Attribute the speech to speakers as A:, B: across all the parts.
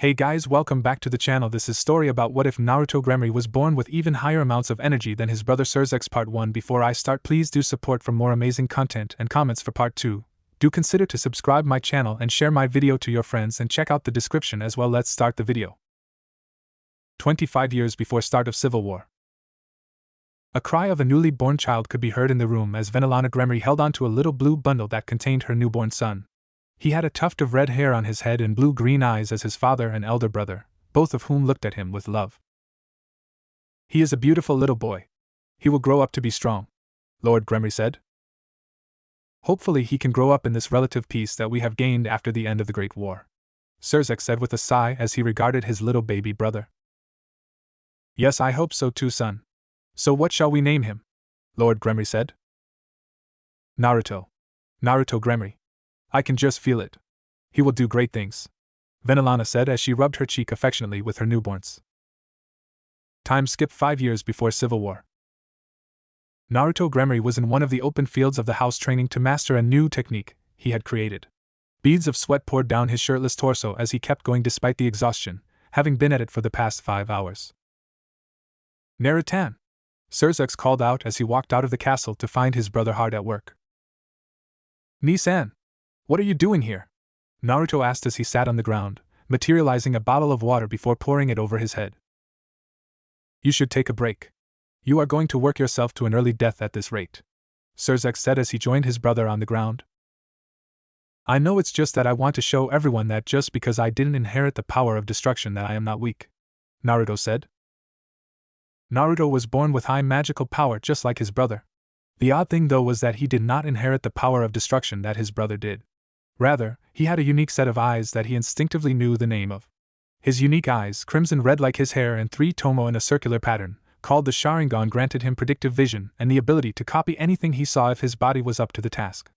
A: Hey guys, welcome back to the channel. This is story about what if Naruto Gremory was born with even higher amounts of energy than his brother Surzex. Part 1. Before I start, please do support for more amazing content and comments for part 2. Do consider to subscribe my channel and share my video to your friends and check out the description as well. Let's start the video. 25 years before start of Civil War. A cry of a newly born child could be heard in the room as Venelana Gremory held onto a little blue bundle that contained her newborn son. He had a tuft of red hair on his head and blue-green eyes as his father and elder brother, both of whom looked at him with love. He is a beautiful little boy. He will grow up to be strong, Lord Gremory said. Hopefully he can grow up in this relative peace that we have gained after the end of the Great War, Surzex said with a sigh as he regarded his little baby brother. Yes, I hope so too, son. So what shall we name him? Lord Gremory said. Naruto. Naruto Gremory. I can just feel it. He will do great things, Venelana said as she rubbed her cheek affectionately with her newborns. Time skipped 5 years before Civil War. Naruto Gremory was in one of the open fields of the house training to master a new technique he had created. Beads of sweat poured down his shirtless torso as he kept going despite the exhaustion, having been at it for the past 5 hours. Narutan! Surzex called out as he walked out of the castle to find his brother hard at work. Ni-san! What are you doing here? Naruto asked as he sat on the ground, materializing a bottle of water before pouring it over his head. You should take a break. You are going to work yourself to an early death at this rate, Surzex said as he joined his brother on the ground. I know, it's just that I want to show everyone that just because I didn't inherit the power of destruction that I am not weak, Naruto said. Naruto was born with high magical power just like his brother. The odd thing though was that he did not inherit the power of destruction that his brother did. Rather, he had a unique set of eyes that he instinctively knew the name of. His unique eyes, crimson red like his hair and 3 tomo in a circular pattern, called the Sharingan, granted him predictive vision and the ability to copy anything he saw if his body was up to the task.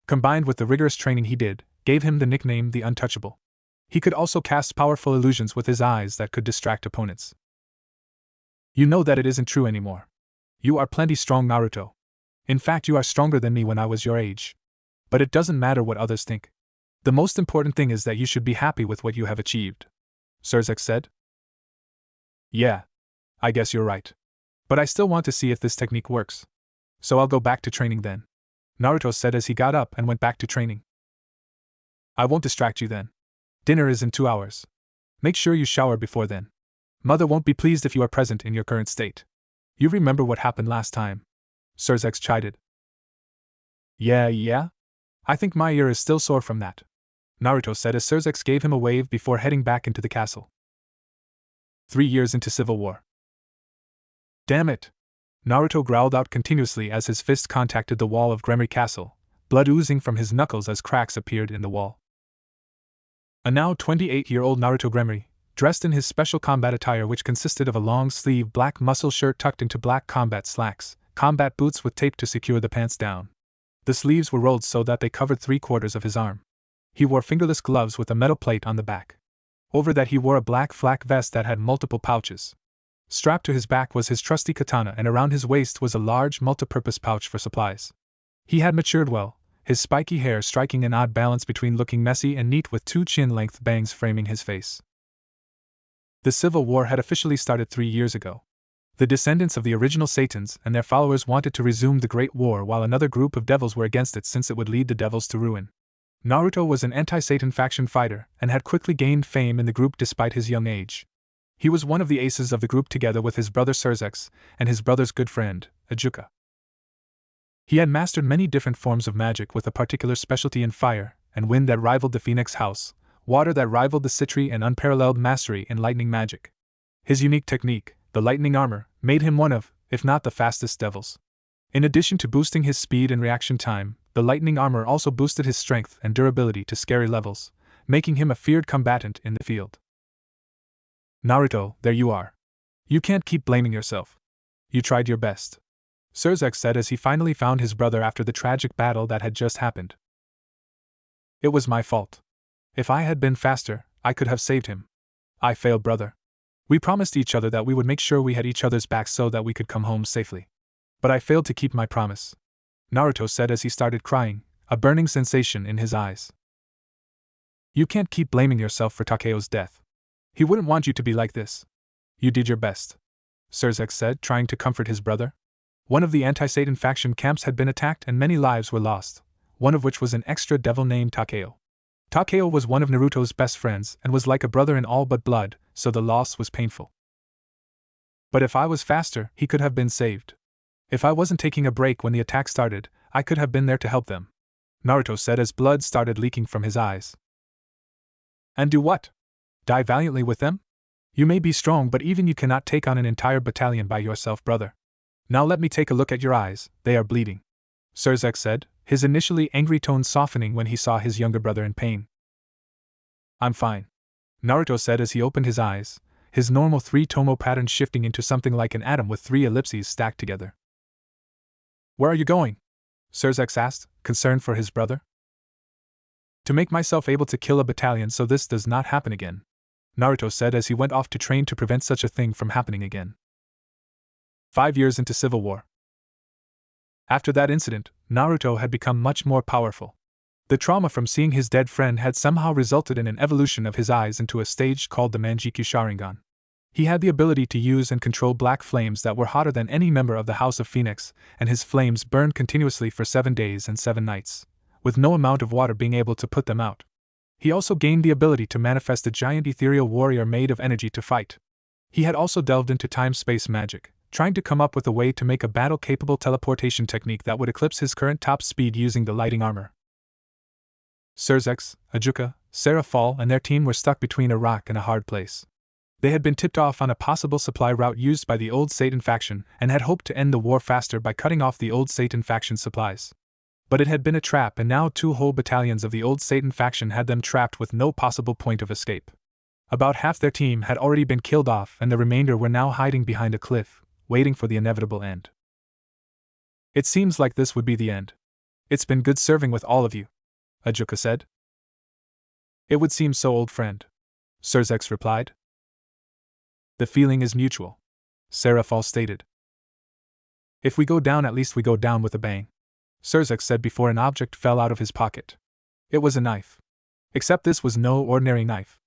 A: Combined with the rigorous training he did, gave him the nickname the Untouchable. He could also cast powerful illusions with his eyes that could distract opponents. You know that it isn't true anymore. You are plenty strong, Naruto. In fact, you are stronger than me when I was your age. But it doesn't matter what others think. The most important thing is that you should be happy with what you have achieved, Surzex said. Yeah, I guess you're right. But I still want to see if this technique works. So I'll go back to training then, Naruto said as he got up and went back to training. I won't distract you then. Dinner is in 2 hours. Make sure you shower before then. Mother won't be pleased if you are present in your current state. You remember what happened last time, Surzex chided. Yeah? I think my ear is still sore from that, Naruto said as Surzex gave him a wave before heading back into the castle. 3 years into Civil War. Damn it! Naruto growled out continuously as his fist contacted the wall of Gremory Castle, blood oozing from his knuckles as cracks appeared in the wall. A now 28-year-old Naruto Gremory, dressed in his special combat attire which consisted of a long-sleeved black muscle shirt tucked into black combat slacks, combat boots with tape to secure the pants down. The sleeves were rolled so that they covered 3/4 of his arm. He wore fingerless gloves with a metal plate on the back. Over that he wore a black flak vest that had multiple pouches. Strapped to his back was his trusty katana and around his waist was a large multipurpose pouch for supplies. He had matured well, his spiky hair striking an odd balance between looking messy and neat with 2 chin-length bangs framing his face. The Civil War had officially started 3 years ago. The descendants of the original Satans and their followers wanted to resume the Great War while another group of devils were against it since it would lead the devils to ruin. Naruto was an anti-Satan faction fighter and had quickly gained fame in the group despite his young age. He was one of the aces of the group together with his brother Surzex and his brother's good friend, Ajuka. He had mastered many different forms of magic with a particular specialty in fire and wind that rivaled the Phoenix House, water that rivaled the Citri, and unparalleled mastery in lightning magic. His unique technique, the lightning armor, made him one of, if not the fastest devils. In addition to boosting his speed and reaction time, the lightning armor also boosted his strength and durability to scary levels, making him a feared combatant in the field. Naruto, there you are. You can't keep blaming yourself. You tried your best, Surzex said as he finally found his brother after the tragic battle that had just happened. It was my fault. If I had been faster, I could have saved him. I failed, brother. We promised each other that we would make sure we had each other's backs so that we could come home safely. But I failed to keep my promise, Naruto said as he started crying, a burning sensation in his eyes. You can't keep blaming yourself for Takeo's death. He wouldn't want you to be like this. You did your best, Surzek said, trying to comfort his brother. One of the anti-Satan faction camps had been attacked and many lives were lost, one of which was an extra devil named Takeo. Takeo was one of Naruto's best friends and was like a brother in all but blood, so the loss was painful. But if I was faster, he could have been saved. If I wasn't taking a break when the attack started, I could have been there to help them, Naruto said as blood started leaking from his eyes. And do what? Die valiantly with them? You may be strong, but even you cannot take on an entire battalion by yourself, brother. Now let me take a look at your eyes, they are bleeding, Surzek said, his initially angry tone softening when he saw his younger brother in pain. I'm fine, Naruto said as he opened his eyes, his normal 3-tomo pattern shifting into something like an atom with 3 ellipses stacked together. Where are you going? Surzek asked, concerned for his brother. To make myself able to kill a battalion so this does not happen again, Naruto said as he went off to train to prevent such a thing from happening again. 5 years into Civil War. After that incident, Naruto had become much more powerful. The trauma from seeing his dead friend had somehow resulted in an evolution of his eyes into a stage called the Manjikyu Sharingan. He had the ability to use and control black flames that were hotter than any member of the House of Phoenix, and his flames burned continuously for 7 days and 7 nights, with no amount of water being able to put them out. He also gained the ability to manifest a giant ethereal warrior made of energy to fight. He had also delved into time-space magic, trying to come up with a way to make a battle-capable teleportation technique that would eclipse his current top speed using the lighting armor. Surzek, Ajuka, Sarah Fall and their team were stuck between a rock and a hard place. They had been tipped off on a possible supply route used by the old Satan faction and had hoped to end the war faster by cutting off the old Satan faction supplies. But it had been a trap, and now 2 whole battalions of the old Satan faction had them trapped with no possible point of escape. About half their team had already been killed off and the remainder were now hiding behind a cliff, waiting for the inevitable end. It seems like this would be the end. It's been good serving with all of you, Ajuka said. It would seem so, old friend, Surzek replied. The feeling is mutual, Sarah Fall stated. If we go down, at least we go down with a bang, Surzek said before an object fell out of his pocket. It was a knife. Except this was no ordinary knife.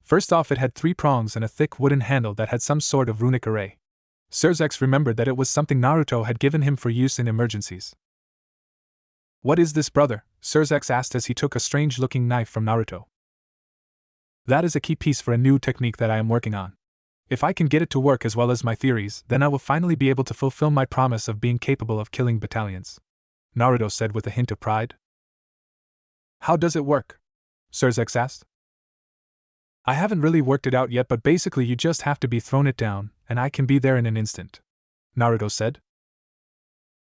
A: First off, it had 3 prongs and a thick wooden handle that had some sort of runic array. Surzek remembered that it was something Naruto had given him for use in emergencies. What is this, brother? Surzek asked as he took a strange-looking knife from Naruto. That is a key piece for a new technique that I am working on. If I can get it to work as well as my theories, then I will finally be able to fulfill my promise of being capable of killing battalions, Naruto said with a hint of pride. How does it work? Surzek asked. I haven't really worked it out yet, but basically you just have to be thrown it down, and I can be there in an instant, Naruto said.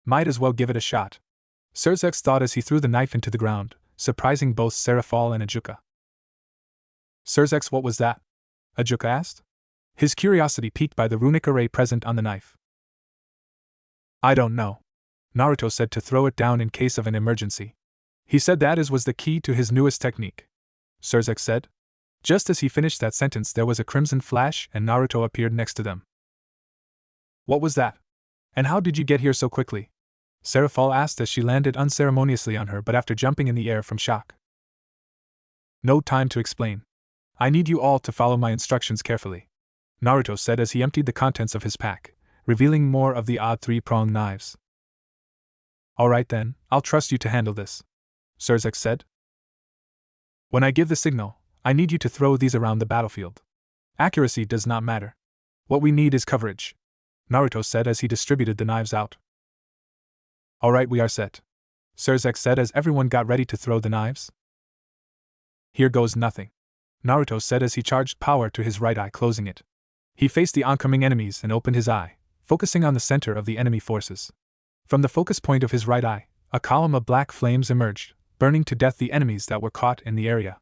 A: Might as well give it a shot, Surzek thought as he threw the knife into the ground, surprising both Sarah Fall and Ajuka. Surzek, what was that? Ajuka asked, his curiosity piqued by the runic array present on the knife. I don't know, Naruto said, to throw it down in case of an emergency. He said that was the key to his newest technique, Surzek said. Just as he finished that sentence, there was a crimson flash and Naruto appeared next to them. What was that? And how did you get here so quickly? Sarah Fall asked as she landed unceremoniously on her, but after jumping in the air from shock. No time to explain. I need you all to follow my instructions carefully, Naruto said as he emptied the contents of his pack, revealing more of the odd 3-pronged knives. Alright then, I'll trust you to handle this, Surzek said. When I give the signal, I need you to throw these around the battlefield. Accuracy does not matter. What we need is coverage, Naruto said as he distributed the knives out. Alright, we are set, Surzek said as everyone got ready to throw the knives. Here goes nothing, Naruto said as he charged power to his right eye, closing it. He faced the oncoming enemies and opened his eye, focusing on the center of the enemy forces. From the focus point of his right eye, a column of black flames emerged, burning to death the enemies that were caught in the area.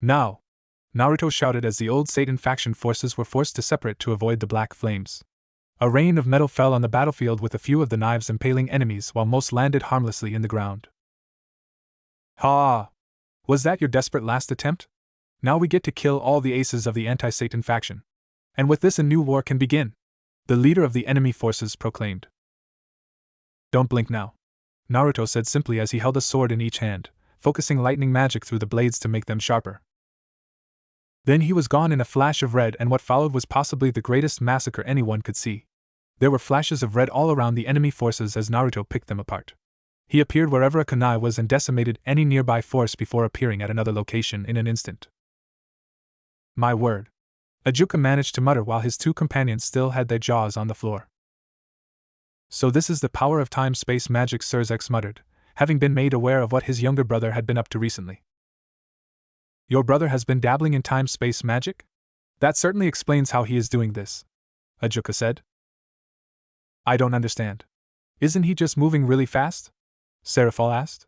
A: Now! Naruto shouted as the old Satan faction forces were forced to separate to avoid the black flames. A rain of metal fell on the battlefield with a few of the knives impaling enemies while most landed harmlessly in the ground. Ha! Was that your desperate last attempt? Now we get to kill all the aces of the anti-Satan faction. And with this a new war can begin, the leader of the enemy forces proclaimed. Don't blink now, Naruto said simply as he held a sword in each hand, focusing lightning magic through the blades to make them sharper. Then he was gone in a flash of red, and what followed was possibly the greatest massacre anyone could see. There were flashes of red all around the enemy forces as Naruto picked them apart. He appeared wherever a kunai was and decimated any nearby force before appearing at another location in an instant. My word. Ajuka managed to mutter while his two companions still had their jaws on the floor. So this is the power of time-space magic, Sirzex muttered, having been made aware of what his younger brother had been up to recently. Your brother has been dabbling in time-space magic? That certainly explains how he is doing this, Ajuka said. I don't understand. Isn't he just moving really fast? Serafal asked.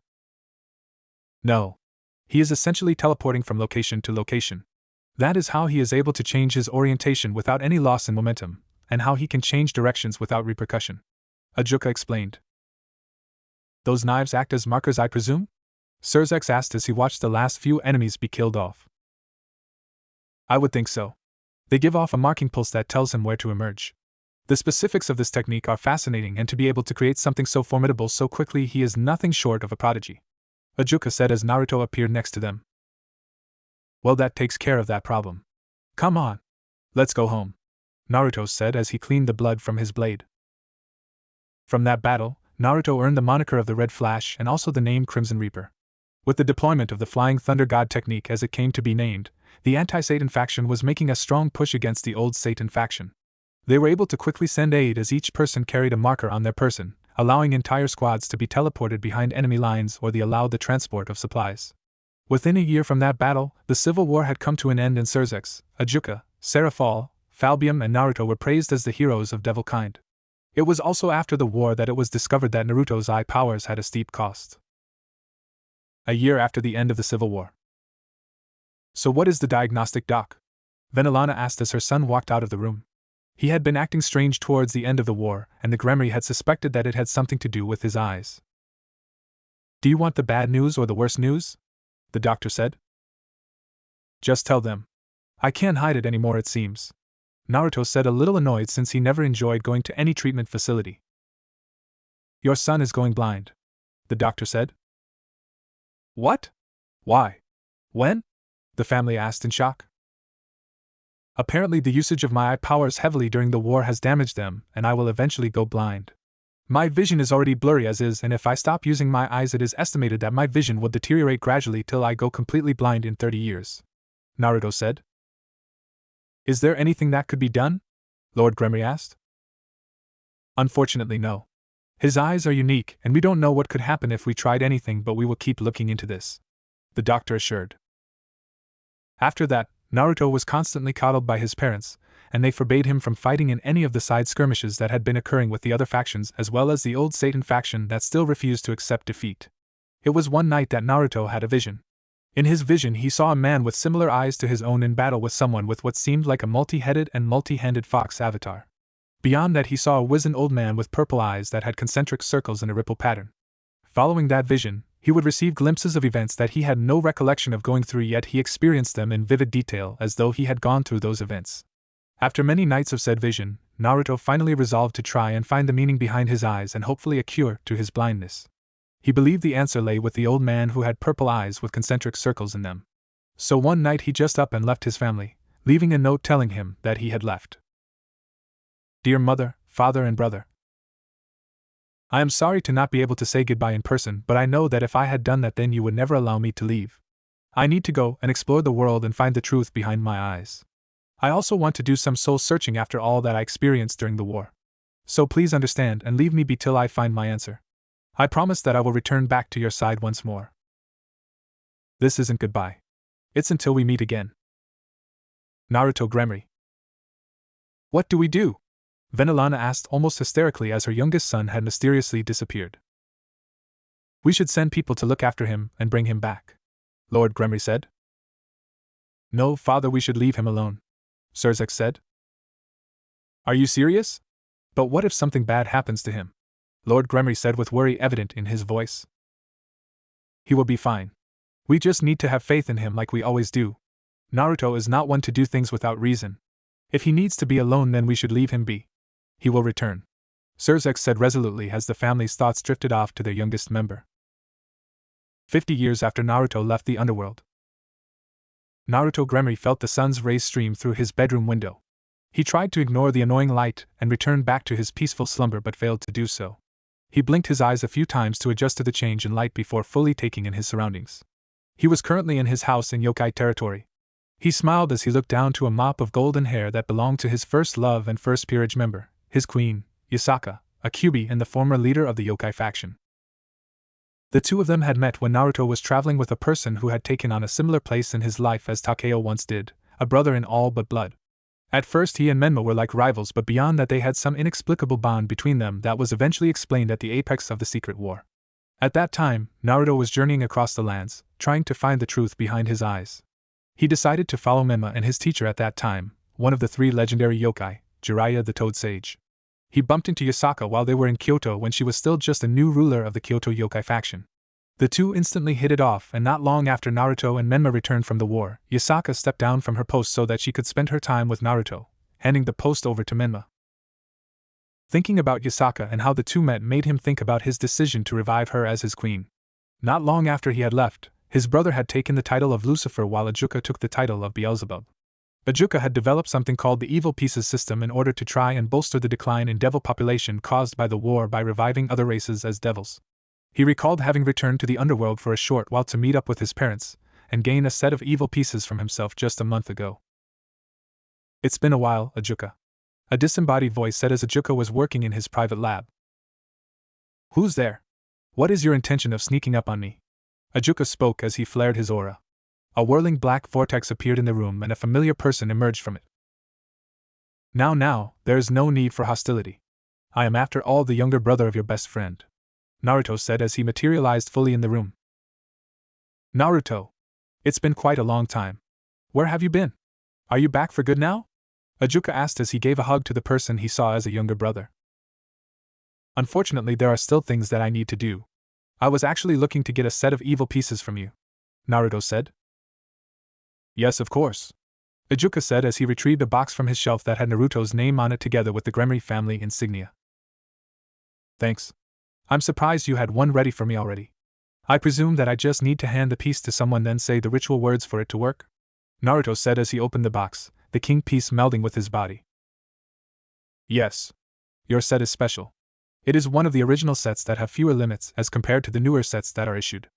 A: No. He is essentially teleporting from location to location. That is how he is able to change his orientation without any loss in momentum, and how he can change directions without repercussion, Ajuka explained. Those knives act as markers, I presume? Sirzex asked as he watched the last few enemies be killed off. I would think so. They give off a marking pulse that tells him where to emerge. The specifics of this technique are fascinating, and to be able to create something so formidable so quickly, he is nothing short of a prodigy, Ajuka said as Naruto appeared next to them. Well, that takes care of that problem. Come on. Let's go home, Naruto said as he cleaned the blood from his blade. From that battle, Naruto earned the moniker of the Red Flash and also the name Crimson Reaper. With the deployment of the Flying Thunder God technique as it came to be named, the anti-Satan faction was making a strong push against the old Satan faction. They were able to quickly send aid as each person carried a marker on their person, allowing entire squads to be teleported behind enemy lines or they allowed the transport of supplies. Within a year from that battle, the civil war had come to an end and Sirzex, Ajuka, Serafal, Falbium and Naruto were praised as the heroes of devil kind. It was also after the war that it was discovered that Naruto's eye powers had a steep cost. A year after the end of the Civil War. So what is the diagnostic, Doc? Venilana asked as her son walked out of the room. He had been acting strange towards the end of the war, and the Gremry had suspected that it had something to do with his eyes. Do you want the bad news or the worst news? The doctor said. Just tell them. I can't hide it anymore, it seems. Naruto said, a little annoyed since he never enjoyed going to any treatment facility. Your son is going blind, the doctor said. What? Why? When? The family asked in shock. Apparently the usage of my eye powers heavily during the war has damaged them, and I will eventually go blind. My vision is already blurry as is, and if I stop using my eyes it is estimated that my vision will deteriorate gradually till I go completely blind in 30 years. Naruto said. Is there anything that could be done? Lord Gremry asked. Unfortunately no. His eyes are unique, and we don't know what could happen if we tried anything, but we will keep looking into this, the doctor assured. After that, Naruto was constantly coddled by his parents, and they forbade him from fighting in any of the side skirmishes that had been occurring with the other factions as well as the old Satan faction that still refused to accept defeat. It was one night that Naruto had a vision. In his vision he saw a man with similar eyes to his own in battle with someone with what seemed like a multi-headed and multi-handed fox avatar. Beyond that he saw a wizened old man with purple eyes that had concentric circles in a ripple pattern. Following that vision, he would receive glimpses of events that he had no recollection of going through, yet he experienced them in vivid detail as though he had gone through those events. After many nights of said vision, Naruto finally resolved to try and find the meaning behind his eyes and hopefully a cure to his blindness. He believed the answer lay with the old man who had purple eyes with concentric circles in them. So one night he just up and left his family, leaving a note telling him that he had left. Dear mother, father and brother, I am sorry to not be able to say goodbye in person, but I know that if I had done that then you would never allow me to leave. I need to go and explore the world and find the truth behind my eyes. I also want to do some soul searching after all that I experienced during the war. So please understand and leave me be till I find my answer. I promise that I will return back to your side once more. This isn't goodbye. It's until we meet again. Naruto Gremry. What do we do? Venilana asked almost hysterically as her youngest son had mysteriously disappeared. We should send people to look after him and bring him back, Lord Gremry said. No, father, we should leave him alone, Sirzex said. Are you serious? But what if something bad happens to him? Lord Gremry said with worry evident in his voice. He will be fine. We just need to have faith in him like we always do. Naruto is not one to do things without reason. If he needs to be alone then we should leave him be. He will return, Sirzex said resolutely as the family's thoughts drifted off to their youngest member. 50 years after Naruto left the underworld. Naruto Gremory felt the sun's rays stream through his bedroom window. He tried to ignore the annoying light and return back to his peaceful slumber but failed to do so. He blinked his eyes a few times to adjust to the change in light before fully taking in his surroundings. He was currently in his house in yokai territory. He smiled as he looked down to a mop of golden hair that belonged to his first love and first peerage member, his queen, Yasaka, a Kyuubi and the former leader of the yokai faction. The two of them had met when Naruto was traveling with a person who had taken on a similar place in his life as Takeo once did, a brother in all but blood. At first he and Menma were like rivals, but beyond that they had some inexplicable bond between them that was eventually explained at the apex of the secret war. At that time, Naruto was journeying across the lands, trying to find the truth behind his eyes. He decided to follow Menma and his teacher at that time, one of the 3 legendary yokai, Jiraiya the Toad Sage. He bumped into Yasaka while they were in Kyoto when she was still just a new ruler of the Kyoto yokai faction. The two instantly hit it off, and not long after Naruto and Menma returned from the war, Yasaka stepped down from her post so that she could spend her time with Naruto, handing the post over to Menma. Thinking about Yasaka and how the two met made him think about his decision to revive her as his queen. Not long after he had left, his brother had taken the title of Lucifer while Ajuka took the title of Beelzebub. Ajuka had developed something called the Evil Pieces system in order to try and bolster the decline in devil population caused by the war by reviving other races as devils. He recalled having returned to the underworld for a short while to meet up with his parents, and gain a set of evil pieces from himself just a month ago. It's been a while, Ajuka. A disembodied voice said as Ajuka was working in his private lab. Who's there? What is your intention of sneaking up on me? Ajuka spoke as he flared his aura. A whirling black vortex appeared in the room and a familiar person emerged from it. Now, there is no need for hostility. I am after all the younger brother of your best friend, Naruto said as he materialized fully in the room. Naruto. It's been quite a long time. Where have you been? Are you back for good now? Ajuka asked as he gave a hug to the person he saw as a younger brother. Unfortunately, there are still things that I need to do. I was actually looking to get a set of evil pieces from you, Naruto said. Yes, of course, Ajuka said as he retrieved a box from his shelf that had Naruto's name on it together with the Gremory family insignia. Thanks. I'm surprised you had one ready for me already. I presume that I just need to hand the piece to someone then say the ritual words for it to work? Naruto said as he opened the box, the king piece melding with his body. Yes. Your set is special. It is one of the original sets that have fewer limits as compared to the newer sets that are issued.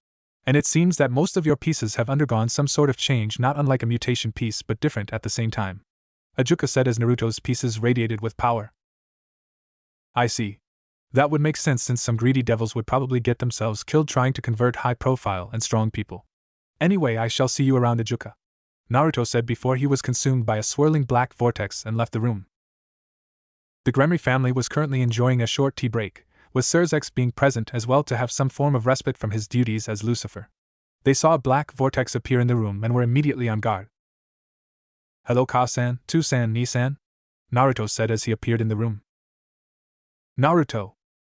A: And it seems that most of your pieces have undergone some sort of change, not unlike a mutation piece but different at the same time, Ajuka said as Naruto's pieces radiated with power. I see. That would make sense since some greedy devils would probably get themselves killed trying to convert high-profile and strong people. Anyway, I shall see you around, Ajuka, Naruto said before he was consumed by a swirling black vortex and left the room. The Gremory family was currently enjoying a short tea break, with Sirzex being present as well to have some form of respite from his duties as Lucifer. They saw a black vortex appear in the room and were immediately on guard. Hello Ka-san, Tu-san, Ni-san, Naruto said as he appeared in the room. Naruto.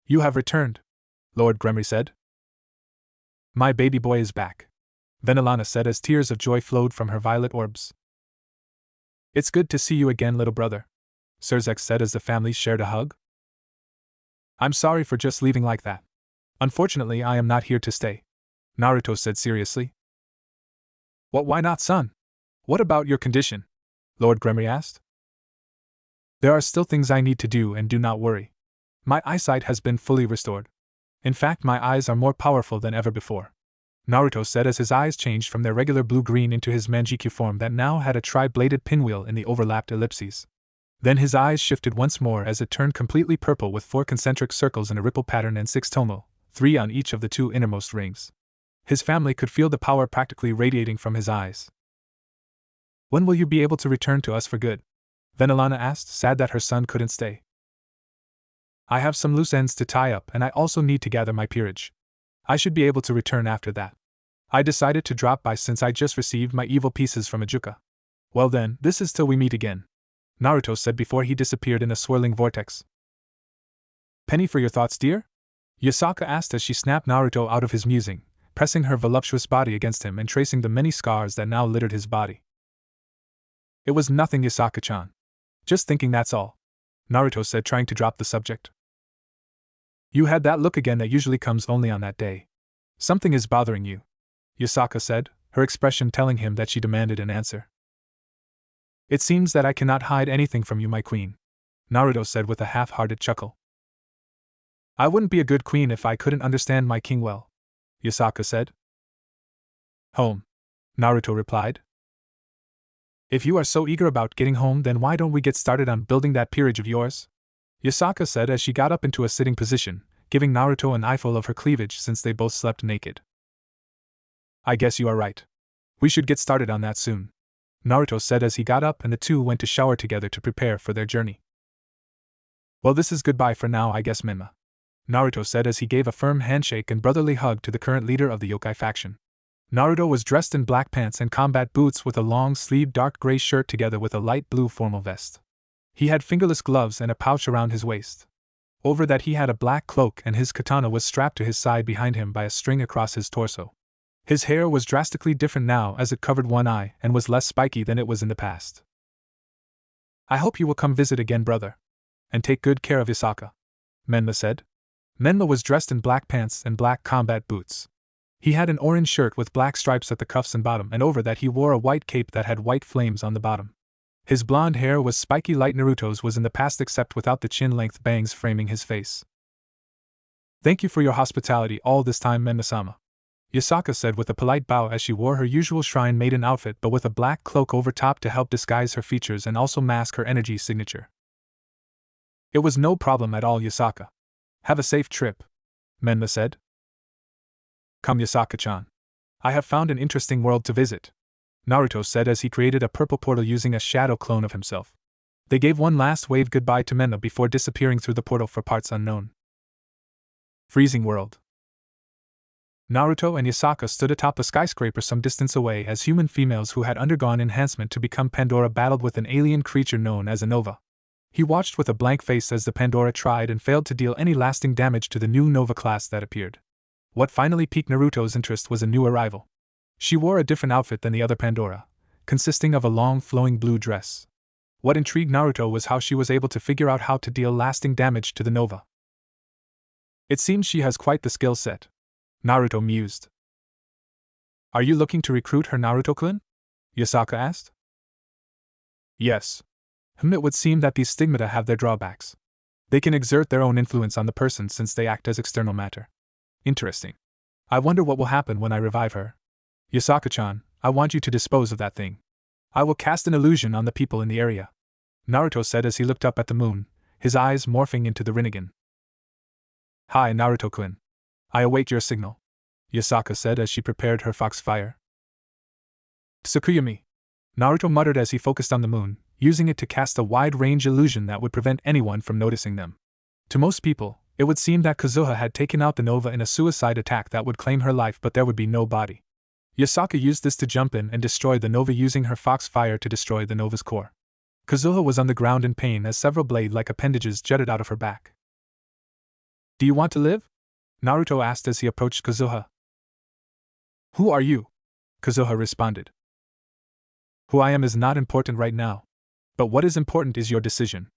A: You have returned, Lord Gremory said. My baby boy is back, Venilana said as tears of joy flowed from her violet orbs. It's good to see you again, little brother, Sirzex said as the family shared a hug. I'm sorry for just leaving like that. Unfortunately, I am not here to stay, Naruto said seriously. Why not, son? What about your condition? Lord Gremory asked. There are still things I need to do, and do not worry. My eyesight has been fully restored. In fact, my eyes are more powerful than ever before, Naruto said as his eyes changed from their regular blue-green into his Manjikyu form that now had a tri-bladed pinwheel in the overlapped ellipses. Then his eyes shifted once more as it turned completely purple with 4 concentric circles in a ripple pattern and 6 tomo, 3 on each of the 2 innermost rings. His family could feel the power practically radiating from his eyes. When will you be able to return to us for good? Venilana asked, sad that her son couldn't stay. I have some loose ends to tie up and I also need to gather my peerage. I should be able to return after that. I decided to drop by since I just received my evil pieces from Ajuka. Well then, this is till we meet again, Naruto said before he disappeared in a swirling vortex. Penny for your thoughts, dear? Yasaka asked as she snapped Naruto out of his musing, pressing her voluptuous body against him and tracing the many scars that now littered his body. It was nothing, Yasaka-chan. Just thinking, that's all, Naruto said, trying to drop the subject. You had that look again that usually comes only on that day. Something is bothering you, Yasaka said, her expression telling him that she demanded an answer. It seems that I cannot hide anything from you, my queen, Naruto said with a half-hearted chuckle. I wouldn't be a good queen if I couldn't understand my king well, Yasaka said. Home, Naruto replied. If you are so eager about getting home, then why don't we get started on building that peerage of yours? Yasaka said as she got up into a sitting position, giving Naruto an eyeful of her cleavage since they both slept naked. I guess you are right. We should get started on that soon, Naruto said as he got up and the two went to shower together to prepare for their journey. Well, this is goodbye for now, I guess, Menma, Naruto said as he gave a firm handshake and brotherly hug to the current leader of the yokai faction. Naruto was dressed in black pants and combat boots with a long-sleeved dark gray shirt together with a light blue formal vest. He had fingerless gloves and a pouch around his waist. Over that he had a black cloak and his katana was strapped to his side behind him by a string across his torso. His hair was drastically different now as it covered one eye and was less spiky than it was in the past. I hope you will come visit again, brother. And take good care of Yasaka, Menma said. Menma was dressed in black pants and black combat boots. He had an orange shirt with black stripes at the cuffs and bottom, and over that he wore a white cape that had white flames on the bottom. His blonde hair was spiky like Naruto's was in the past except without the chin-length bangs framing his face. Thank you for your hospitality all this time, Menma-sama, Yasaka said with a polite bow as she wore her usual shrine maiden outfit but with a black cloak over top to help disguise her features and also mask her energy signature. It was no problem at all, Yasaka. Have a safe trip, Menma said. Come, Yasaka-chan. I have found an interesting world to visit, Naruto said as he created a purple portal using a shadow clone of himself. They gave one last wave goodbye to Menma before disappearing through the portal for parts unknown. Freezing world. Naruto and Yasaka stood atop a skyscraper some distance away as human females who had undergone enhancement to become Pandora battled with an alien creature known as a Nova. He watched with a blank face as the Pandora tried and failed to deal any lasting damage to the new Nova class that appeared. What finally piqued Naruto's interest was a new arrival. She wore a different outfit than the other Pandora, consisting of a long flowing blue dress. What intrigued Naruto was how she was able to figure out how to deal lasting damage to the Nova. It seems she has quite the skill set, Naruto mused. Are you looking to recruit her, Naruto-kun? Yasaka asked. Yes. It would seem that these stigmata have their drawbacks. They can exert their own influence on the person since they act as external matter. Interesting. I wonder what will happen when I revive her. Yasaka-chan, I want you to dispose of that thing. I will cast an illusion on the people in the area, Naruto said as he looked up at the moon, his eyes morphing into the Rinnegan. Hi, Naruto-kun. I await your signal, Yasaka said as she prepared her foxfire. Tsukuyami, Naruto muttered as he focused on the moon, using it to cast a wide-range illusion that would prevent anyone from noticing them. To most people, it would seem that Kazuha had taken out the Nova in a suicide attack that would claim her life, but there would be no body. Yasaka used this to jump in and destroy the Nova using her foxfire to destroy the Nova's core. Kazuha was on the ground in pain as several blade-like appendages jutted out of her back. Do you want to live? Naruto asked as he approached Kazuha. Who are you? Kazuha responded. Who I am is not important right now. But what is important is your decision.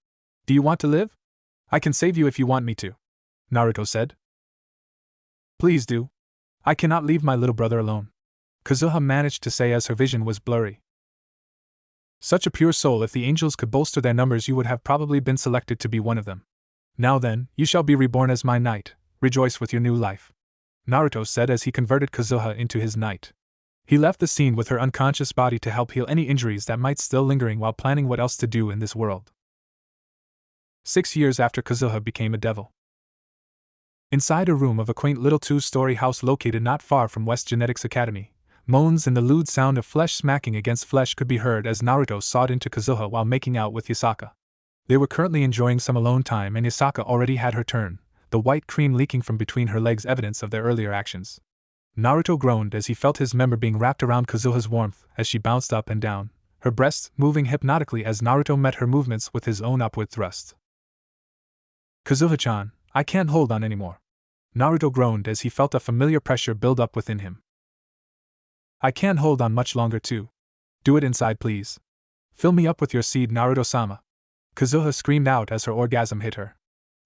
A: Do you want to live? I can save you if you want me to, Naruto said. Please do. I cannot leave my little brother alone, Kazuha managed to say as her vision was blurry. Such a pure soul, if the angels could bolster their numbers you would have probably been selected to be one of them. Now then, you shall be reborn as my knight, rejoice with your new life, Naruto said as he converted Kazuha into his knight. He left the scene with her unconscious body to help heal any injuries that might still lingering while planning what else to do in this world. 6 years after Kazuha became a devil. Inside a room of a quaint little 2-story house located not far from West Genetics Academy, moans and the lewd sound of flesh smacking against flesh could be heard as Naruto sawed into Kazuha while making out with Yasaka. They were currently enjoying some alone time and Yasaka already had her turn, the white cream leaking from between her legs evidence of their earlier actions. Naruto groaned as he felt his member being wrapped around Kazuha's warmth as she bounced up and down, her breasts moving hypnotically as Naruto met her movements with his own upward thrust. Kazuha-chan, I can't hold on anymore. Naruto groaned as he felt a familiar pressure build up within him. I can't hold on much longer too. Do it inside, please. Fill me up with your seed, Naruto-sama. Kazuha screamed out as her orgasm hit her.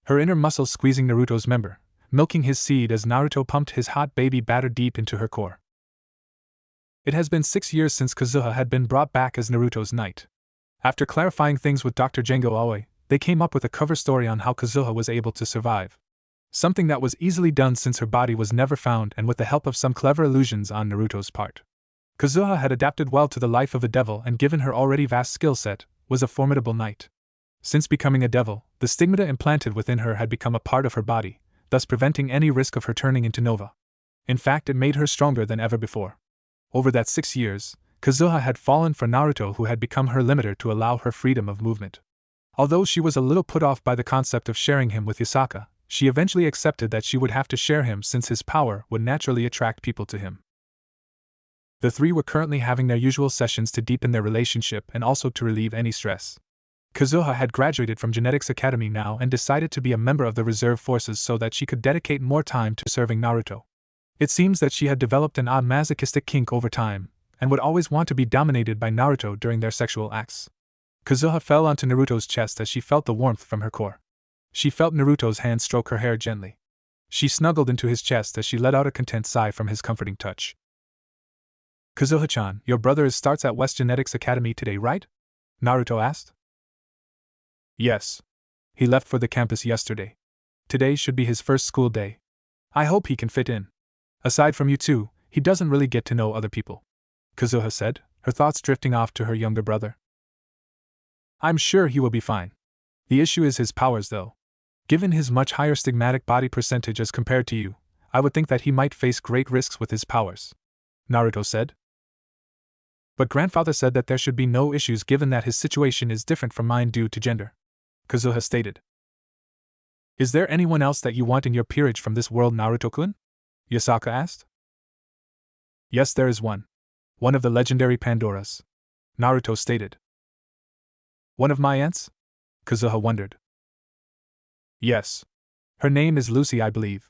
A: Her inner muscles squeezing Naruto's member, milking his seed as Naruto pumped his hot baby batter deep into her core. It has been 6 years since Kazuha had been brought back as Naruto's knight. After clarifying things with Dr. Jengo Aoi, they came up with a cover story on how Kazuha was able to survive. Something that was easily done since her body was never found and with the help of some clever illusions on Naruto's part. Kazuha had adapted well to the life of a devil and given her already vast skill set, was a formidable knight. Since becoming a devil, the stigmata implanted within her had become a part of her body, thus preventing any risk of her turning into Nova. In fact, it made her stronger than ever before. Over that 6 years, Kazuha had fallen for Naruto, who had become her limiter to allow her freedom of movement. Although she was a little put off by the concept of sharing him with Yasaka, she eventually accepted that she would have to share him since his power would naturally attract people to him. The three were currently having their usual sessions to deepen their relationship and also to relieve any stress. Kazuha had graduated from Genetics Academy now and decided to be a member of the reserve forces so that she could dedicate more time to serving Naruto. It seems that she had developed an odd masochistic kink over time, and would always want to be dominated by Naruto during their sexual acts. Kazuha fell onto Naruto's chest as she felt the warmth from her core. She felt Naruto's hand stroke her hair gently. She snuggled into his chest as she let out a content sigh from his comforting touch. Kazuha-chan, your brother starts at West Genetics Academy today, right? Naruto asked. Yes. He left for the campus yesterday. Today should be his first school day. I hope he can fit in. Aside from you two, he doesn't really get to know other people, Kazuha said, her thoughts drifting off to her younger brother. I'm sure he will be fine. The issue is his powers, though. Given his much higher stigmatic body percentage as compared to you, I would think that he might face great risks with his powers, Naruto said. But grandfather said that there should be no issues given that his situation is different from mine due to gender, Kazuha stated. Is there anyone else that you want in your peerage from this world, Naruto-kun? Yasaka asked. Yes, there is one. One of the legendary Pandoras, Naruto stated. One of my aunts? Kazuha wondered. Yes. Her name is Lucy, I believe.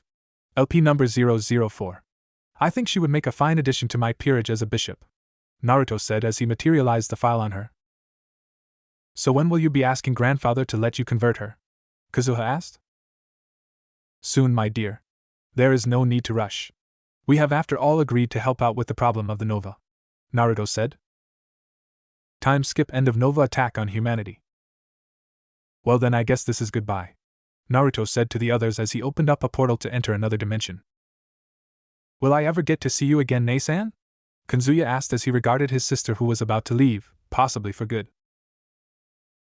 A: LP number 004. I think she would make a fine addition to my peerage as a bishop, Naruto said as he materialized the file on her. So when will you be asking grandfather to let you convert her? Kazuha asked. Soon, my dear. There is no need to rush. We have after all agreed to help out with the problem of the Nova, Naruto said. Time skip, end of Nova attack on humanity. Well then I guess this is goodbye, Naruto said to the others as he opened up a portal to enter another dimension. Will I ever get to see you again, Nei-san? Kanzuya asked as he regarded his sister who was about to leave, possibly for good.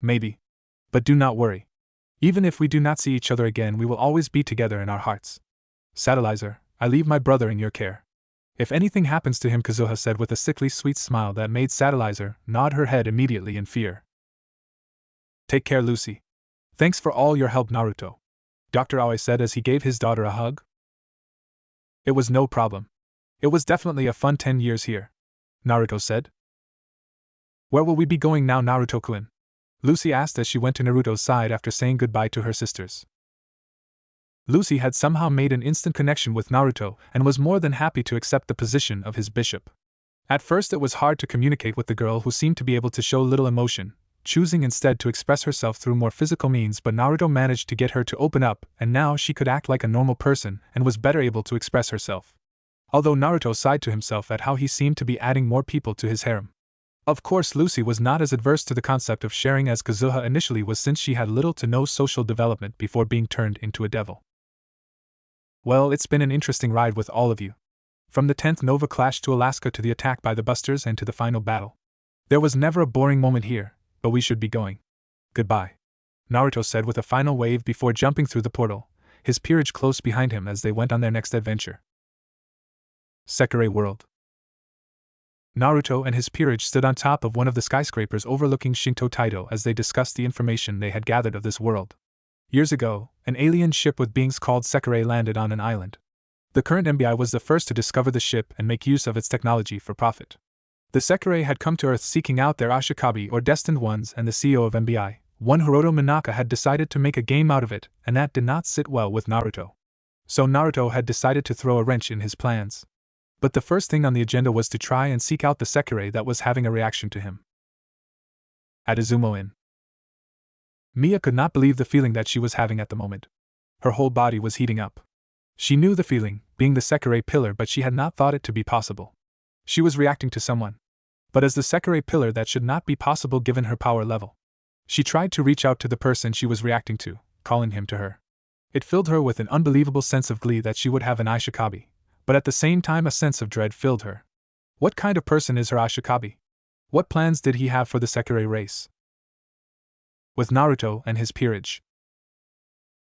A: Maybe. But do not worry. Even if we do not see each other again, we will always be together in our hearts. Satellizer, I leave my brother in your care. If anything happens to him, Kazuha said with a sickly sweet smile that made Satellizer nod her head immediately in fear. Take care, Lucy. Thanks for all your help, Naruto, Dr. Aoi said as he gave his daughter a hug. It was no problem. It was definitely a fun 10 years here, Naruto said. Where will we be going now, Naruto-kun? Lucy asked as she went to Naruto's side after saying goodbye to her sisters. Lucy had somehow made an instant connection with Naruto and was more than happy to accept the position of his bishop. At first it was hard to communicate with the girl who seemed to be able to show little emotion, choosing instead to express herself through more physical means, but Naruto managed to get her to open up, and now she could act like a normal person and was better able to express herself. Although Naruto sighed to himself at how he seemed to be adding more people to his harem. Of course, Lucy was not as adverse to the concept of sharing as Kazuha initially was, since she had little to no social development before being turned into a devil. Well, it's been an interesting ride with all of you. From the 10th Nova clash to Alaska to the attack by the Busters and to the final battle. There was never a boring moment here, but we should be going. Goodbye, Naruto said with a final wave before jumping through the portal, his peerage close behind him as they went on their next adventure. Sekirei World. Naruto and his peerage stood on top of one of the skyscrapers overlooking Shinto Taido as they discussed the information they had gathered of this world. Years ago, an alien ship with beings called Sekirei landed on an island. The current MBI was the first to discover the ship and make use of its technology for profit. The Sekirei had come to Earth seeking out their Ashikabi or Destined Ones, and the CEO of MBI, one Hiroto Minaka, had decided to make a game out of it, and that did not sit well with Naruto. So Naruto had decided to throw a wrench in his plans. But the first thing on the agenda was to try and seek out the Sekirei that was having a reaction to him. At Izumo Inn. Mia could not believe the feeling that she was having at the moment. Her whole body was heating up. She knew the feeling, being the Sekirei pillar, but she had not thought it to be possible. She was reacting to someone. But as the Sekirei pillar, that should not be possible given her power level. She tried to reach out to the person she was reacting to, calling him to her. It filled her with an unbelievable sense of glee that she would have an Aishikabi, but at the same time a sense of dread filled her. What kind of person is her Aishikabi? What plans did he have for the Sekirei race? With Naruto and his peerage.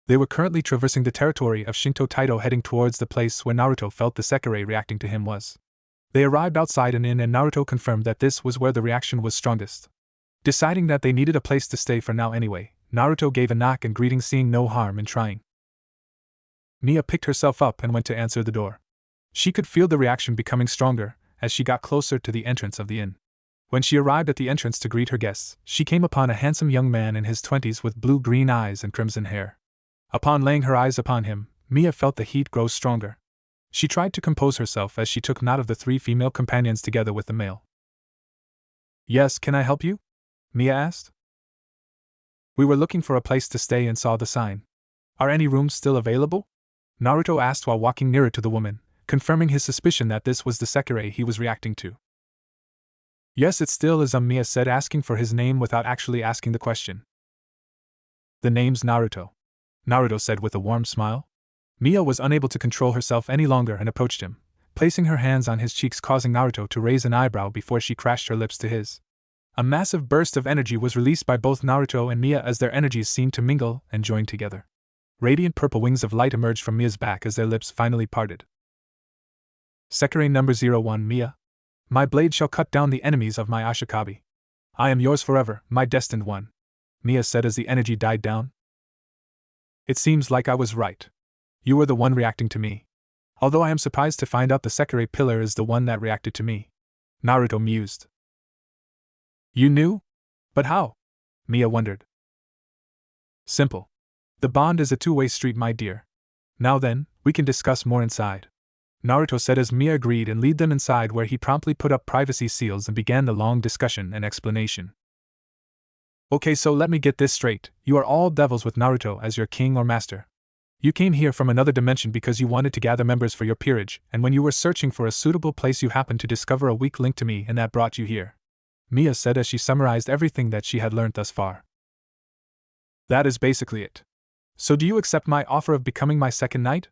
A: They were currently traversing the territory of Shinto Taito, heading towards the place where Naruto felt the Sekirei reacting to him was. They arrived outside an inn and Naruto confirmed that this was where the reaction was strongest. Deciding that they needed a place to stay for now anyway, Naruto gave a knock and greeting, seeing no harm in trying. Mia picked herself up and went to answer the door. She could feel the reaction becoming stronger as she got closer to the entrance of the inn. When she arrived at the entrance to greet her guests, she came upon a handsome young man in his 20s with blue-green eyes and crimson hair. Upon laying her eyes upon him, Mia felt the heat grow stronger. She tried to compose herself as she took note of the 3 female companions together with the male. "Yes, can I help you?" Mia asked. "We were looking for a place to stay and saw the sign. Are any rooms still available?" Naruto asked while walking nearer to the woman, confirming his suspicion that this was the Sekirei he was reacting to. "Yes, it still is," Mia said, asking for his name without actually asking the question. "The name's Naruto," Naruto said with a warm smile. Mia was unable to control herself any longer and approached him, placing her hands on his cheeks, causing Naruto to raise an eyebrow before she crashed her lips to his. A massive burst of energy was released by both Naruto and Mia as their energies seemed to mingle and join together. Radiant purple wings of light emerged from Mia's back as their lips finally parted. "Sekirei number 01, Mia. My blade shall cut down the enemies of my Ashikabi. I am yours forever, my destined one," Mia said as the energy died down. "It seems like I was right. You were the one reacting to me. Although I am surprised to find out the Sekirei pillar is the one that reacted to me," Naruto mused. "You knew? But how?" Mia wondered. "Simple. The bond is a two-way street, my dear. Now then, we can discuss more inside," Naruto said as Mia agreed and led them inside, where he promptly put up privacy seals and began the long discussion and explanation. "Okay, so let me get this straight. You are all devils with Naruto as your king or master. You came here from another dimension because you wanted to gather members for your peerage, and when you were searching for a suitable place you happened to discover a weak link to me and that brought you here," Mia said as she summarized everything that she had learned thus far. "That is basically it. So do you accept my offer of becoming my second knight?"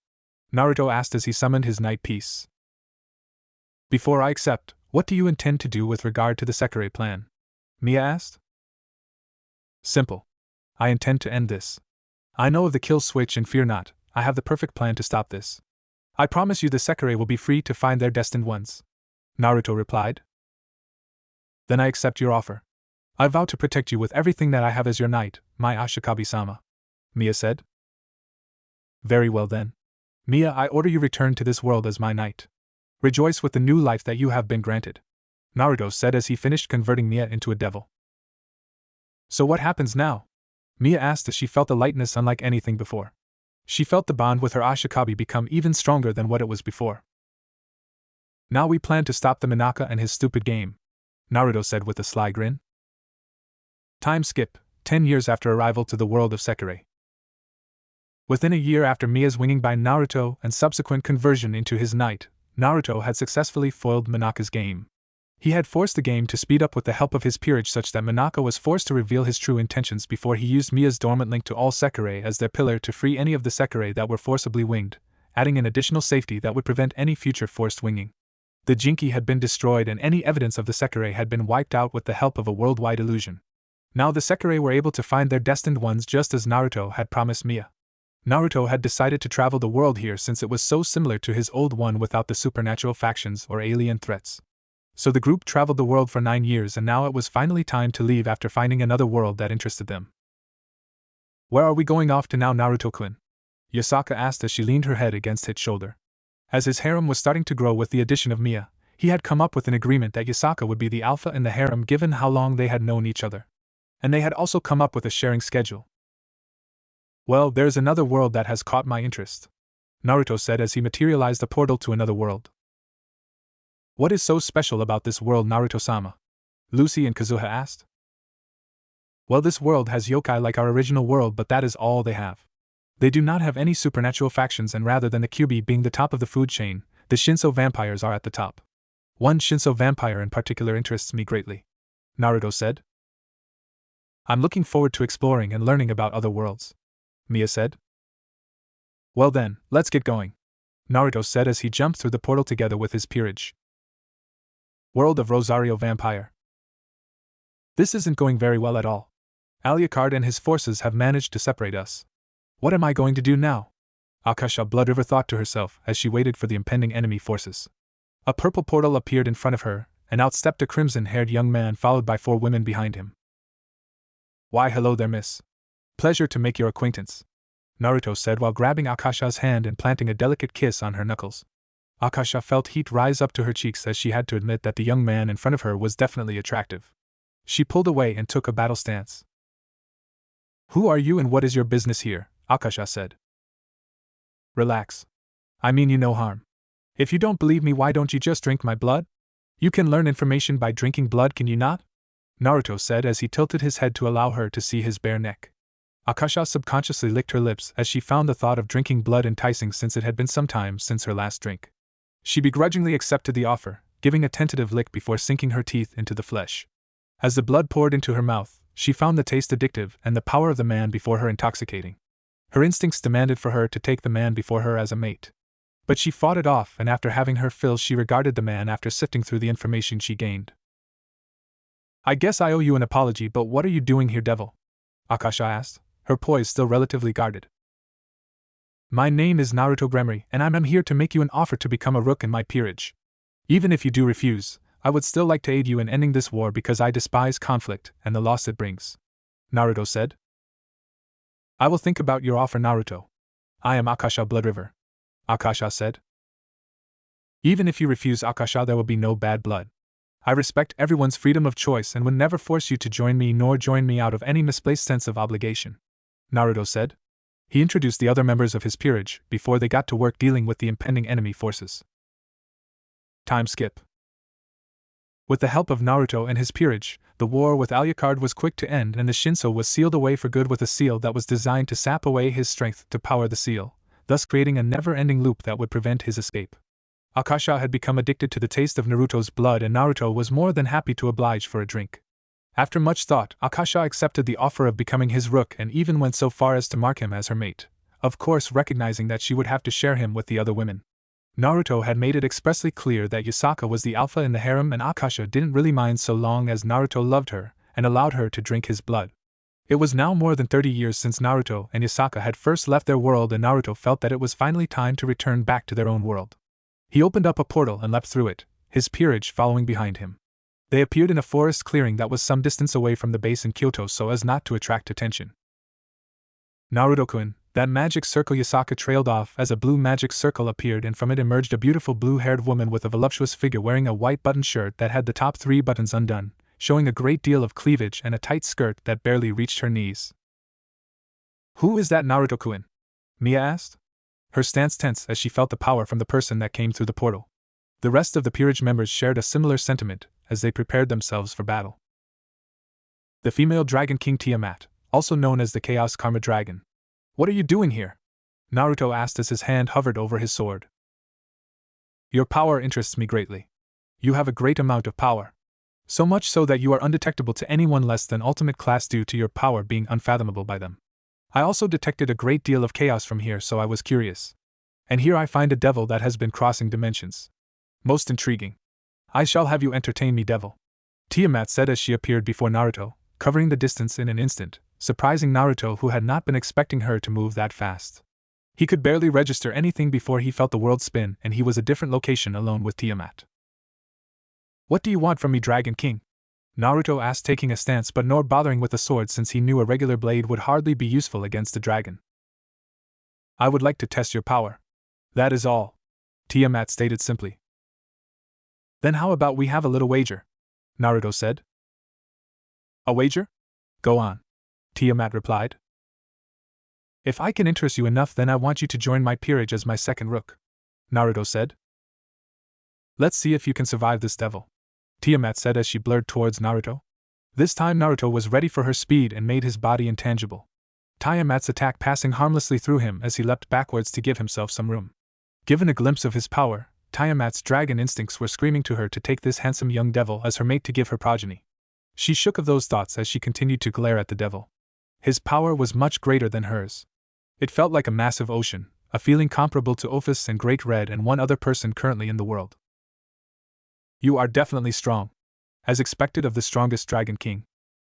A: Naruto asked as he summoned his knight piece. "Before I accept, what do you intend to do with regard to the Sekirei plan?" Mia asked. "Simple. I intend to end this. I know of the kill switch and fear not, I have the perfect plan to stop this. I promise you the Sekirei will be free to find their destined ones," Naruto replied. "Then I accept your offer. I vow to protect you with everything that I have as your knight, my Ashikabi-sama," Mia said. "Very well then. Mia, I order you return to this world as my knight. Rejoice with the new life that you have been granted," Naruto said as he finished converting Mia into a devil. "So what happens now?" Mia asked as she felt a lightness unlike anything before. She felt the bond with her Ashikabi become even stronger than what it was before. "Now we plan to stop the Minaka and his stupid game," Naruto said with a sly grin. Time skip, 10 years after arrival to the world of Sekirei. Within a year after Mia's winging by Naruto and subsequent conversion into his knight, Naruto had successfully foiled Minaka's game. He had forced the game to speed up with the help of his peerage such that Minaka was forced to reveal his true intentions before he used Mia's dormant link to all Sekirei as their pillar to free any of the Sekirei that were forcibly winged, adding an additional safety that would prevent any future forced winging. The Jinki had been destroyed and any evidence of the Sekirei had been wiped out with the help of a worldwide illusion. Now the Sekirei were able to find their destined ones just as Naruto had promised Mia. Naruto had decided to travel the world here since it was so similar to his old one without the supernatural factions or alien threats. So the group traveled the world for 9 years and now it was finally time to leave after finding another world that interested them. "Where are we going off to now, Naruto-kun?" Yasaka asked as she leaned her head against Hit's shoulder. As his harem was starting to grow with the addition of Mia, he had come up with an agreement that Yasaka would be the alpha in the harem given how long they had known each other. And they had also come up with a sharing schedule. "Well, there's another world that has caught my interest," Naruto said as he materialized a portal to another world. "What is so special about this world, Naruto-sama?" Lucy and Kazuha asked. "Well, this world has yokai like our original world, but that is all they have. They do not have any supernatural factions, and rather than the Kyuubi being the top of the food chain, the Shinso vampires are at the top. One Shinso vampire in particular interests me greatly, Naruto said. I'm looking forward to exploring and learning about other worlds, Mia said. Well then, let's get going, Naruto said as he jumped through the portal together with his peerage. World of Rosario Vampire. This isn't going very well at all. Alucard and his forces have managed to separate us. What am I going to do now? Akasha Blood River thought to herself as she waited for the impending enemy forces. A purple portal appeared in front of her, and out stepped a crimson-haired young man followed by 4 women behind him. Why hello there, miss. Pleasure to make your acquaintance, Naruto said while grabbing Akasha's hand and planting a delicate kiss on her knuckles. Akasha felt heat rise up to her cheeks as she had to admit that the young man in front of her was definitely attractive. She pulled away and took a battle stance. Who are you and what is your business here? Akasha said. Relax. I mean you no harm. If you don't believe me, why don't you just drink my blood? You can learn information by drinking blood, can you not? Naruto said as he tilted his head to allow her to see his bare neck. Akasha subconsciously licked her lips as she found the thought of drinking blood enticing since it had been some time since her last drink. She begrudgingly accepted the offer, giving a tentative lick before sinking her teeth into the flesh. As the blood poured into her mouth, she found the taste addictive and the power of the man before her intoxicating. Her instincts demanded for her to take the man before her as a mate. But she fought it off, and after having her fill she regarded the man after sifting through the information she gained. I guess I owe you an apology, but what are you doing here, devil? Akasha asked, her poise still relatively guarded. My name is Naruto Gremory, and I'm here to make you an offer to become a rook in my peerage. Even if you do refuse, I would still like to aid you in ending this war because I despise conflict and the loss it brings, Naruto said. I will think about your offer, Naruto. I am Akasha Blood River, Akasha said. Even if you refuse, Akasha, there will be no bad blood. I respect everyone's freedom of choice and would never force you to join me nor join me out of any misplaced sense of obligation, Naruto said. He introduced the other members of his peerage before they got to work dealing with the impending enemy forces. Time skip. With the help of Naruto and his peerage, the war with Alucard was quick to end and the Shinso was sealed away for good with a seal that was designed to sap away his strength to power the seal, thus creating a never-ending loop that would prevent his escape. Akasha had become addicted to the taste of Naruto's blood and Naruto was more than happy to oblige for a drink. After much thought, Akasha accepted the offer of becoming his rook and even went so far as to mark him as her mate, of course recognizing that she would have to share him with the other women. Naruto had made it expressly clear that Yusaka was the alpha in the harem and Akasha didn't really mind so long as Naruto loved her and allowed her to drink his blood. It was now more than 30 years since Naruto and Yusaka had first left their world and Naruto felt that it was finally time to return back to their own world. He opened up a portal and leapt through it, his peerage following behind him. They appeared in a forest clearing that was some distance away from the base in Kyoto so as not to attract attention. Naruto-kun, that magic circle. Yusaka trailed off as a blue magic circle appeared and from it emerged a beautiful blue-haired woman with a voluptuous figure wearing a white buttoned shirt that had the top 3 buttons undone, showing a great deal of cleavage and a tight skirt that barely reached her knees. Who is that, Naruto-kun? Mia asked, her stance tense as she felt the power from the person that came through the portal. The rest of the peerage members shared a similar sentiment as they prepared themselves for battle. The female Dragon King Tiamat, also known as the Chaos Karma Dragon. What are you doing here? Naruto asked as his hand hovered over his sword. Your power interests me greatly. You have a great amount of power. So much so that you are undetectable to anyone less than ultimate class due to your power being unfathomable by them. I also detected a great deal of chaos from here, so I was curious. And here I find a devil that has been crossing dimensions. Most intriguing. I shall have you entertain me, devil, Tiamat said as she appeared before Naruto, covering the distance in an instant, surprising Naruto who had not been expecting her to move that fast. He could barely register anything before he felt the world spin and he was a different location alone with Tiamat. What do you want from me, Dragon King? Naruto asked, taking a stance but nor bothering with the sword since he knew a regular blade would hardly be useful against a dragon. I would like to test your power. That is all, Tiamat stated simply. Then how about we have a little wager? Naruto said. A wager? Go on, Tiamat replied. If I can interest you enough, then I want you to join my peerage as my second rook, Naruto said. Let's see if you can survive this, devil, Tiamat said as she blurred towards Naruto. This time Naruto was ready for her speed and made his body intangible. Tiamat's attack passing harmlessly through him as he leapt backwards to give himself some room. Given a glimpse of his power, Tiamat's dragon instincts were screaming to her to take this handsome young devil as her mate to give her progeny. She shook of those thoughts as she continued to glare at the devil. His power was much greater than hers. It felt like a massive ocean, a feeling comparable to Ophis and Great Red and one other person currently in the world. You are definitely strong. As expected of the strongest Dragon King.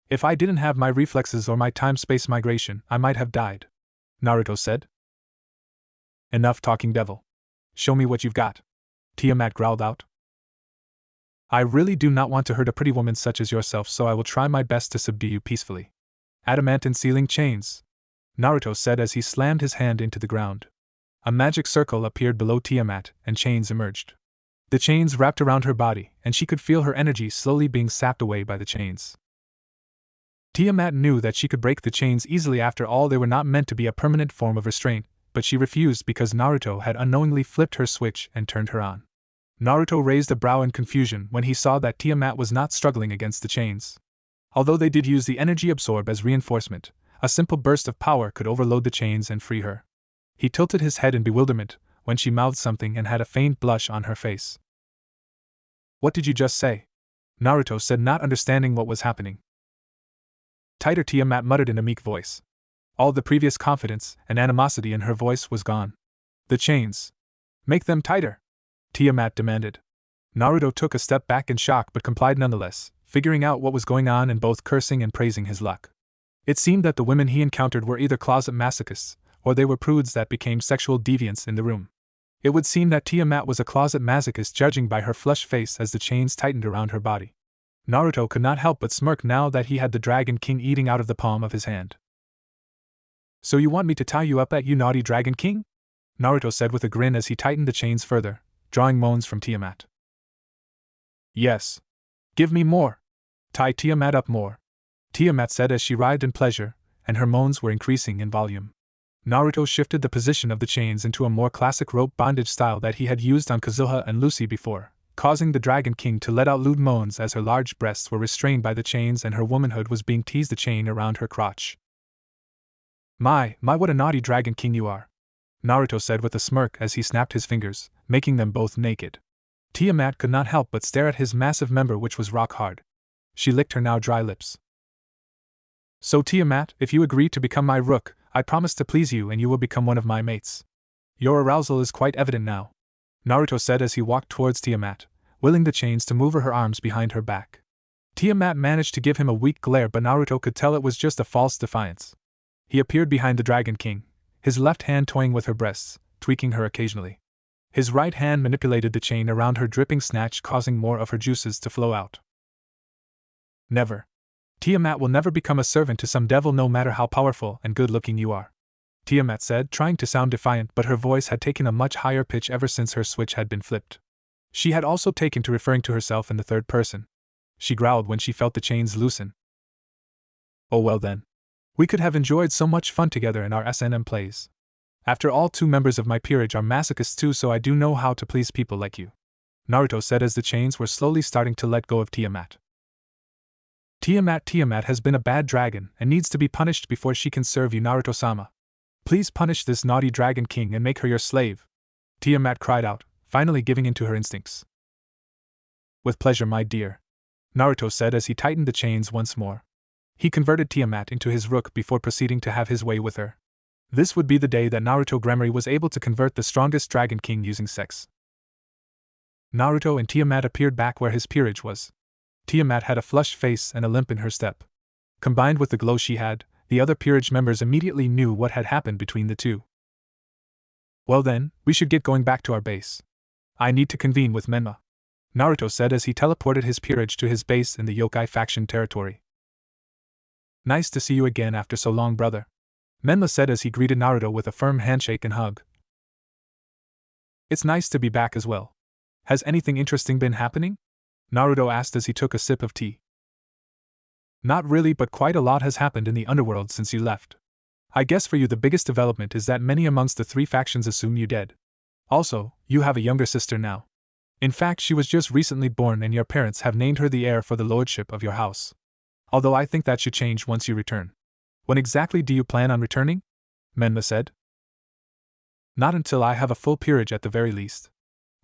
A: If I didn't have my reflexes or my time-space migration, I might have died. Naruto said. Enough talking, devil. Show me what you've got. Tiamat growled out. I really do not want to hurt a pretty woman such as yourself, so I will try my best to subdue you peacefully. Adamantine ceiling chains, Naruto said as he slammed his hand into the ground. A magic circle appeared below Tiamat, and chains emerged. The chains wrapped around her body, and she could feel her energy slowly being sapped away by the chains. Tiamat knew that she could break the chains easily. After all, they were not meant to be a permanent form of restraint, but she refused because Naruto had unknowingly flipped her switch and turned her on. Naruto raised a brow in confusion when he saw that Tiamat was not struggling against the chains. Although they did use the energy absorb as reinforcement, a simple burst of power could overload the chains and free her. He tilted his head in bewilderment when she mouthed something and had a faint blush on her face. What did you just say? Naruto said, not understanding what was happening. Tighter, Tiamat muttered in a meek voice. All the previous confidence and animosity in her voice was gone. The chains. Make them tighter, Tiamat demanded. Naruto took a step back in shock but complied nonetheless, figuring out what was going on and both cursing and praising his luck. It seemed that the women he encountered were either closet masochists, or they were prudes that became sexual deviants in the room. It would seem that Tiamat was a closet masochist, judging by her flushed face as the chains tightened around her body. Naruto could not help but smirk now that he had the Dragon King eating out of the palm of his hand. So you want me to tie you up, you naughty Dragon King? Naruto said with a grin as he tightened the chains further, drawing moans from Tiamat. Yes. Give me more. Tie Tiamat up more, Tiamat said as she writhed in pleasure, and her moans were increasing in volume. Naruto shifted the position of the chains into a more classic rope bondage style that he had used on Kazuha and Lucy before, causing the Dragon King to let out lewd moans as her large breasts were restrained by the chains and her womanhood was being teased, the chain around her crotch. My, what a naughty Dragon King you are, Naruto said with a smirk as he snapped his fingers, making them both naked. Tiamat could not help but stare at his massive member, which was rock hard. She licked her now dry lips. So Tiamat, if you agree to become my rook, I promise to please you and you will become one of my mates. Your arousal is quite evident now, Naruto said as he walked towards Tiamat, willing the chains to move her arms behind her back. Tiamat managed to give him a weak glare, but Naruto could tell it was just a false defiance. He appeared behind the Dragon King, his left hand toying with her breasts, tweaking her occasionally. His right hand manipulated the chain around her dripping snatch, causing more of her juices to flow out. Never. Tiamat will never become a servant to some devil, no matter how powerful and good-looking you are, Tiamat said, trying to sound defiant, but her voice had taken a much higher pitch ever since her switch had been flipped. She had also taken to referring to herself in the third person. She growled when she felt the chains loosen. Oh well then. We could have enjoyed so much fun together in our S&M plays. After all, 2 members of my peerage are masochists too, so I do know how to please people like you, Naruto said as the chains were slowly starting to let go of Tiamat. Tiamat has been a bad dragon and needs to be punished before she can serve you, Naruto-sama. Please punish this naughty Dragon King and make her your slave, Tiamat cried out, finally giving in to her instincts. With pleasure, my dear, Naruto said as he tightened the chains once more. He converted Tiamat into his rook before proceeding to have his way with her. This would be the day that Naruto Gremory was able to convert the strongest Dragon King using sex. Naruto and Tiamat appeared back where his peerage was. Tiamat had a flushed face and a limp in her step. Combined with the glow she had, the other peerage members immediately knew what had happened between the two. Well then, we should get going back to our base. I need to convene with Menma, Naruto said as he teleported his peerage to his base in the Yokai faction territory. Nice to see you again after so long, brother, Menma said as he greeted Naruto with a firm handshake and hug. It's nice to be back as well. Has anything interesting been happening? Naruto asked as he took a sip of tea. Not really, but quite a lot has happened in the underworld since you left. I guess for you the biggest development is that many amongst the 3 factions assume you dead. Also, you have a younger sister now. In fact, she was just recently born and your parents have named her the heir for the lordship of your house. Although I think that should change once you return. When exactly do you plan on returning? Menma said. Not until I have a full peerage at the very least.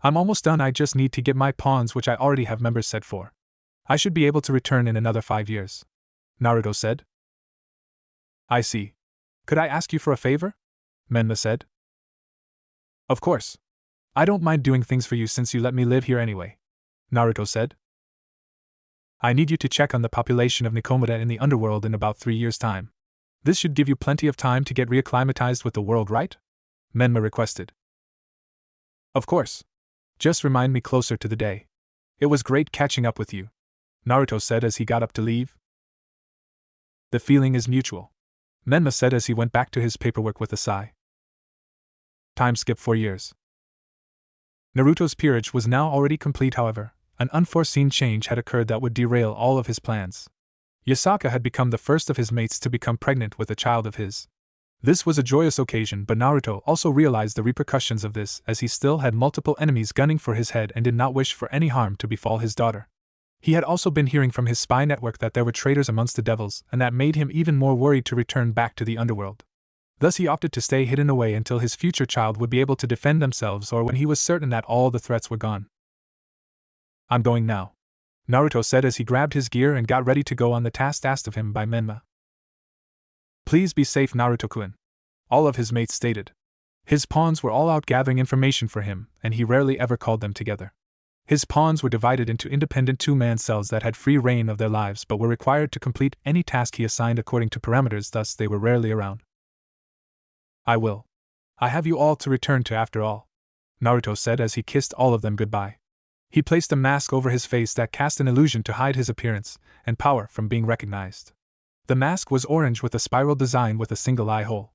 A: I'm almost done, I just need to get my pawns, which I already have members set for. I should be able to return in another 5 years. Naruto said. I see. Could I ask you for a favor? Menma said. Of course. I don't mind doing things for you since you let me live here anyway. Naruto said. I need you to check on the population of Nikomata in the underworld in about 3 years' time. This should give you plenty of time to get reacclimatized with the world, right? Menma requested. Of course. Just remind me closer to the day. It was great catching up with you, Naruto said as he got up to leave. The feeling is mutual, Menma said as he went back to his paperwork with a sigh. Time skip 4 years. Naruto's peerage was now already complete, however. An unforeseen change had occurred that would derail all of his plans. Yasaka had become the first of his mates to become pregnant with a child of his. This was a joyous occasion, but Naruto also realized the repercussions of this, as he still had multiple enemies gunning for his head and did not wish for any harm to befall his daughter. He had also been hearing from his spy network that there were traitors amongst the devils, and that made him even more worried to return back to the underworld. Thus he opted to stay hidden away until his future child would be able to defend themselves, or when he was certain that all the threats were gone. I'm going now, Naruto said as he grabbed his gear and got ready to go on the task asked of him by Menma. Please be safe, Naruto-kun, all of his mates stated. His pawns were all out gathering information for him, and he rarely ever called them together. His pawns were divided into independent two-man cells that had free reign of their lives but were required to complete any task he assigned according to parameters, thus they were rarely around. I will. I have you all to return to after all, Naruto said as he kissed all of them goodbye. He placed a mask over his face that cast an illusion to hide his appearance and power from being recognized. The mask was orange with a spiral design with a single eye hole.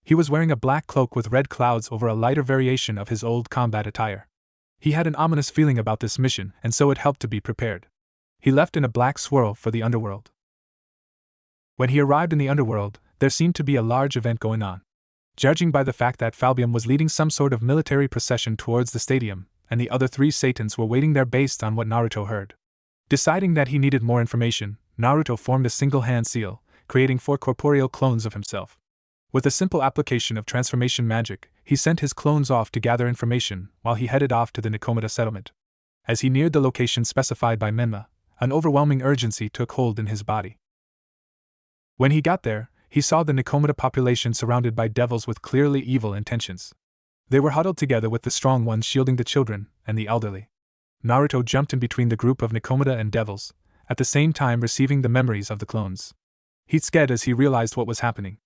A: He was wearing a black cloak with red clouds over a lighter variation of his old combat attire. He had an ominous feeling about this mission, and so it helped to be prepared. He left in a black swirl for the underworld. When he arrived in the underworld, there seemed to be a large event going on. Judging by the fact that Falbium was leading some sort of military procession towards the stadium, and the other 3 Satans were waiting there based on what Naruto heard. Deciding that he needed more information, Naruto formed a single hand seal, creating 4 corporeal clones of himself. With a simple application of transformation magic, he sent his clones off to gather information while he headed off to the Nikomata settlement. As he neared the location specified by Menma, an overwhelming urgency took hold in his body. When he got there, he saw the Nikomata population surrounded by devils with clearly evil intentions. They were huddled together with the strong ones shielding the children and the elderly. Naruto jumped in between the group of Nikomata and devils, at the same time receiving the memories of the clones. He scared as he realized what was happening.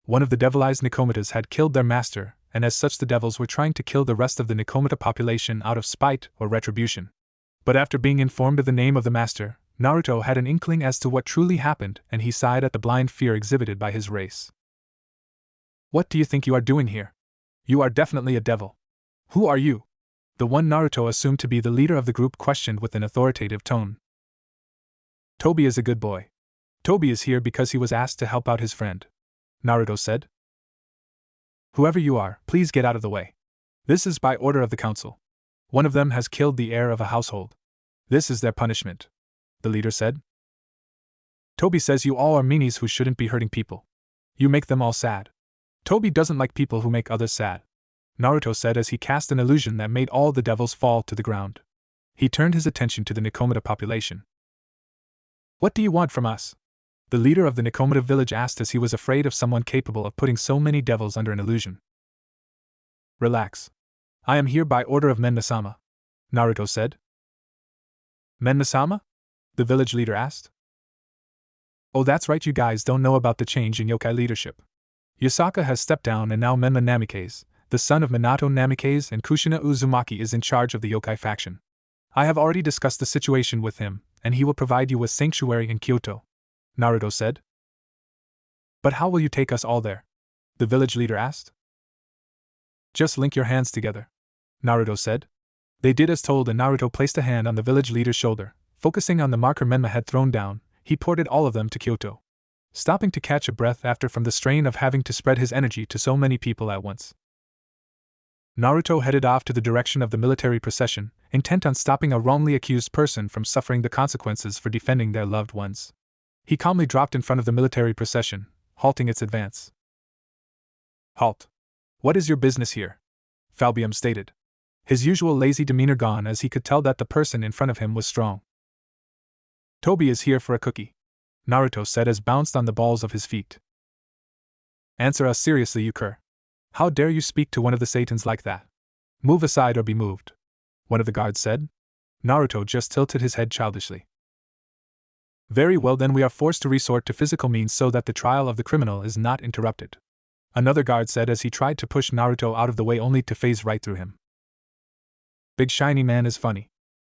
A: One of the devilized Nikomatas had killed their master, and as such the devils were trying to kill the rest of the Nikomata population out of spite or retribution. But after being informed of the name of the master, Naruto had an inkling as to what truly happened, and he sighed at the blind fear exhibited by his race. What do you think you are doing here? You are definitely a devil. Who are you? The one Naruto assumed to be the leader of the group questioned with an authoritative tone. Tobi is a good boy. Tobi is here because he was asked to help out his friend, Naruto said. Whoever you are, please get out of the way. This is by order of the council. One of them has killed the heir of a household. This is their punishment, the leader said. Tobi says you all are meanies who shouldn't be hurting people. You make them all sad. Tobi doesn't like people who make others sad, Naruto said as he cast an illusion that made all the devils fall to the ground. He turned his attention to the Nikomata population. What do you want from us? The leader of the Nikomata village asked as he was afraid of someone capable of putting so many devils under an illusion. Relax. I am here by order of Menma-sama, Naruto said. Menma-sama? The village leader asked. Oh, that's right, you guys don't know about the change in yokai leadership. Yasaka has stepped down and now Menma Namikaze, the son of Minato Namikaze and Kushina Uzumaki, is in charge of the yokai faction. I have already discussed the situation with him, and he will provide you with sanctuary in Kyoto, Naruto said. But how will you take us all there? The village leader asked. Just link your hands together, Naruto said. They did as told and Naruto placed a hand on the village leader's shoulder. Focusing on the marker Menma had thrown down, he ported all of them to Kyoto, stopping to catch a breath after from the strain of having to spread his energy to so many people at once. Naruto headed off to the direction of the military procession, intent on stopping a wrongly accused person from suffering the consequences for defending their loved ones. He calmly dropped in front of the military procession, halting its advance. Halt. What is your business here? Falbium stated. his usual lazy demeanor gone as he could tell that the person in front of him was strong. Toby is here for a cookie, Naruto said as bounced on the balls of his feet. Answer us seriously, you cur. How dare you speak to one of the Satans like that? Move aside or be moved, one of the guards said. Naruto just tilted his head childishly. Very well, then we are forced to resort to physical means so that the trial of the criminal is not interrupted, another guard said as he tried to push Naruto out of the way only to phase right through him. Big shiny man is funny.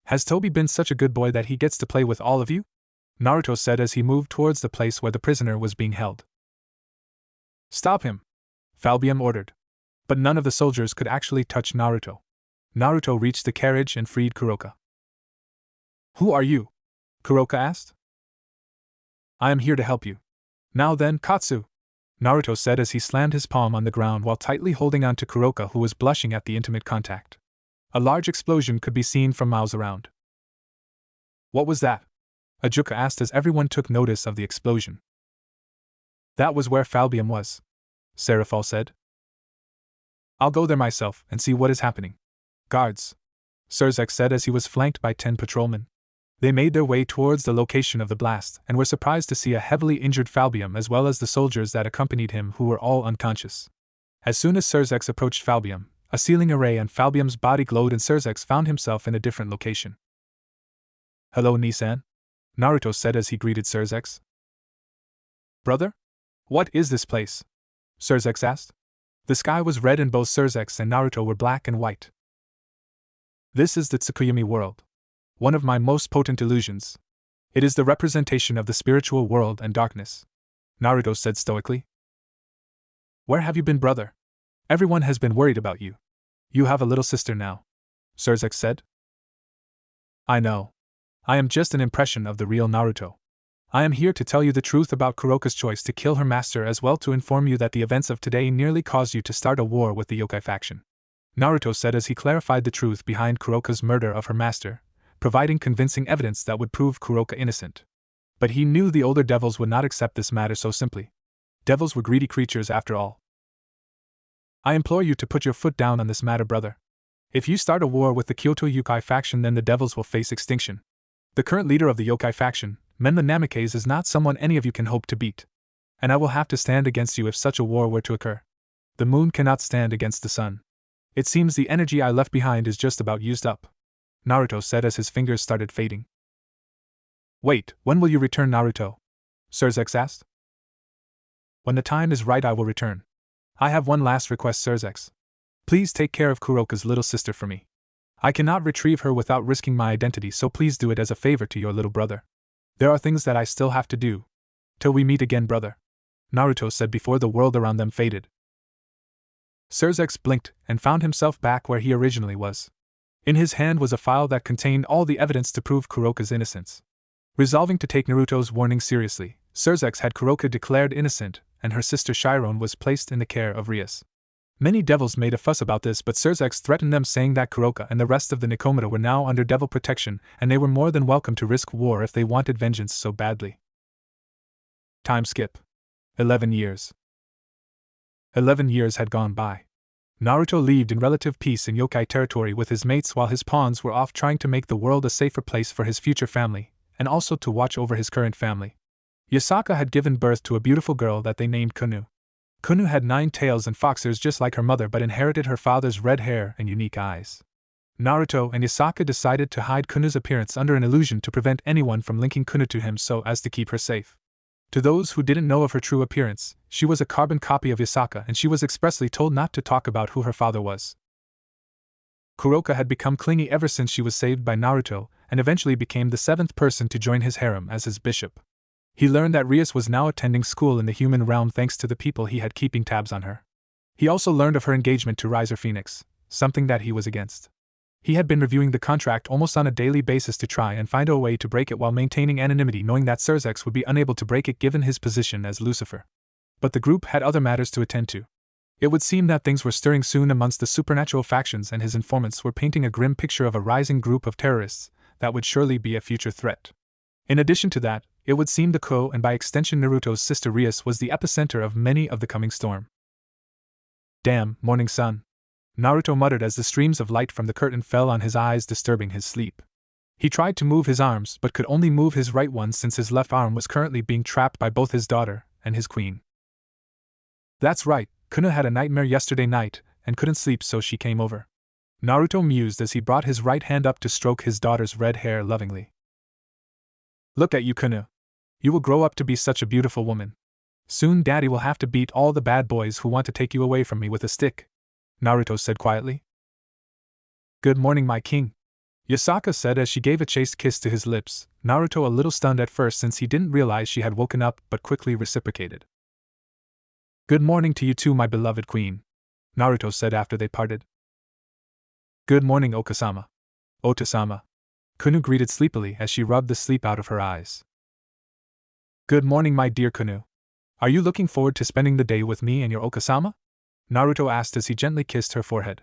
A: Has Toby been such a good boy that he gets to play with all of you? Naruto said as he moved towards the place where the prisoner was being held. Stop him, Falbium ordered. But none of the soldiers could actually touch Naruto. Naruto reached the carriage and freed Kuroka. Who are you? Kuroka asked. I am here to help you. Now then, Katsu, Naruto said as he slammed his palm on the ground while tightly holding on to Kuroka, who was blushing at the intimate contact. A large explosion could be seen from miles around. What was that? Ajuka asked as everyone took notice of the explosion. That was where Falbium was, Seraphol said. I'll go there myself and see what is happening. Guards, Surzek said as he was flanked by 10 patrolmen. They made their way towards the location of the blast and were surprised to see a heavily injured Falbium as well as the soldiers that accompanied him, who were all unconscious. As soon as Surzek approached Falbium, a ceiling array on Falbium's body glowed and Surzek found himself in a different location. Hello, Nisan, Naruto said as he greeted Surzek. Brother? What is this place? Surzek asked. The sky was red and both Surzek and Naruto were black and white. This is the Tsukuyami world. One of my most potent illusions. It is the representation of the spiritual world and darkness, Naruto said stoically. Where have you been, brother? Everyone has been worried about you. You have a little sister now, Surzek said. I know. I am just an impression of the real Naruto. I am here to tell you the truth about Kuroka's choice to kill her master, as well to inform you that the events of today nearly caused you to start a war with the yokai faction, Naruto said as he clarified the truth behind Kuroka's murder of her master, providing convincing evidence that would prove Kuroka innocent. But he knew the older devils would not accept this matter so simply. Devils were greedy creatures after all. I implore you to put your foot down on this matter, brother. If you start a war with the Kyoto yokai faction, then the devils will face extinction. The current leader of the yokai faction, Menla Namikaze, is not someone any of you can hope to beat. And I will have to stand against you if such a war were to occur. The moon cannot stand against the sun. It seems the energy I left behind is just about used up, Naruto said as his fingers started fading. Wait, when will you return, Naruto? Surzek asked. When the time is right, I will return. I have one last request, Surzek. Please take care of Kuroka's little sister for me. I cannot retrieve her without risking my identity, so please do it as a favor to your little brother. There are things that I still have to do. Till we meet again, brother, Naruto said before the world around them faded. Surzek blinked and found himself back where he originally was. In his hand was a file that contained all the evidence to prove Kuroka's innocence. Resolving to take Naruto's warning seriously, Surzek had Kuroka declared innocent, and her sister Chiron was placed in the care of Rias. Many devils made a fuss about this, but Surzek threatened them, saying that Kuroka and the rest of the Nikomata were now under devil protection, and they were more than welcome to risk war if they wanted vengeance so badly. Time skip. 11 years. 11 years had gone by. Naruto lived in relative peace in yokai territory with his mates while his pawns were off trying to make the world a safer place for his future family, and also to watch over his current family. Yasaka had given birth to a beautiful girl that they named Kunu. Kunu had 9 tails and fox ears just like her mother, but inherited her father's red hair and unique eyes. Naruto and Yasaka decided to hide Kunu's appearance under an illusion to prevent anyone from linking Kunu to him so as to keep her safe. To those who didn't know of her true appearance, she was a carbon copy of Yasaka, and she was expressly told not to talk about who her father was. Kuroka had become clingy ever since she was saved by Naruto, and eventually became the 7th person to join his harem as his bishop. He learned that Rias was now attending school in the human realm thanks to the people he had keeping tabs on her. He also learned of her engagement to Riser Phoenix, something that he was against. He had been reviewing the contract almost on a daily basis to try and find a way to break it while maintaining anonymity, knowing that Surzek would be unable to break it given his position as Lucifer. But the group had other matters to attend to. It would seem that things were stirring soon amongst the supernatural factions, and his informants were painting a grim picture of a rising group of terrorists that would surely be a future threat. In addition to that, it would seem the Ko, and by extension Naruto's sister Rias, was the epicenter of many of the coming storm. Damn, morning sun, Naruto muttered as the streams of light from the curtain fell on his eyes, disturbing his sleep. He tried to move his arms but could only move his right one since his left arm was currently being trapped by both his daughter and his queen. That's right, Kuno had a nightmare yesterday night and couldn't sleep, so she came over. Naruto mused as he brought his right hand up to stroke his daughter's red hair lovingly. Look at you, Kuno. You will grow up to be such a beautiful woman. Soon Daddy will have to beat all the bad boys who want to take you away from me with a stick, Naruto said quietly. Good morning, my king, Yasaka said as she gave a chaste kiss to his lips, Naruto a little stunned at first since he didn't realize she had woken up but quickly reciprocated. Good morning to you too, my beloved queen, Naruto said after they parted. Good morning, Okasama. Ota-sama, Kuno greeted sleepily as she rubbed the sleep out of her eyes. Good morning, my dear Kuno. Are you looking forward to spending the day with me and your Okasama? Naruto asked as he gently kissed her forehead.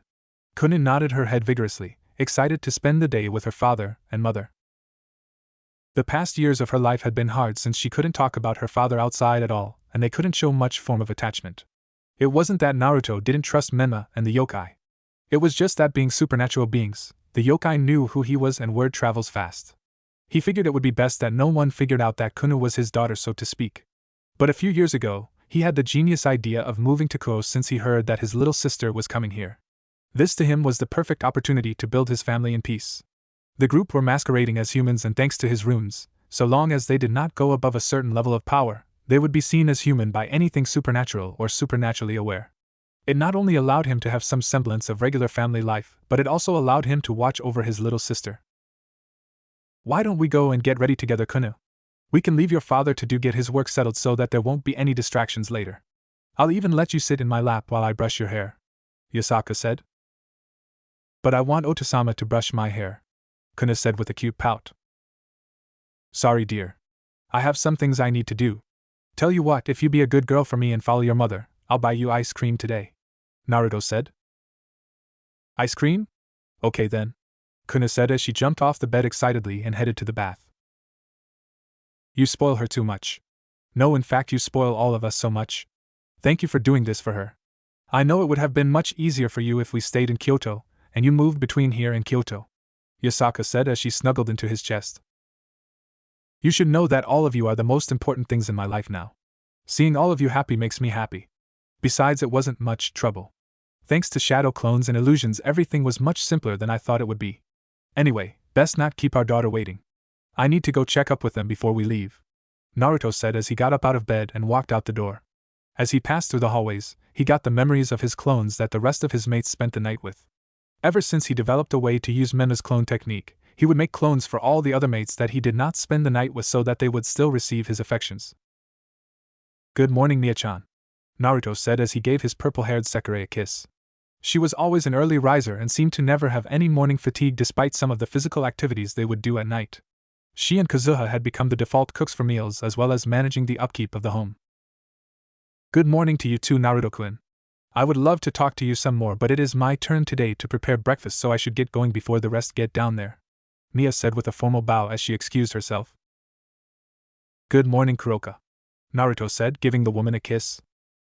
A: Kuno nodded her head vigorously, excited to spend the day with her father and mother. The past years of her life had been hard since she couldn't talk about her father outside at all, and they couldn't show much form of attachment. It wasn't that Naruto didn't trust Menma and the yokai. It was just that, being supernatural beings, the yokai knew who he was and word travels fast. He figured it would be best that no one figured out that Kuno was his daughter, so to speak. But a few years ago, he had the genius idea of moving to Koe since he heard that his little sister was coming here. This to him was the perfect opportunity to build his family in peace. The group were masquerading as humans, and thanks to his runes, so long as they did not go above a certain level of power, they would be seen as human by anything supernatural or supernaturally aware. It not only allowed him to have some semblance of regular family life, but it also allowed him to watch over his little sister. Why don't we go and get ready together, Kuno? We can leave your father to get his work settled so that there won't be any distractions later. I'll even let you sit in my lap while I brush your hair, Yasaka said. But I want Ota-sama to brush my hair, Kuno said with a cute pout. Sorry, dear. I have some things I need to do. Tell you what, if you be a good girl for me and follow your mother, I'll buy you ice cream today, Naruto said. Ice cream? Okay then, Kuno said as she jumped off the bed excitedly and headed to the bath. You spoil her too much. No, in fact, you spoil all of us so much. Thank you for doing this for her. I know it would have been much easier for you if we stayed in Kyoto, and you moved between here and Kyoto, Yasaka said as she snuggled into his chest. You should know that all of you are the most important things in my life now. Seeing all of you happy makes me happy. Besides, it wasn't much trouble. Thanks to shadow clones and illusions, everything was much simpler than I thought it would be. Anyway, best not keep our daughter waiting. I need to go check up with them before we leave, Naruto said as he got up out of bed and walked out the door. As he passed through the hallways, he got the memories of his clones that the rest of his mates spent the night with. Ever since he developed a way to use Menma's clone technique, he would make clones for all the other mates that he did not spend the night with so that they would still receive his affections. Good morning, Nia-chan, Naruto said as he gave his purple-haired Sekirei a kiss. She was always an early riser and seemed to never have any morning fatigue despite some of the physical activities they would do at night. She and Kazuha had become the default cooks for meals as well as managing the upkeep of the home. Good morning to you too, Naruto-kun. I would love to talk to you some more, but it is my turn today to prepare breakfast, so I should get going before the rest get down there, Nia said with a formal bow as she excused herself. Good morning, Kuroka, Naruto said, giving the woman a kiss,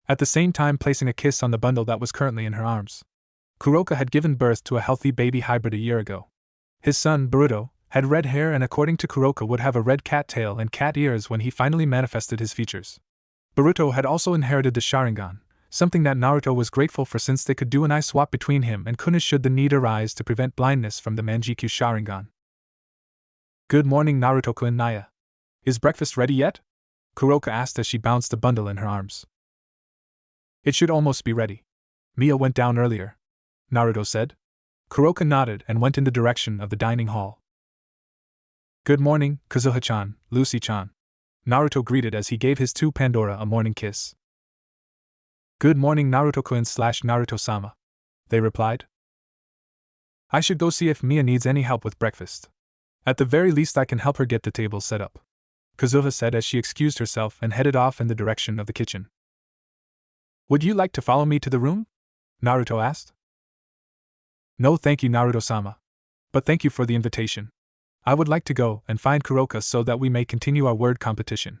A: at the same time placing a kiss on the bundle that was currently in her arms. Kuroka had given birth to a healthy baby hybrid a year ago. His son, Boruto, had red hair and according to Kuroka would have a red cat tail and cat ears when he finally manifested his features. Boruto had also inherited the Sharingan, something that Naruto was grateful for since they could do an eye swap between him and Kuno should the need arise to prevent blindness from the Manjikyu Sharingan. Good morning, Naruto-kun. Naya. Is breakfast ready yet? Kuroka asked as she bounced the bundle in her arms. It should almost be ready. Mia went down earlier, Naruto said. Kuroka nodded and went in the direction of the dining hall. Good morning, Kazuha-chan, Lucy-chan, Naruto greeted as he gave his two Pandora a morning kiss. Good morning, Naruto-kun / Naruto-sama, they replied. I should go see if Mia needs any help with breakfast. At the very least I can help her get the table set up, Kazuha said as she excused herself and headed off in the direction of the kitchen. Would you like to follow me to the room? Naruto asked. No thank you, Naruto-sama. But thank you for the invitation. I would like to go and find Kuroka so that we may continue our word competition,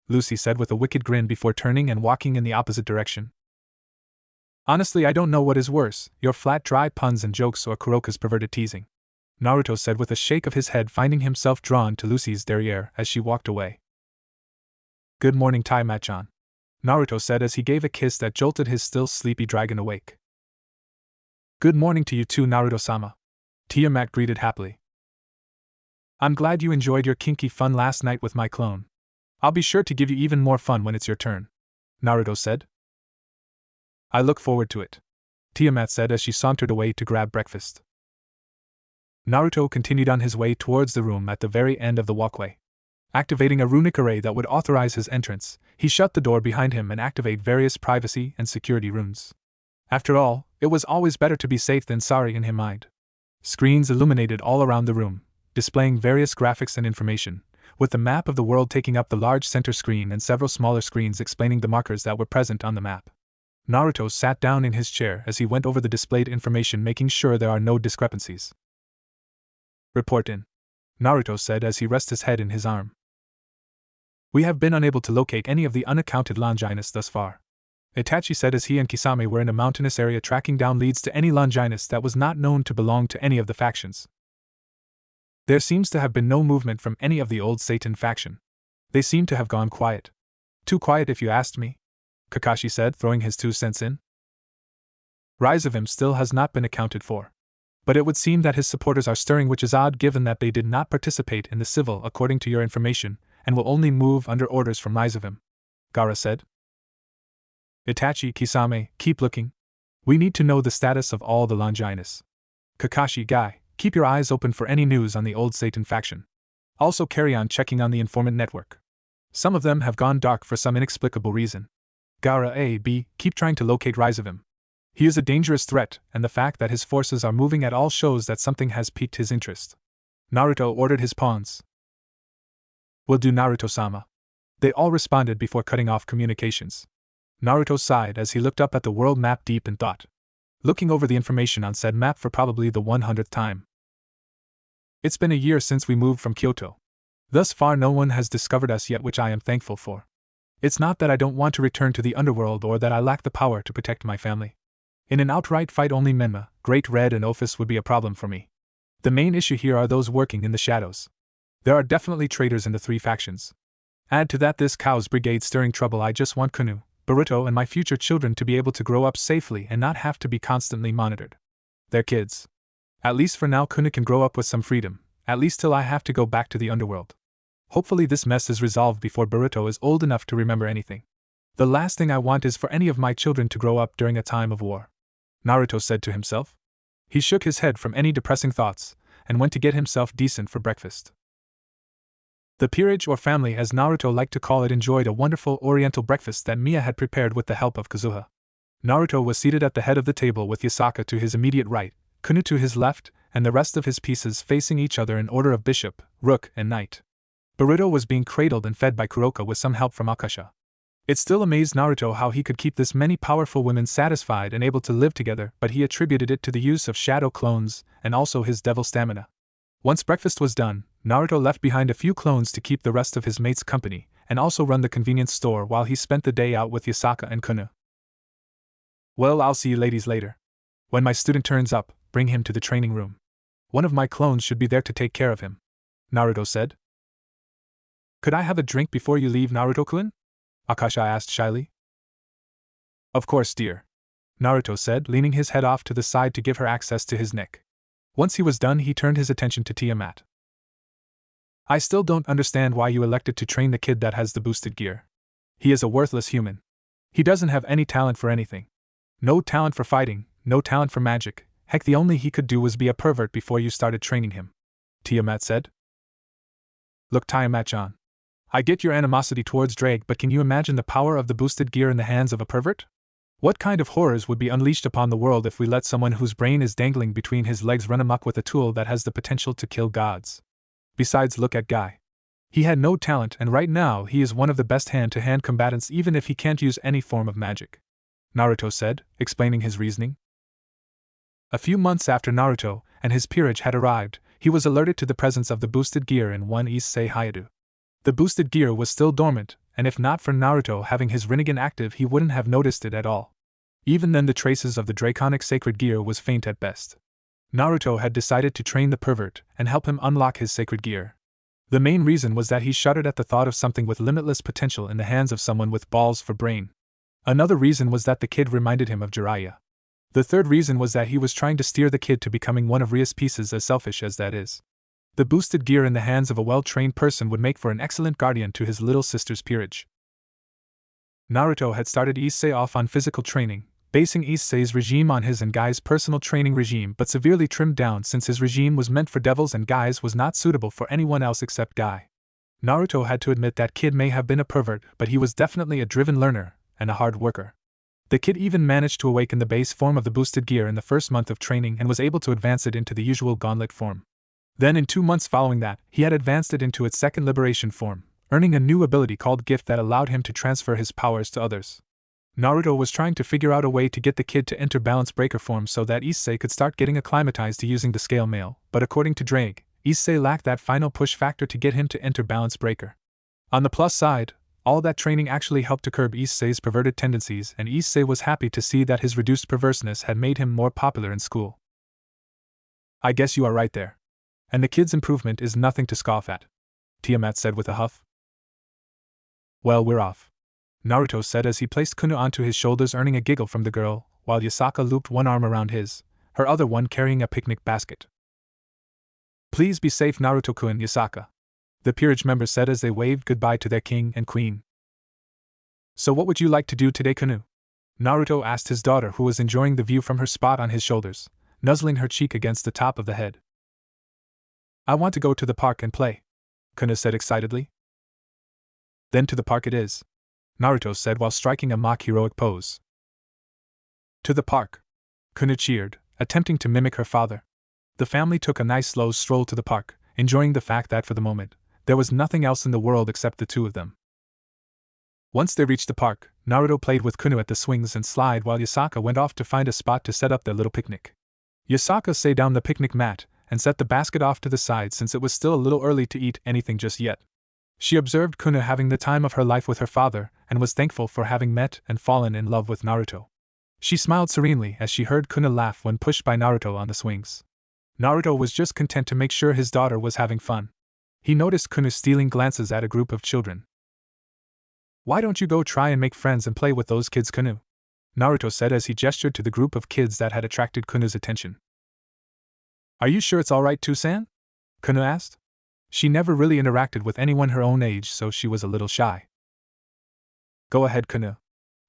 A: Lucy said with a wicked grin before turning and walking in the opposite direction. Honestly, I don't know what is worse, your flat, dry puns and jokes or Kuroka's perverted teasing. Naruto said with a shake of his head, finding himself drawn to Lucy's derriere as she walked away. Good morning, Taimat-chan, Naruto said as he gave a kiss that jolted his still sleepy dragon awake. Good morning to you too, Naruto-sama, Tiamat greeted happily. I'm glad you enjoyed your kinky fun last night with my clone. I'll be sure to give you even more fun when it's your turn, Naruto said. I look forward to it, Tiamat said as she sauntered away to grab breakfast. Naruto continued on his way towards the room at the very end of the walkway. Activating a runic array that would authorize his entrance, he shut the door behind him and activated various privacy and security runes. After all, it was always better to be safe than sorry in his mind. Screens illuminated all around the room, displaying various graphics and information, with the map of the world taking up the large center screen and several smaller screens explaining the markers that were present on the map. Naruto sat down in his chair as he went over the displayed information, making sure there are no discrepancies. Report in, Naruto said as he rested his head in his arm. We have been unable to locate any of the unaccounted Longinus thus far, Itachi said as he and Kisame were in a mountainous area tracking down leads to any Longinus that was not known to belong to any of the factions. There seems to have been no movement from any of the old Satan faction. They seem to have gone quiet. Too quiet if you asked me, Kakashi said, throwing his 2 cents in. Rise of him still has not been accounted for. But it would seem that his supporters are stirring, which is odd given that they did not participate in the civil according to your information, and will only move under orders from Rise of him, Gaara said. Itachi, Kisame, keep looking. We need to know the status of all the Longinus. Kakashi, Guy, keep your eyes open for any news on the old Satan faction. Also carry on checking on the informant network. Some of them have gone dark for some inexplicable reason. Gaara, A, B, keep trying to locate Rise of him. He is a dangerous threat, and the fact that his forces are moving at all shows that something has piqued his interest. Naruto ordered his pawns. Will do, Naruto-sama. They all responded before cutting off communications. Naruto sighed as he looked up at the world map deep in thought, looking over the information on said map for probably the 100th time. It's been a year since we moved from Kyoto. Thus far no one has discovered us yet, which I am thankful for. It's not that I don't want to return to the underworld or that I lack the power to protect my family. In an outright fight, only Menma, Great Red and Ophis would be a problem for me. The main issue here are those working in the shadows. There are definitely traitors in the 3 factions. Add to that this cow's brigade stirring trouble. I just want Kunu, Boruto and my future children to be able to grow up safely and not have to be constantly monitored. They're kids. At least for now Kunu can grow up with some freedom, at least till I have to go back to the underworld. Hopefully this mess is resolved before Boruto is old enough to remember anything. The last thing I want is for any of my children to grow up during a time of war, Naruto said to himself. He shook his head from any depressing thoughts, and went to get himself decent for breakfast. The peerage, or family as Naruto liked to call it, enjoyed a wonderful oriental breakfast that Miya had prepared with the help of Kazuha. Naruto was seated at the head of the table with Yasaka to his immediate right, Kunu to his left, and the rest of his pieces facing each other in order of bishop, rook, and knight. Boruto was being cradled and fed by Kuroka with some help from Akasha. It still amazed Naruto how he could keep this many powerful women satisfied and able to live together, but he attributed it to the use of shadow clones and also his devil stamina. Once breakfast was done, Naruto left behind a few clones to keep the rest of his mates company, and also run the convenience store while he spent the day out with Yasaka and Kunu. Well, I'll see you ladies later. When my student turns up, bring him to the training room. One of my clones should be there to take care of him, Naruto said. Could I have a drink before you leave, Naruto-kun? Akasha asked shyly. Of course, dear, Naruto said, leaning his head off to the side to give her access to his neck. Once he was done, he turned his attention to Tiamat. I still don't understand why you elected to train the kid that has the boosted gear. He is a worthless human. He doesn't have any talent for anything. No talent for fighting, no talent for magic. Heck, the only he could do was be a pervert before you started training him, Tiamat said. Look, Tiamat-chan. I get your animosity towards Drake, but can you imagine the power of the boosted gear in the hands of a pervert? What kind of horrors would be unleashed upon the world if we let someone whose brain is dangling between his legs run amok with a tool that has the potential to kill gods? Besides, look at Guy. He had no talent, and right now he is one of the best hand-to-hand combatants even if he can't use any form of magic, Naruto said, explaining his reasoning. A few months after Naruto and his peerage had arrived, he was alerted to the presence of the boosted gear in one Issei Hayadu. The boosted gear was still dormant, and if not for Naruto having his Rinnegan active, he wouldn't have noticed it at all. Even then the traces of the draconic sacred gear was faint at best. Naruto had decided to train the pervert and help him unlock his sacred gear. The main reason was that he shuddered at the thought of something with limitless potential in the hands of someone with balls for brain. Another reason was that the kid reminded him of Jiraiya. The third reason was that he was trying to steer the kid to becoming one of Rias' pieces, as selfish as that is. The boosted gear in the hands of a well-trained person would make for an excellent guardian to his little sister's peerage. Naruto had started Issei off on physical training, basing Issei's regime on his and Guy's personal training regime, but severely trimmed down since his regime was meant for devils and Guy's was not suitable for anyone else except Guy. Naruto had to admit that kid may have been a pervert, but he was definitely a driven learner and a hard worker. The kid even managed to awaken the base form of the boosted gear in the first month of training and was able to advance it into the usual gauntlet form. Then in 2 months following that, he had advanced it into its second liberation form, earning a new ability called Gift that allowed him to transfer his powers to others. Naruto was trying to figure out a way to get the kid to enter balance breaker form so that Issei could start getting acclimatized to using the scale mail, but according to Drake, Issei lacked that final push factor to get him to enter balance breaker. On the plus side, all that training actually helped to curb Issei's perverted tendencies, and Issei was happy to see that his reduced perverseness had made him more popular in school. I guess you are right there. And the kid's improvement is nothing to scoff at, Tiamat said with a huff. Well, we're off, Naruto said as he placed Kuno onto his shoulders, earning a giggle from the girl, while Yasaka looped one arm around his, her other one carrying a picnic basket. Please be safe, Naruto-kun, Yasaka, the peerage members said as they waved goodbye to their king and queen. So what would you like to do today, Kuno? Naruto asked his daughter, who was enjoying the view from her spot on his shoulders, nuzzling her cheek against the top of the head. I want to go to the park and play, Kuno said excitedly. Then to the park it is, Naruto said while striking a mock heroic pose. To the park, Kuno cheered, attempting to mimic her father. The family took a nice slow stroll to the park, enjoying the fact that for the moment, there was nothing else in the world except the two of them. Once they reached the park, Naruto played with Kuno at the swings and slide while Yasaka went off to find a spot to set up their little picnic. Yasaka sat down the picnic mat and set the basket off to the side since it was still a little early to eat anything just yet. She observed Kuno having the time of her life with her father and was thankful for having met and fallen in love with Naruto. She smiled serenely as she heard Kuno laugh when pushed by Naruto on the swings. Naruto was just content to make sure his daughter was having fun. He noticed Kuno stealing glances at a group of children. Why don't you go try and make friends and play with those kids, Kuno? Naruto said as he gestured to the group of kids that had attracted Kuno's attention. Are you sure it's alright, Toussaint? Kuno asked. She never really interacted with anyone her own age, so she was a little shy. Go ahead, Kuno.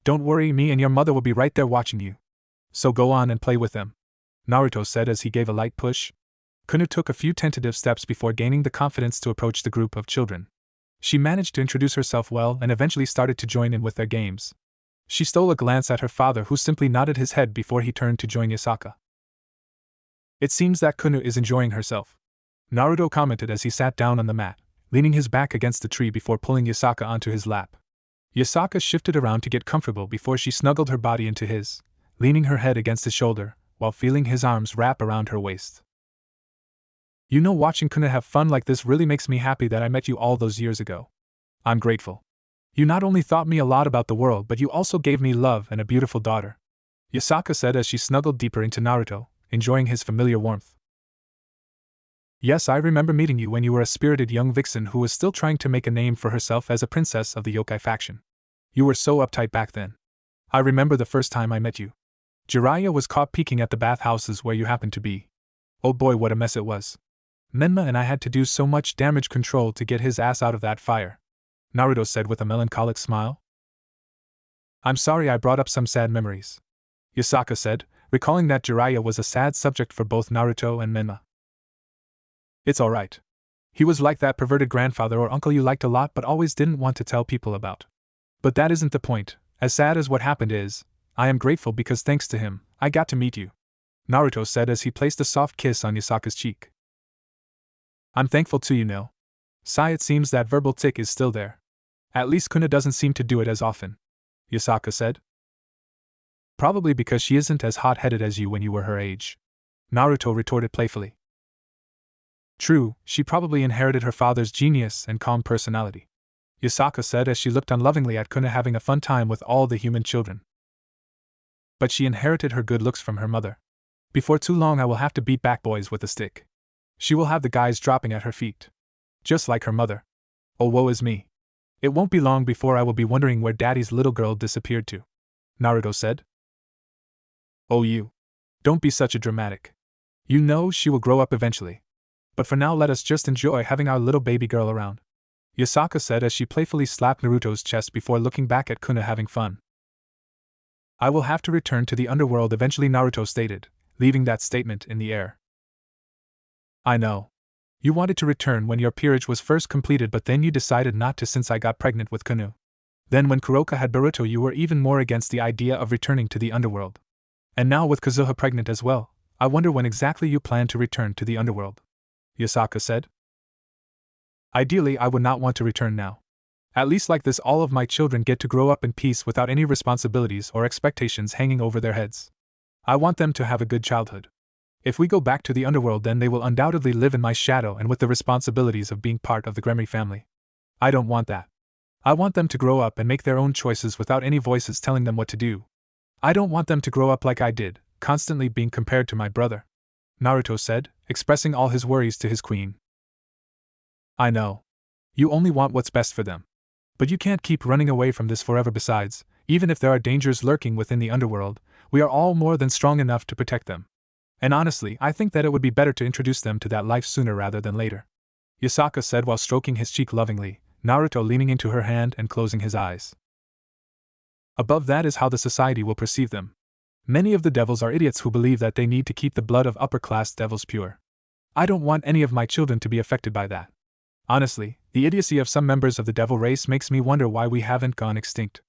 A: Don't worry, me and your mother will be right there watching you. So go on and play with them, Naruto said as he gave a light push. Kuno took a few tentative steps before gaining the confidence to approach the group of children. She managed to introduce herself well and eventually started to join in with their games. She stole a glance at her father, who simply nodded his head before he turned to join Yasaka. It seems that Kuno is enjoying herself, Naruto commented as he sat down on the mat, leaning his back against the tree before pulling Yasaka onto his lap. Yasaka shifted around to get comfortable before she snuggled her body into his, leaning her head against his shoulder, while feeling his arms wrap around her waist. You know, watching Kuno have fun like this really makes me happy that I met you all those years ago. I'm grateful. You not only taught me a lot about the world, but you also gave me love and a beautiful daughter, Yasaka said as she snuggled deeper into Naruto, enjoying his familiar warmth. Yes, I remember meeting you when you were a spirited young vixen who was still trying to make a name for herself as a princess of the yokai faction. You were so uptight back then. I remember the first time I met you. Jiraiya was caught peeking at the bathhouses where you happened to be. Oh boy, what a mess it was. Menma and I had to do so much damage control to get his ass out of that fire, Naruto said with a melancholic smile. I'm sorry I brought up some sad memories, Yasaka said, recalling that Jiraiya was a sad subject for both Naruto and Menma. It's alright. He was like that perverted grandfather or uncle you liked a lot but always didn't want to tell people about. But that isn't the point. As sad as what happened is, I am grateful because thanks to him, I got to meet you, Naruto said as he placed a soft kiss on Yasaka's cheek. I'm thankful too, you know. Sigh, it seems that verbal tick is still there. At least Kuno doesn't seem to do it as often, Yasaka said. Probably because she isn't as hot-headed as you when you were her age, Naruto retorted playfully. True, she probably inherited her father's genius and calm personality, Yasaka said as she looked unlovingly at Kuno having a fun time with all the human children. but she inherited her good looks from her mother. Before too long I will have to beat back boys with a stick. She will have the guys dropping at her feet. Just like her mother. Oh, woe is me. It won't be long before I will be wondering where Daddy's little girl disappeared to. Naruto said. Oh, you. Don't be such a dramatic. You know she will grow up eventually. But for now let us just enjoy having our little baby girl around. Yasaka said as she playfully slapped Naruto's chest before looking back at Kuna having fun. I will have to return to the underworld eventually, Naruto stated, leaving that statement in the air. I know. You wanted to return when your peerage was first completed, but then you decided not to since I got pregnant with Kunu. Then when Kuroka had Boruto you were even more against the idea of returning to the underworld. And now with Kazuha pregnant as well, I wonder when exactly you plan to return to the underworld. Yasaka said. Ideally I would not want to return now. At least like this all of my children get to grow up in peace without any responsibilities or expectations hanging over their heads. I want them to have a good childhood. If we go back to the underworld then they will undoubtedly live in my shadow and with the responsibilities of being part of the Gremory family. I don't want that. I want them to grow up and make their own choices without any voices telling them what to do. I don't want them to grow up like I did, constantly being compared to my brother. Naruto said, expressing all his worries to his queen. I know. You only want what's best for them. But you can't keep running away from this forever. Besides, even if there are dangers lurking within the underworld, we are all more than strong enough to protect them. And honestly, I think that it would be better to introduce them to that life sooner rather than later. Yasaka said while stroking his cheek lovingly, Naruto leaning into her hand and closing his eyes. Above that is how the society will perceive them. Many of the devils are idiots who believe that they need to keep the blood of upper-class devils pure. I don't want any of my children to be affected by that. Honestly, the idiocy of some members of the devil race makes me wonder why we haven't gone extinct.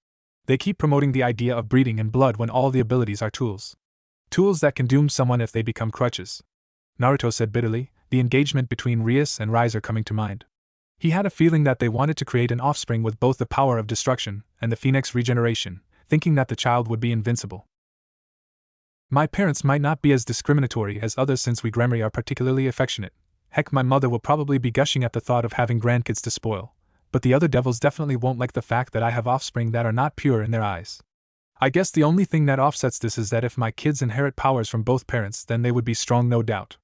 A: They keep promoting the idea of breeding in blood when all the abilities are tools. Tools that can doom someone if they become crutches. Naruto said bitterly, the engagement between Rias and Rias coming to mind. He had a feeling that they wanted to create an offspring with both the power of destruction and the phoenix regeneration, thinking that the child would be invincible. My parents might not be as discriminatory as others since we Gremory are particularly affectionate. Heck, my mother will probably be gushing at the thought of having grandkids to spoil, but the other devils definitely won't like the fact that I have offspring that are not pure in their eyes. I guess the only thing that offsets this is that if my kids inherit powers from both parents then they would be strong, no doubt.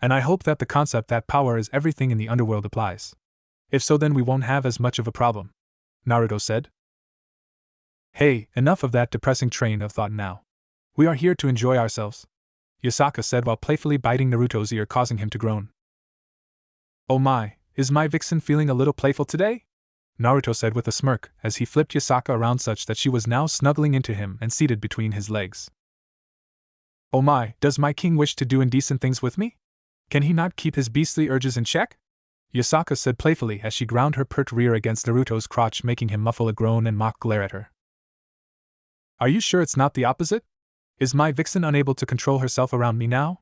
A: And I hope that the concept that power is everything in the underworld applies. If so then we won't have as much of a problem. Naruto said. Hey, enough of that depressing train of thought now. We are here to enjoy ourselves. Yasaka said while playfully biting Naruto's ear causing him to groan. Oh my, is my vixen feeling a little playful today? Naruto said with a smirk as he flipped Yasaka around such that she was now snuggling into him and seated between his legs. Oh my, does my king wish to do indecent things with me? Can he not keep his beastly urges in check? Yasaka said playfully as she ground her pert rear against Naruto's crotch making him muffle a groan and mock glare at her. Are you sure it's not the opposite? Is my vixen unable to control herself around me now?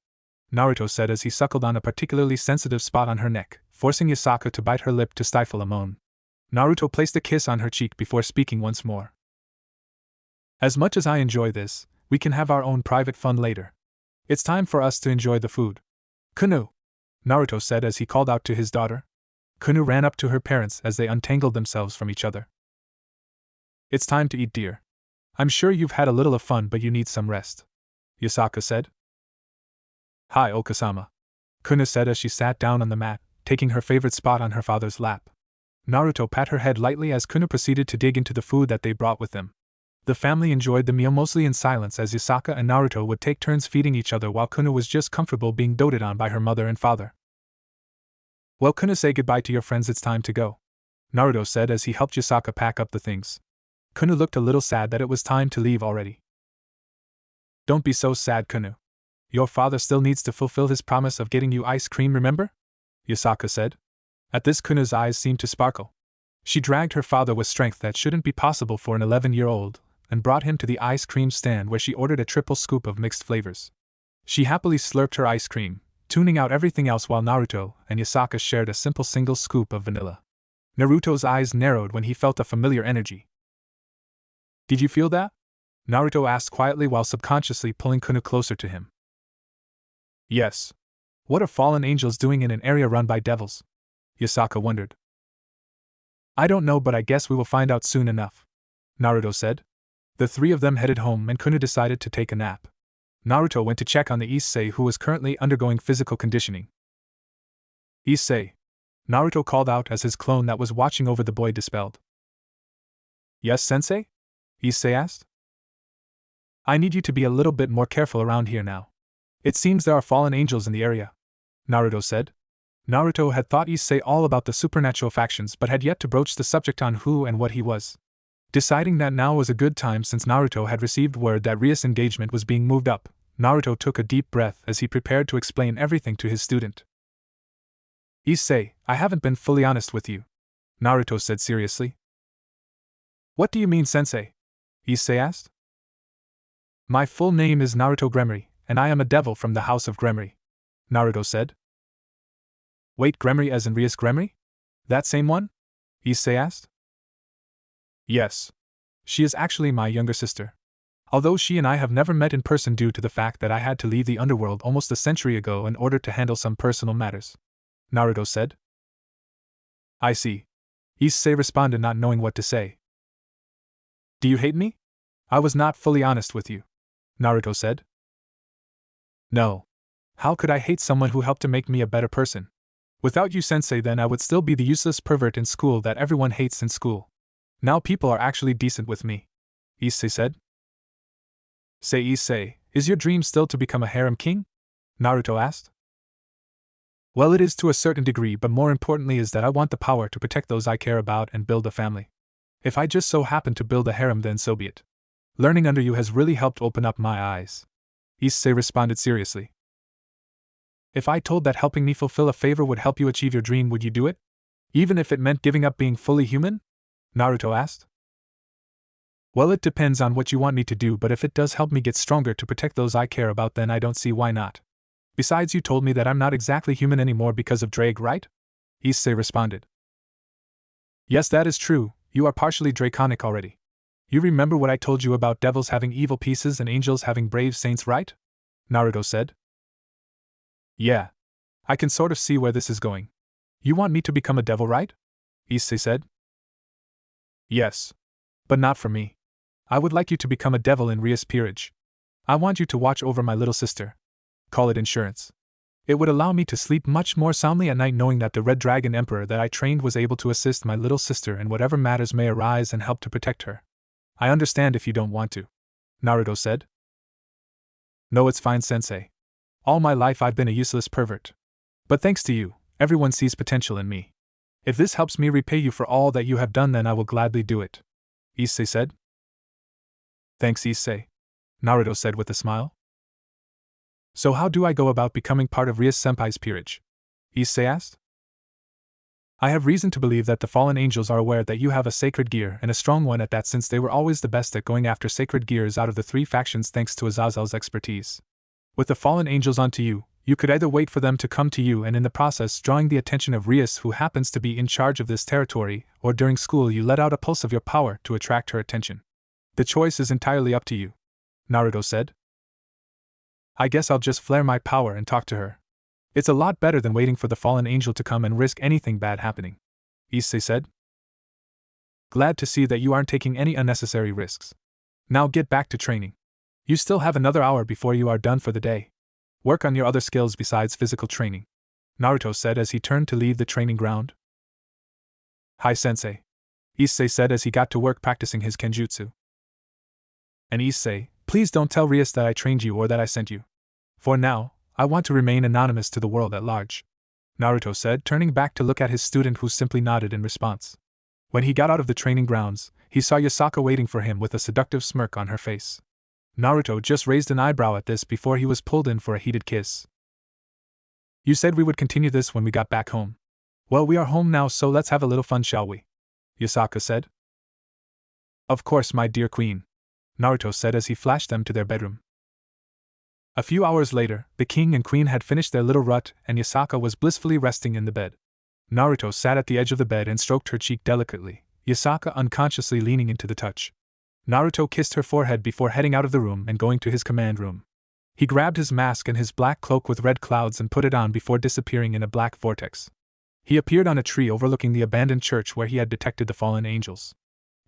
A: Naruto said as he suckled on a particularly sensitive spot on her neck, forcing Yasaka to bite her lip to stifle a moan. Naruto placed a kiss on her cheek before speaking once more. As much as I enjoy this, we can have our own private fun later. It's time for us to enjoy the food. Kunu! Naruto said as he called out to his daughter. Kunu ran up to her parents as they untangled themselves from each other. It's time to eat, dear. I'm sure you've had a little of fun but you need some rest. Yasaka said. Hi, Okasama. Kunu said as she sat down on the mat, taking her favorite spot on her father's lap. Naruto pat her head lightly as Kunu proceeded to dig into the food that they brought with them. The family enjoyed the meal mostly in silence as Yasaka and Naruto would take turns feeding each other while Kunu was just comfortable being doted on by her mother and father. Well, Kunu, say goodbye to your friends, it's time to go. Naruto said as he helped Yasaka pack up the things. Kunu looked a little sad that it was time to leave already. Don't be so sad, Kunu. Your father still needs to fulfill his promise of getting you ice cream, remember? Yasaka said. At this, Kunu's eyes seemed to sparkle. She dragged her father with strength that shouldn't be possible for an 11-year-old, and brought him to the ice cream stand where she ordered a triple scoop of mixed flavors. She happily slurped her ice cream, tuning out everything else while Naruto and Yasaka shared a simple single scoop of vanilla. Naruto's eyes narrowed when he felt a familiar energy. Did you feel that? Naruto asked quietly while subconsciously pulling Kunu closer to him. Yes. What are fallen angels doing in an area run by devils? Yasaka wondered. I don't know, but I guess we will find out soon enough. Naruto said. The three of them headed home and Kuna decided to take a nap. Naruto went to check on the Issei who was currently undergoing physical conditioning. Issei. Naruto called out as his clone that was watching over the boy dispelled. Yes, sensei? Issei asked. I need you to be a little bit more careful around here now. It seems there are fallen angels in the area, Naruto said. Naruto had thought Issei all about the supernatural factions but had yet to broach the subject on who and what he was. Deciding that now was a good time since Naruto had received word that Rias' engagement was being moved up, Naruto took a deep breath as he prepared to explain everything to his student. Issei, I haven't been fully honest with you, Naruto said seriously. What do you mean, sensei? Issei asked. My full name is Naruto Gremory, and I am a devil from the house of Gremory, Naruto said. Wait, Gremory as in Rias Gremory? That same one? Issei asked. Yes. She is actually my younger sister. Although she and I have never met in person due to the fact that I had to leave the underworld almost a century ago in order to handle some personal matters, Naruto said. I see. Issei responded, not knowing what to say. Do you hate me? I was not fully honest with you, Naruto said. No. How could I hate someone who helped to make me a better person? Without you, sensei, then I would still be the useless pervert in school that everyone hates in school. Now people are actually decent with me, Issei said. Say, Issei, is your dream still to become a harem king? Naruto asked. Well, it is to a certain degree, but more importantly is that I want the power to protect those I care about and build a family. If I just so happen to build a harem, then so be it. Learning under you has really helped open up my eyes, Issei responded seriously. If I told that helping me fulfill a favor would help you achieve your dream, would you do it? Even if it meant giving up being fully human? Naruto asked. Well, it depends on what you want me to do, but if it does help me get stronger to protect those I care about, then I don't see why not. Besides, you told me that I'm not exactly human anymore because of Drake, right? Issei responded. Yes, that is true, you are partially draconic already. You remember what I told you about devils having evil pieces and angels having brave saints, right? Naruto said. Yeah. I can sort of see where this is going. You want me to become a devil, right? Issei said. Yes. But not for me. I would like you to become a devil in Rias peerage. I want you to watch over my little sister. Call it insurance. It would allow me to sleep much more soundly at night knowing that the Red Dragon Emperor that I trained was able to assist my little sister in whatever matters may arise and help to protect her. I understand if you don't want to, Naruto said. No, it's fine, sensei. All my life I've been a useless pervert. But thanks to you, everyone sees potential in me. If this helps me repay you for all that you have done, then I will gladly do it, Issei said. Thanks, Issei, Naruto said with a smile. So how do I go about becoming part of Rias-senpai's peerage? Issei asked. I have reason to believe that the fallen angels are aware that you have a sacred gear, and a strong one at that, since they were always the best at going after sacred gears out of the three factions thanks to Azazel's expertise. With the fallen angels onto you, you could either wait for them to come to you and in the process drawing the attention of Rias, who happens to be in charge of this territory, or during school you let out a pulse of your power to attract her attention. The choice is entirely up to you, Naruto said. I guess I'll just flare my power and talk to her. It's a lot better than waiting for the fallen angel to come and risk anything bad happening, Issei said. Glad to see that you aren't taking any unnecessary risks. Now get back to training. You still have another hour before you are done for the day. Work on your other skills besides physical training, Naruto said as he turned to leave the training ground. Hi, sensei, Issei said as he got to work practicing his kenjutsu. And Issei, please don't tell Rias that I trained you or that I sent you. For now, I want to remain anonymous to the world at large, Naruto said, turning back to look at his student, who simply nodded in response. When he got out of the training grounds, he saw Yasaka waiting for him with a seductive smirk on her face. Naruto just raised an eyebrow at this before he was pulled in for a heated kiss. You said we would continue this when we got back home. Well, we are home now, so let's have a little fun, shall we? Yasaka said. Of course, my dear queen, Naruto said as he flashed them to their bedroom. A few hours later, the king and queen had finished their little rut, and Yasaka was blissfully resting in the bed. Naruto sat at the edge of the bed and stroked her cheek delicately, Yasaka unconsciously leaning into the touch. Naruto kissed her forehead before heading out of the room and going to his command room. He grabbed his mask and his black cloak with red clouds and put it on before disappearing in a black vortex. He appeared on a tree overlooking the abandoned church where he had detected the fallen angels.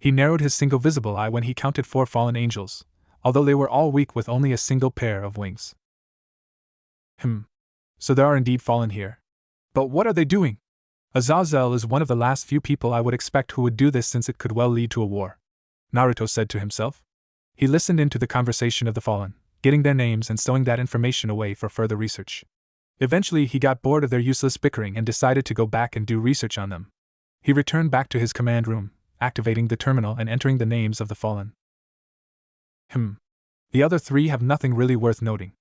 A: He narrowed his single visible eye when he counted 4 fallen angels, although they were all weak with only a single pair of wings. So there are indeed fallen here. But what are they doing? Azazel is one of the last few people I would expect who would do this, since it could well lead to a war, Naruto said to himself. He listened into the conversation of the fallen, getting their names and stowing that information away for further research. Eventually he got bored of their useless bickering and decided to go back and do research on them. He returned back to his command room, activating the terminal and entering the names of the fallen. The other 3 have nothing really worth noting.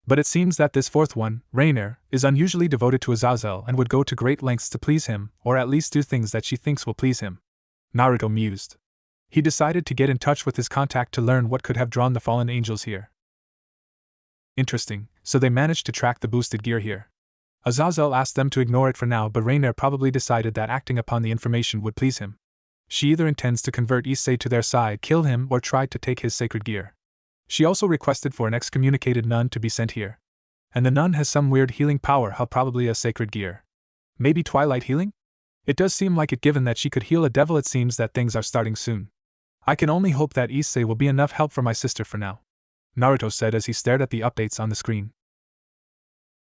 A: But it seems that this 4th one, Rainier, is unusually devoted to Azazel and would go to great lengths to please him, or at least do things that she thinks will please him. Naruto mused. He decided to get in touch with his contact to learn what could have drawn the fallen angels here. Interesting, so they managed to track the boosted gear here. Azazel asked them to ignore it for now, but Rainier probably decided that acting upon the information would please him. She either intends to convert Issei to their side, kill him, or try to take his sacred gear. She also requested for an excommunicated nun to be sent here. And the nun has some weird healing power, probably a sacred gear. Maybe twilight healing? It does seem like it, given that she could heal a devil. It seems that things are starting soon. I can only hope that Issei will be enough help for my sister for now, Naruto said as he stared at the updates on the screen.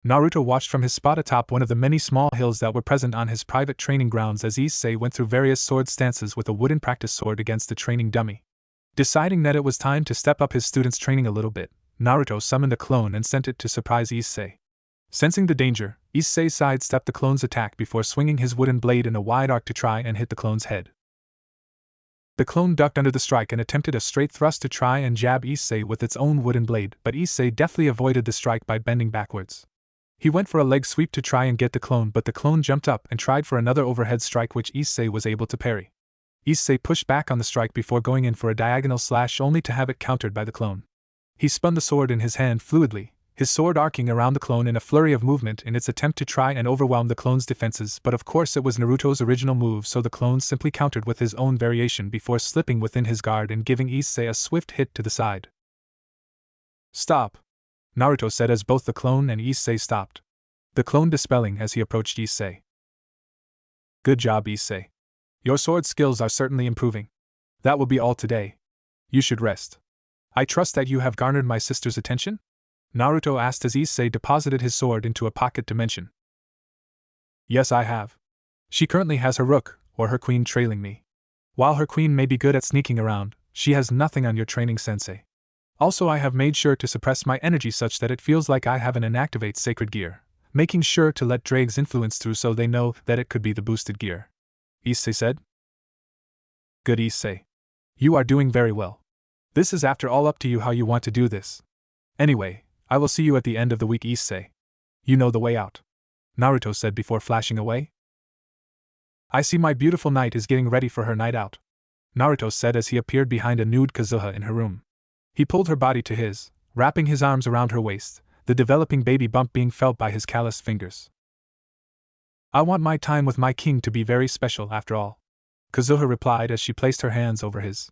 A: Naruto watched from his spot atop one of the many small hills that were present on his private training grounds as Issei went through various sword stances with a wooden practice sword against the training dummy. Deciding that it was time to step up his students' training a little bit, Naruto summoned a clone and sent it to surprise Issei. Sensing the danger, Issei sidestepped the clone's attack before swinging his wooden blade in a wide arc to try and hit the clone's head. The clone ducked under the strike and attempted a straight thrust to try and jab Issei with its own wooden blade, but Issei deftly avoided the strike by bending backwards. He went for a leg sweep to try and get the clone, but the clone jumped up and tried for another overhead strike which Issei was able to parry. Issei pushed back on the strike before going in for a diagonal slash, only to have it countered by the clone. He spun the sword in his hand fluidly, his sword arcing around the clone in a flurry of movement in its attempt to try and overwhelm the clone's defenses, but of course it was Naruto's original move, so the clone simply countered with his own variation before slipping within his guard and giving Issei a swift hit to the side. Stop, Naruto said as both the clone and Issei stopped, the clone dispelling as he approached Issei. Good job, Issei. Your sword skills are certainly improving. That will be all today. You should rest. I trust that you have garnered my sister's attention? Naruto asked as Issei deposited his sword into a pocket dimension. Yes, I have. She currently has her rook, or her queen, trailing me. While her queen may be good at sneaking around, she has nothing on your training, sensei. Also, I have made sure to suppress my energy such that it feels like I have an inactivate sacred gear, making sure to let Drake's influence through so they know that it could be the boosted gear, Issei said. Good, Issei. You are doing very well. This is after all up to you how you want to do this. Anyway, I will see you at the end of the week, Issei. You know the way out, Naruto said before flashing away. I see my beautiful knight is getting ready for her night out, Naruto said as he appeared behind a nude Kazuha in her room. He pulled her body to his, wrapping his arms around her waist, the developing baby bump being felt by his calloused fingers. I want my time with my king to be very special after all, Kazuha replied as she placed her hands over his.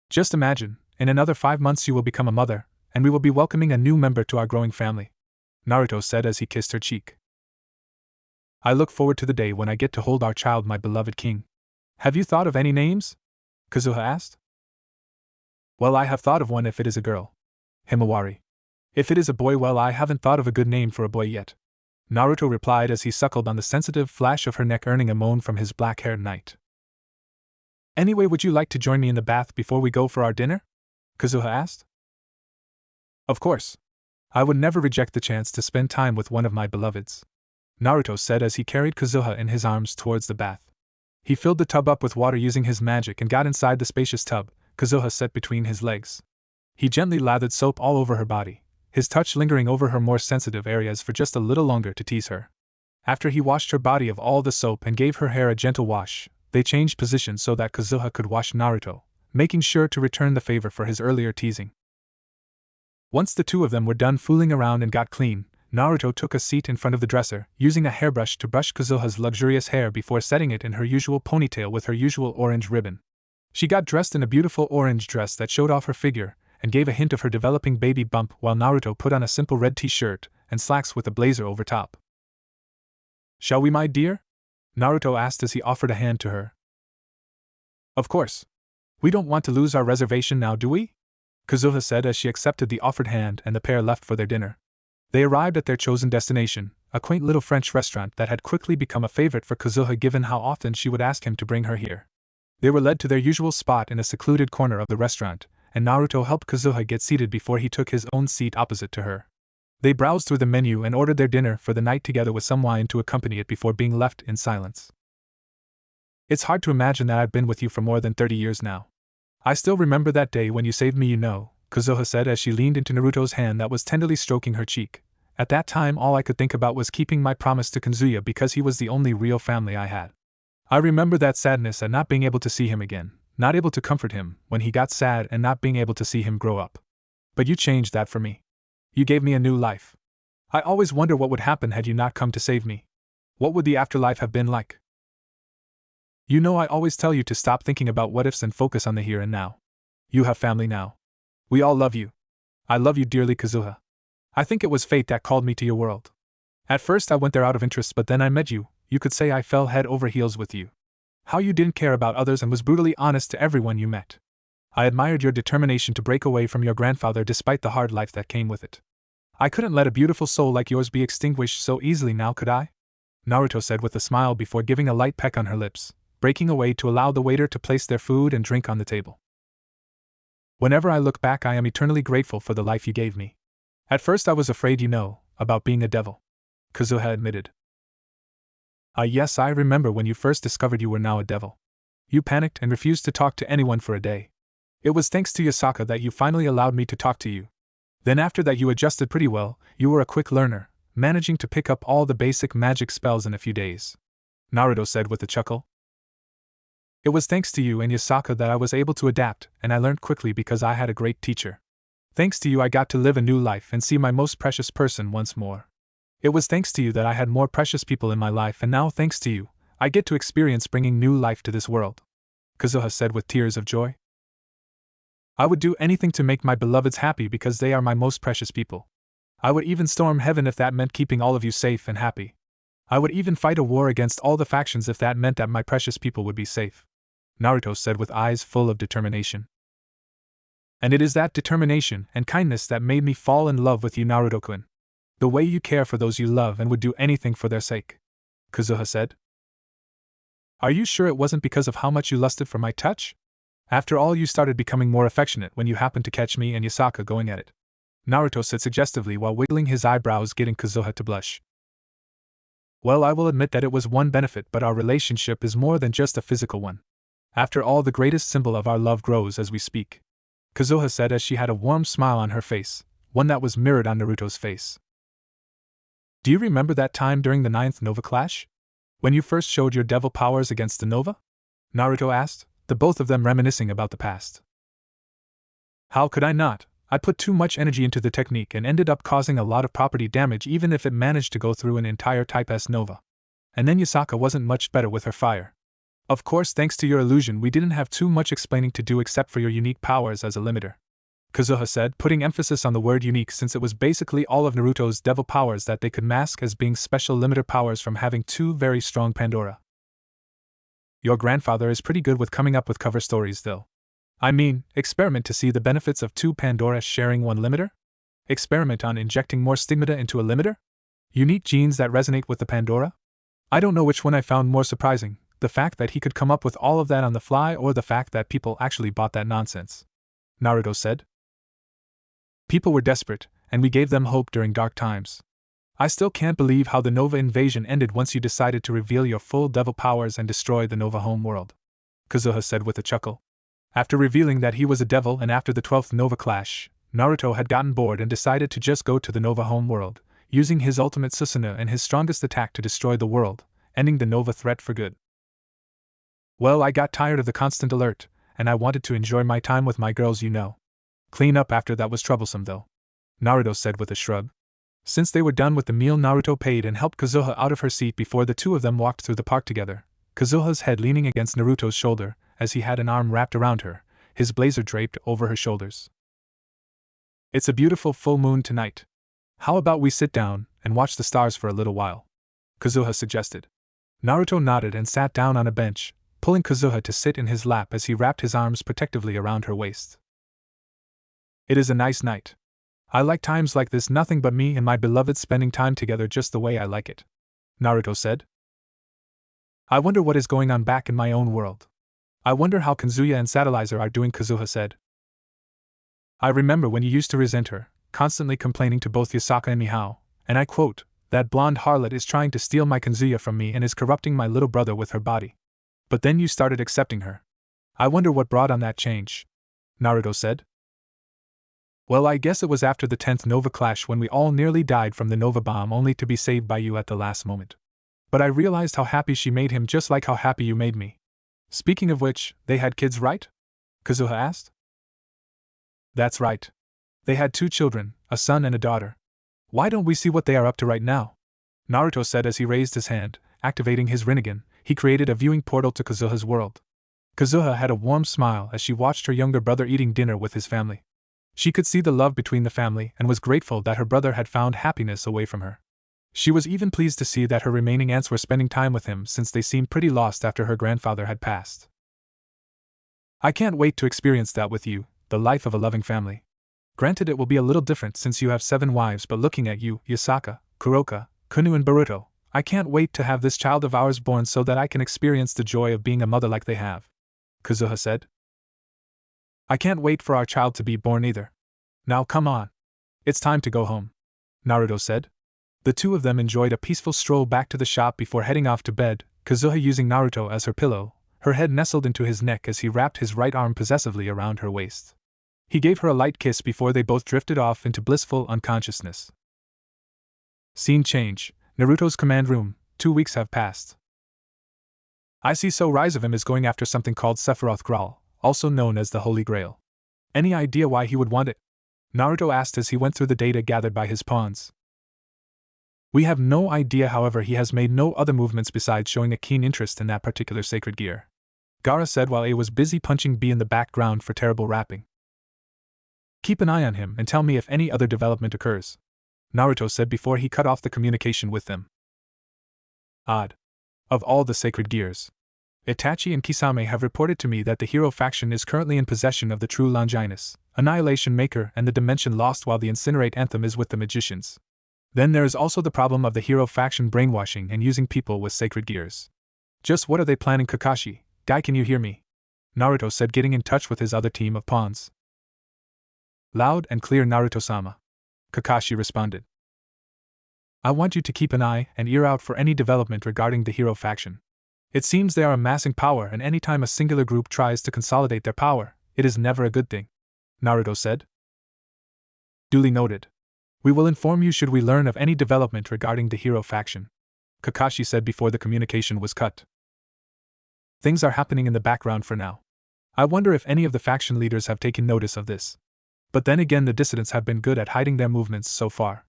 A: Just imagine, in another 5 months you will become a mother, and we will be welcoming a new member to our growing family, Naruto said as he kissed her cheek. I look forward to the day when I get to hold our child, my beloved king. Have you thought of any names? Kazuha asked. Well, I have thought of one if it is a girl. Himawari. If it is a boy, well, I haven't thought of a good name for a boy yet, Naruto replied as he suckled on the sensitive flash of her neck, earning a moan from his black-haired knight. Anyway, would you like to join me in the bath before we go for our dinner? Kazuha asked. Of course. I would never reject the chance to spend time with one of my beloveds, Naruto said as he carried Kazuha in his arms towards the bath. He filled the tub up with water using his magic and got inside the spacious tub, Kazuha set between his legs. He gently lathered soap all over her body, his touch lingering over her more sensitive areas for just a little longer to tease her. After he washed her body of all the soap and gave her hair a gentle wash, they changed positions so that Kazuha could wash Naruto, making sure to return the favor for his earlier teasing. Once the two of them were done fooling around and got clean, Naruto took a seat in front of the dresser, using a hairbrush to brush Kazuha's luxurious hair before setting it in her usual ponytail with her usual orange ribbon. She got dressed in a beautiful orange dress that showed off her figure and gave a hint of her developing baby bump, while Naruto put on a simple red t-shirt and slacks with a blazer over top. Shall we, my dear? Naruto asked as he offered a hand to her. Of course. We don't want to lose our reservation now, do we? Kazuha said as she accepted the offered hand and the pair left for their dinner. They arrived at their chosen destination, a quaint little French restaurant that had quickly become a favorite for Kazuha given how often she would ask him to bring her here. They were led to their usual spot in a secluded corner of the restaurant, and Naruto helped Kazuha get seated before he took his own seat opposite to her. They browsed through the menu and ordered their dinner for the night together with some wine to accompany it before being left in silence. It's hard to imagine that I've been with you for more than 30 years now. I still remember that day when you saved me, Kazuha said as she leaned into Naruto's hand that was tenderly stroking her cheek. At that time all I could think about was keeping my promise to Kazuya because he was the only real family I had. I remember that sadness at not being able to see him again, not able to comfort him when he got sad and not being able to see him grow up. But you changed that for me. You gave me a new life. I always wonder what would happen had you not come to save me. What would the afterlife have been like? I always tell you to stop thinking about what ifs and focus on the here and now. You have family now. We all love you. I love you dearly, Kazuha. I think it was fate that called me to your world. At first I went there out of interest, but then I met you. You could say I fell head over heels with you. How you didn't care about others and was brutally honest to everyone you met. I admired your determination to break away from your grandfather despite the hard life that came with it. I couldn't let a beautiful soul like yours be extinguished so easily now, could I? Naruto said with a smile before giving a light peck on her lips, breaking away to allow the waiter to place their food and drink on the table. Whenever I look back I am eternally grateful for the life you gave me. At first I was afraid, about being a devil, Kazuha admitted. Yes, I remember when you first discovered you were now a devil. You panicked and refused to talk to anyone for a day. It was thanks to Yasaka that you finally allowed me to talk to you. Then after that you adjusted pretty well. You were a quick learner, managing to pick up all the basic magic spells in a few days, Naruto said with a chuckle. It was thanks to you and Yasaka that I was able to adapt, and I learned quickly because I had a great teacher. Thanks to you I got to live a new life and see my most precious person once more. It was thanks to you that I had more precious people in my life, and now thanks to you, I get to experience bringing new life to this world, Kazuha said with tears of joy. I would do anything to make my beloveds happy because they are my most precious people. I would even storm heaven if that meant keeping all of you safe and happy. I would even fight a war against all the factions if that meant that my precious people would be safe, Naruto said with eyes full of determination. And it is that determination and kindness that made me fall in love with you, Naruto-kun. The way you care for those you love and would do anything for their sake, Kazuha said. Are you sure it wasn't because of how much you lusted for my touch? After all, you started becoming more affectionate when you happened to catch me and Yasaka going at it, Naruto said suggestively while wiggling his eyebrows, getting Kazuha to blush. Well, I will admit that it was one benefit, but our relationship is more than just a physical one. After all, the greatest symbol of our love grows as we speak, Kazuha said as she had a warm smile on her face, one that was mirrored on Naruto's face. Do you remember that time during the 9th Nova Clash? When you first showed your devil powers against the Nova? Naruto asked, the both of them reminiscing about the past. How could I not? I put too much energy into the technique and ended up causing a lot of property damage even if it managed to go through an entire Type S Nova. And then Yasaka wasn't much better with her fire. Of course, thanks to your illusion we didn't have too much explaining to do except for your unique powers as a limiter, Kazuha said, putting emphasis on the word unique since it was basically all of Naruto's devil powers that they could mask as being special limiter powers from having two very strong Pandora. Your grandfather is pretty good with coming up with cover stories though. I mean, experiment to see the benefits of two Pandora sharing one limiter? Experiment on injecting more stigmata into a limiter? Unique genes that resonate with the Pandora? I don't know which one I found more surprising, the fact that he could come up with all of that on the fly or the fact that people actually bought that nonsense, Naruto said. People were desperate, and we gave them hope during dark times. I still can't believe how the Nova invasion ended once you decided to reveal your full devil powers and destroy the Nova home world, Kazuha said with a chuckle. After revealing that he was a devil and after the 12th Nova Clash, Naruto had gotten bored and decided to just go to the Nova home world, using his ultimate Susanoo and his strongest attack to destroy the world, ending the Nova threat for good. Well, I got tired of the constant alert, and I wanted to enjoy my time with my girls, Clean up after that was troublesome though, Naruto said with a shrug. Since they were done with the meal, Naruto paid and helped Kazuha out of her seat before the two of them walked through the park together, Kazuha's head leaning against Naruto's shoulder, as he had an arm wrapped around her, his blazer draped over her shoulders. It's a beautiful full moon tonight. How about we sit down and watch the stars for a little while? Kazuha suggested. Naruto nodded and sat down on a bench, pulling Kazuha to sit in his lap as he wrapped his arms protectively around her waist. It is a nice night. I like times like this, nothing but me and my beloved spending time together just the way I like it, Naruto said. I wonder what is going on back in my own world. I wonder how Kazuya and Satellaizer are doing, Kazuha said. I remember when you used to resent her, constantly complaining to both Yasaka and Mihao, and I quote, that blonde harlot is trying to steal my Kazuya from me and is corrupting my little brother with her body. But then you started accepting her. I wonder what brought on that change, Naruto said. Well, I guess it was after the 10th Nova clash when we all nearly died from the Nova bomb only to be saved by you at the last moment. But I realized how happy she made him, just like how happy you made me. Speaking of which, they had kids, right? Kazuha asked. That's right. They had 2 children, a son and a daughter. Why don't we see what they are up to right now? Naruto said as he raised his hand. Activating his Rinnegan, he created a viewing portal to Kazuha's world. Kazuha had a warm smile as she watched her younger brother eating dinner with his family. She could see the love between the family and was grateful that her brother had found happiness away from her. She was even pleased to see that her remaining aunts were spending time with him, since they seemed pretty lost after her grandfather had passed. I can't wait to experience that with you, the life of a loving family. Granted, it will be a little different since you have 7 wives, but looking at you, Yasaka, Kuroka, Kunu and Boruto, I can't wait to have this child of ours born so that I can experience the joy of being a mother like they have, Kazuha said. I can't wait for our child to be born either. Now come on. It's time to go home, Naruto said. The two of them enjoyed a peaceful stroll back to the shop before heading off to bed, Kazuha using Naruto as her pillow, her head nestled into his neck as he wrapped his right arm possessively around her waist. He gave her a light kiss before they both drifted off into blissful unconsciousness. Scene change. Naruto's command room. 2 weeks have passed. I see, so Rise of him is going after something called Sephiroth Graal, also known as the Holy Grail. Any idea why he would want it? Naruto asked as he went through the data gathered by his pawns. We have no idea, however he has made no other movements besides showing a keen interest in that particular sacred gear, Gaara said while A was busy punching B in the background for terrible rapping. Keep an eye on him and tell me if any other development occurs, Naruto said before he cut off the communication with them. Odd. Of all the sacred gears, Itachi and Kisame have reported to me that the hero faction is currently in possession of the true Longinus, Annihilation Maker, and the Dimension Lost, while the Incinerate Anthem is with the magicians. Then there is also the problem of the hero faction brainwashing and using people with sacred gears. Just what are they planning, Kakashi? Guy, can you hear me? Naruto said, getting in touch with his other team of pawns. Loud and clear, Naruto-sama, Kakashi responded. I want you to keep an eye and ear out for any development regarding the hero faction. It seems they are amassing power, and anytime a singular group tries to consolidate their power, it is never a good thing, Naruto said. Duly noted. We will inform you should we learn of any development regarding the hero faction, Kakashi said before the communication was cut. Things are happening in the background for now. I wonder if any of the faction leaders have taken notice of this. But then again, the dissidents have been good at hiding their movements so far.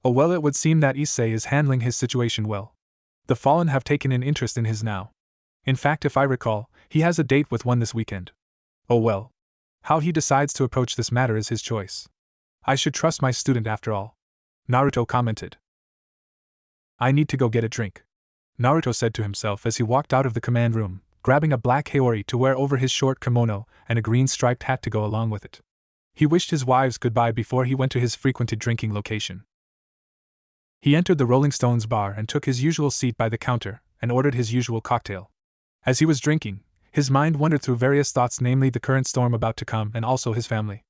A: Oh well, it would seem that Issei is handling his situation well. The Fallen have taken an interest in his now. In fact, if I recall, he has a date with one this weekend. Oh well. How he decides to approach this matter is his choice. I should trust my student after all, Naruto commented. I need to go get a drink, Naruto said to himself as he walked out of the command room, grabbing a black haori to wear over his short kimono and a green striped hat to go along with it. He wished his wives goodbye before he went to his frequented drinking location. He entered the Rolling Stones bar and took his usual seat by the counter and ordered his usual cocktail. As he was drinking, his mind wandered through various thoughts, namely the current storm about to come and also his family.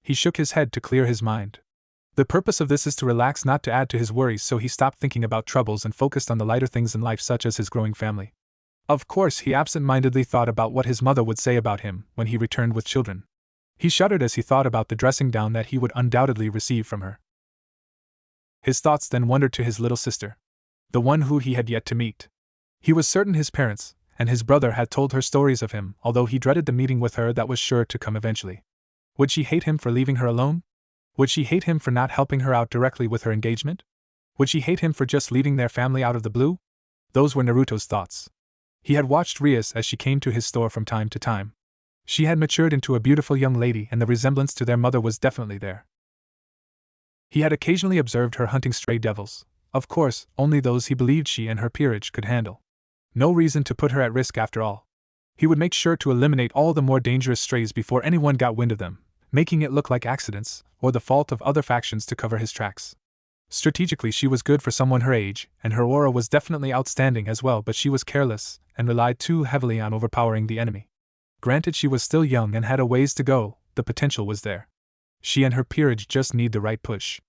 A: He shook his head to clear his mind. The purpose of this is to relax, not to add to his worries, so he stopped thinking about troubles and focused on the lighter things in life, such as his growing family. Of course, he absent-mindedly thought about what his mother would say about him when he returned with children. He shuddered as he thought about the dressing down that he would undoubtedly receive from her. His thoughts then wandered to his little sister, the one who he had yet to meet. He was certain his parents and his brother had told her stories of him, although he dreaded the meeting with her that was sure to come eventually. Would she hate him for leaving her alone? Would she hate him for not helping her out directly with her engagement? Would she hate him for just leaving their family out of the blue? Those were Naruto's thoughts. He had watched Rias as she came to his store from time to time. She had matured into a beautiful young lady, and the resemblance to their mother was definitely there. He had occasionally observed her hunting stray devils, of course, only those he believed she and her peerage could handle. No reason to put her at risk after all. He would make sure to eliminate all the more dangerous strays before anyone got wind of them, making it look like accidents or the fault of other factions to cover his tracks. Strategically, she was good for someone her age, and her aura was definitely outstanding as well, but she was careless and relied too heavily on overpowering the enemy. Granted, she was still young and had a ways to go, the potential was there. She and her peerage just need the right push.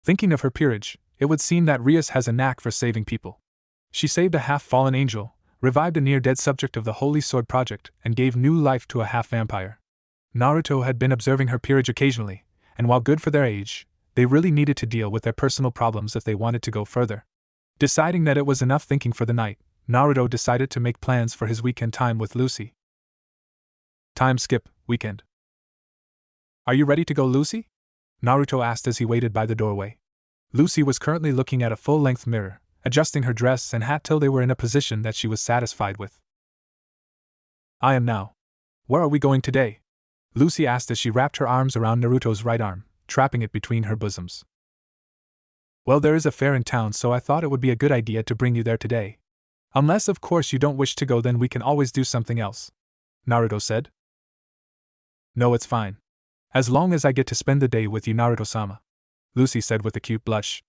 A: Thinking of her peerage, it would seem that Rias has a knack for saving people. She saved a half-fallen angel, revived a near-dead subject of the Holy Sword Project, and gave new life to a half-vampire. Naruto had been observing her peerage occasionally, and while good for their age, they really needed to deal with their personal problems if they wanted to go further. Deciding that it was enough thinking for the night, Naruto decided to make plans for his weekend time with Lucy. Time skip, weekend. Are you ready to go, Lucy? Naruto asked as he waited by the doorway. Lucy was currently looking at a full-length mirror, adjusting her dress and hat till they were in a position that she was satisfied with. I am now. Where are we going today? Lucy asked as she wrapped her arms around Naruto's right arm, trapping it between her bosoms. Well, there is a fair in town, so I thought it would be a good idea to bring you there today. Unless, of course, you don't wish to go, then we can always do something else, Naruto said. No, it's fine. As long as I get to spend the day with you, Naruto-sama, Lucy said with a cute blush.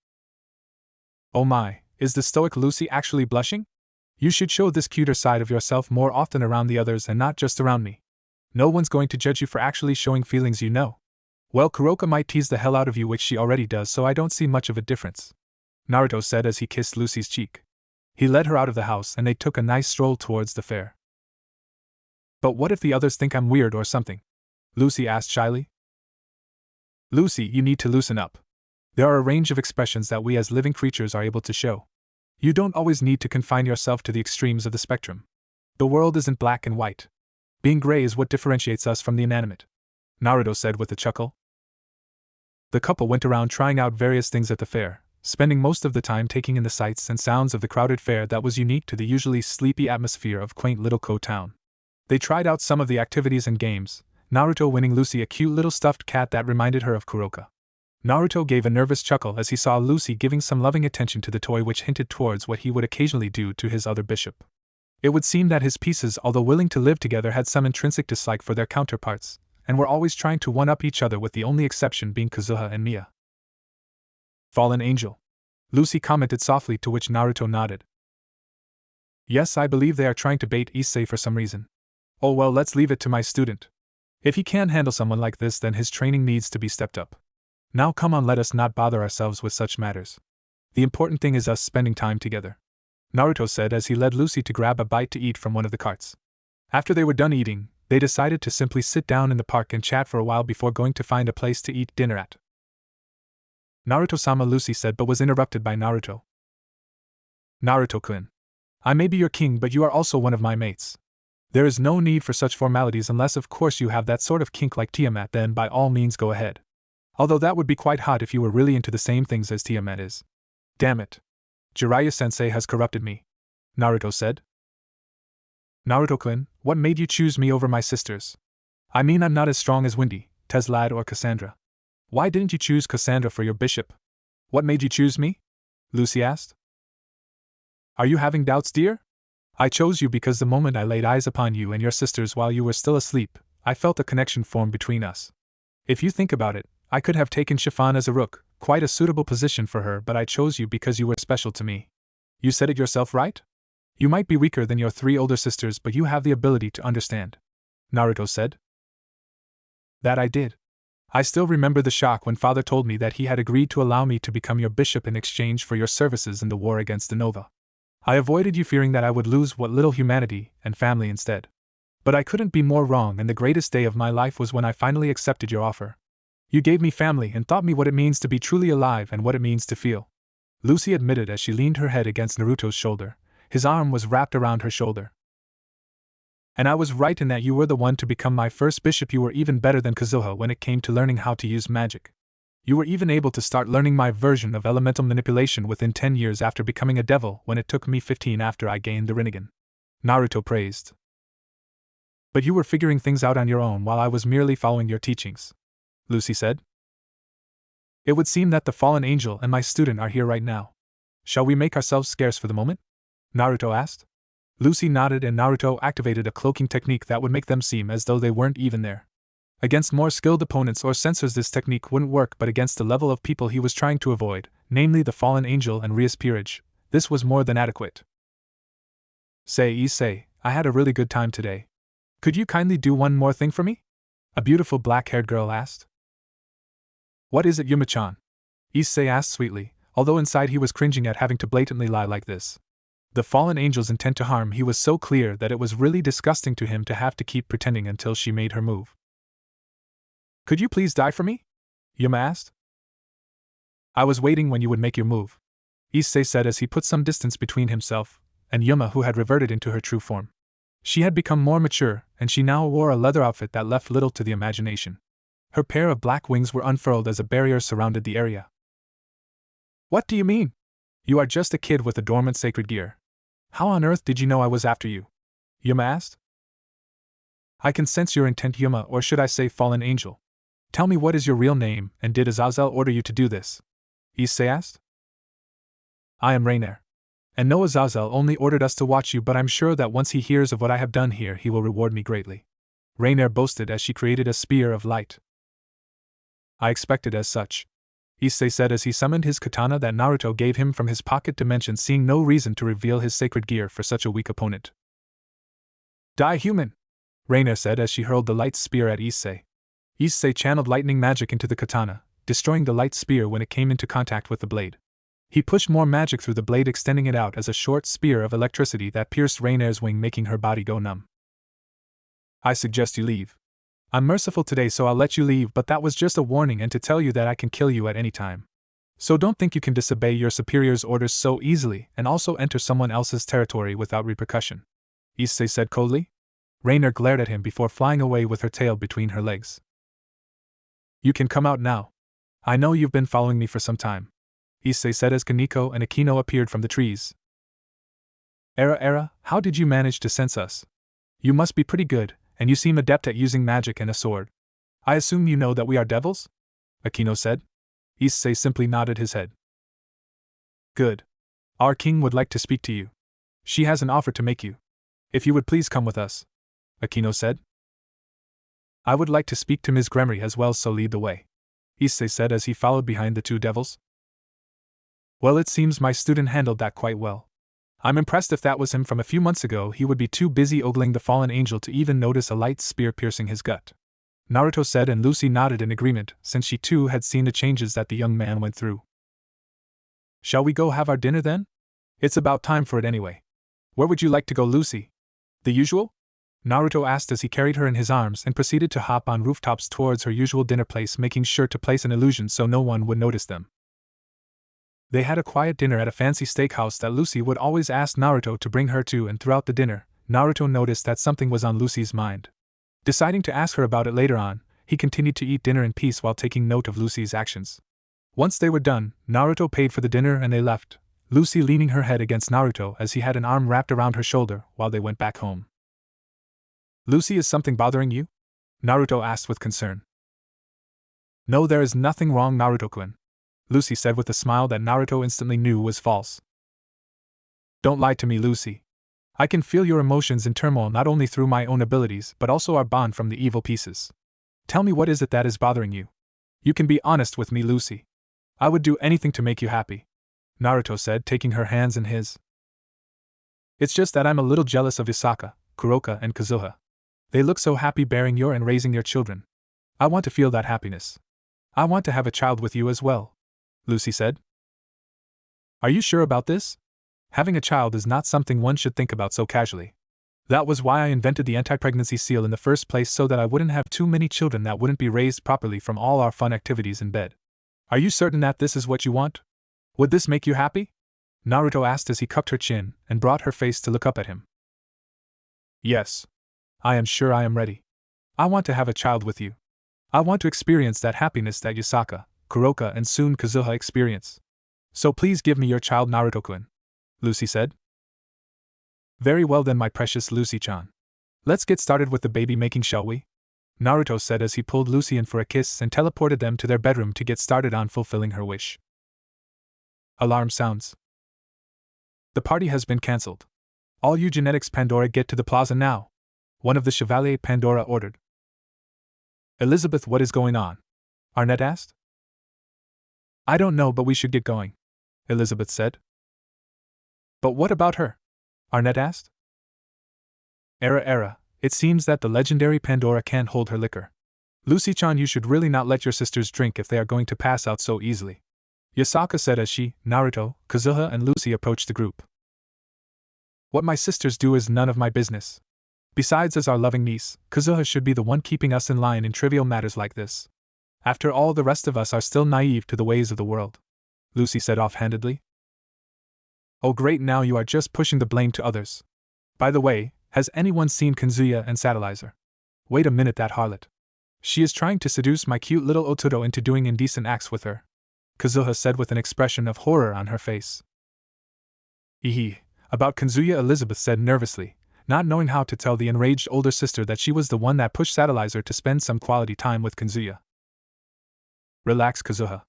A: Oh my, is the stoic Lucy actually blushing? You should show this cuter side of yourself more often around the others and not just around me. No one's going to judge you for actually showing feelings, you know. Well, Kuroka might tease the hell out of you, which she already does, so I don't see much of a difference, Naruto said as he kissed Lucy's cheek. He led her out of the house and they took a nice stroll towards the fair. But what if the others think I'm weird or something? Lucy asked shyly. Lucy, you need to loosen up. There are a range of expressions that we as living creatures are able to show. You don't always need to confine yourself to the extremes of the spectrum. The world isn't black and white. Being gray is what differentiates us from the inanimate, Naruto said with a chuckle. The couple went around trying out various things at the fair, spending most of the time taking in the sights and sounds of the crowded fair that was unique to the usually sleepy atmosphere of quaint little Ko town. They tried out some of the activities and games, Naruto winning Lucy a cute little stuffed cat that reminded her of Kuroka. Naruto gave a nervous chuckle as he saw Lucy giving some loving attention to the toy, which hinted towards what he would occasionally do to his other bishop. It would seem that his pieces, although willing to live together, had some intrinsic dislike for their counterparts, and were always trying to one-up each other, with the only exception being Kazuha and Mia. Fallen angel, Lucy commented softly, to which Naruto nodded. Yes, I believe they are trying to bait Issei for some reason. Oh well, let's leave it to my student. If he can't handle someone like this, then his training needs to be stepped up. Now come on, let us not bother ourselves with such matters. The important thing is us spending time together, Naruto said as he led Lucy to grab a bite to eat from one of the carts. After they were done eating, they decided to simply sit down in the park and chat for a while before going to find a place to eat dinner at. Naruto-sama, Lucy said, but was interrupted by Naruto. Naruto-kun. I may be your king, but you are also one of my mates. There is no need for such formalities unless of course you have that sort of kink like Tiamat, then by all means go ahead. Although that would be quite hot if you were really into the same things as Tiamat is. Damn it. Jiraiya-sensei has corrupted me, Naruto said. Naruto-kun, what made you choose me over my sisters? I mean, I'm not as strong as Windy, Teslad, or Cassandra. Why didn't you choose Cassandra for your bishop? What made you choose me? Lucy asked. Are you having doubts, dear? I chose you because the moment I laid eyes upon you and your sisters while you were still asleep, I felt a connection form between us. If you think about it, I could have taken Chiffon as a rook, quite a suitable position for her, but I chose you because you were special to me. You said it yourself, right? You might be weaker than your 3 older sisters, but you have the ability to understand, Naruto said. That I did. I still remember the shock when father told me that he had agreed to allow me to become your bishop in exchange for your services in the war against the Nova. I avoided you, fearing that I would lose what little humanity and family instead. But I couldn't be more wrong, and the greatest day of my life was when I finally accepted your offer. You gave me family and taught me what it means to be truly alive and what it means to feel, Lucy admitted as she leaned her head against Naruto's shoulder. His arm was wrapped around her shoulder. And I was right in that you were the one to become my first bishop. You were even better than Kazuha when it came to learning how to use magic. You were even able to start learning my version of elemental manipulation within 10 years after becoming a devil, when it took me 15 after I gained the Rinnegan, Naruto praised. But you were figuring things out on your own while I was merely following your teachings, Lucy said. It would seem that the fallen angel and my student are here right now. Shall we make ourselves scarce for the moment? Naruto asked. Lucy nodded and Naruto activated a cloaking technique that would make them seem as though they weren't even there. Against more skilled opponents or censors this technique wouldn't work, but against the level of people he was trying to avoid, namely the fallen angel and Rias peerage, this was more than adequate. Say, I had a really good time today. Could you kindly do one more thing for me? A beautiful black-haired girl asked. What is it, Yuma-chan? Issei asked sweetly, although inside he was cringing at having to blatantly lie like this. The fallen angel's intent to harm he was so clear that it was really disgusting to him to have to keep pretending until she made her move. Could you please die for me? Yuma asked. I was waiting when you would make your move, Issei said as he put some distance between himself and Yuma, who had reverted into her true form. She had become more mature, and she now wore a leather outfit that left little to the imagination. Her pair of black wings were unfurled as a barrier surrounded the area. What do you mean? You are just a kid with a dormant sacred gear. How on earth did you know I was after you? Yuma asked. I can sense your intent, Yuma, or should I say fallen angel. Tell me, what is your real name, and did Azazel order you to do this? Issei asked. I am Rainer. And no, Azazel only ordered us to watch you, but I'm sure that once he hears of what I have done here he will reward me greatly. Rainer boasted as she created a spear of light. I expected as such, Issei said as he summoned his katana that Naruto gave him from his pocket dimension, seeing no reason to reveal his sacred gear for such a weak opponent. Die, human! Rainer said as she hurled the light spear at Issei. Issei channeled lightning magic into the katana, destroying the light spear when it came into contact with the blade. He pushed more magic through the blade, extending it out as a short spear of electricity that pierced Rainer's wing, making her body go numb. I suggest you leave. I'm merciful today, so I'll let you leave, but that was just a warning and to tell you that I can kill you at any time. So don't think you can disobey your superior's orders so easily and also enter someone else's territory without repercussion, Issei said coldly. Rainer glared at him before flying away with her tail between her legs. You can come out now. I know you've been following me for some time, Issei said as Kaneko and Akino appeared from the trees. Era, how did you manage to sense us? You must be pretty good, and you seem adept at using magic and a sword. I assume you know that we are devils? Akino said. Issei simply nodded his head. Good. Our king would like to speak to you. She has an offer to make you. If you would please come with us, Akino said. I would like to speak to Ms. Gremory as well, so lead the way, Issei said as he followed behind the two devils. Well, it seems my student handled that quite well. I'm impressed. If that was him from a few months ago, he would be too busy ogling the fallen angel to even notice a light spear piercing his gut, Naruto said, and Lucy nodded in agreement, since she too had seen the changes that the young man went through. Shall we go have our dinner then? It's about time for it anyway. Where would you like to go, Lucy? The usual? Naruto asked as he carried her in his arms and proceeded to hop on rooftops towards her usual dinner place, making sure to place an illusion so no one would notice them. They had a quiet dinner at a fancy steakhouse that Lucy would always ask Naruto to bring her to, and throughout the dinner, Naruto noticed that something was on Lucy's mind. Deciding to ask her about it later on, he continued to eat dinner in peace while taking note of Lucy's actions. Once they were done, Naruto paid for the dinner and they left, Lucy leaning her head against Naruto as he had an arm wrapped around her shoulder while they went back home. Lucy, is something bothering you? Naruto asked with concern. No, there is nothing wrong, Naruto-kun, Lucy said with a smile that Naruto instantly knew was false. Don't lie to me, Lucy. I can feel your emotions in turmoil not only through my own abilities but also our bond from the evil pieces. Tell me, what is it that is bothering you? You can be honest with me, Lucy. I would do anything to make you happy, Naruto said, taking her hands in his. It's just that I'm a little jealous of Isaka, Kuroka, and Kazuha. They look so happy bearing your and raising your children. I want to feel that happiness. I want to have a child with you as well, Lucy said. Are you sure about this? Having a child is not something one should think about so casually. That was why I invented the anti-pregnancy seal in the first place, so that I wouldn't have too many children that wouldn't be raised properly from all our fun activities in bed. Are you certain that this is what you want? Would this make you happy? Naruto asked as he cupped her chin and brought her face to look up at him. Yes. I am sure I am ready. I want to have a child with you. I want to experience that happiness that Yusaka, Kuroka, and soon Kazuha experience. So please give me your child, Naruto-kun, Lucy said. Very well then, my precious Lucy-chan. Let's get started with the baby making, shall we? Naruto said as he pulled Lucy in for a kiss and teleported them to their bedroom to get started on fulfilling her wish. Alarm sounds. The party has been cancelled. All you genetics Pandora get to the plaza now, one of the Chevalier Pandora ordered. Elizabeth, what is going on? Arnett asked. I don't know, but we should get going, Elizabeth said. But what about her? Arnett asked. Era, it seems that the legendary Pandora can't hold her liquor. Lucy-chan, you should really not let your sisters drink if they are going to pass out so easily, Yasaka said as she, Naruto, Kazuha and Lucy approached the group. What my sisters do is none of my business. Besides, as our loving niece, Kazuha should be the one keeping us in line in trivial matters like this. After all, the rest of us are still naive to the ways of the world, Lucy said offhandedly. Oh great, now you are just pushing the blame to others. By the way, has anyone seen Kanzuya and Satellizer? Wait a minute, that harlot. She is trying to seduce my cute little Otoro into doing indecent acts with her, Kazuha said with an expression of horror on her face. About Kanzuya, Elizabeth said nervously, not knowing how to tell the enraged older sister that she was the one that pushed Satellizer to spend some quality time with Kanzuya. Relax, Kazuha.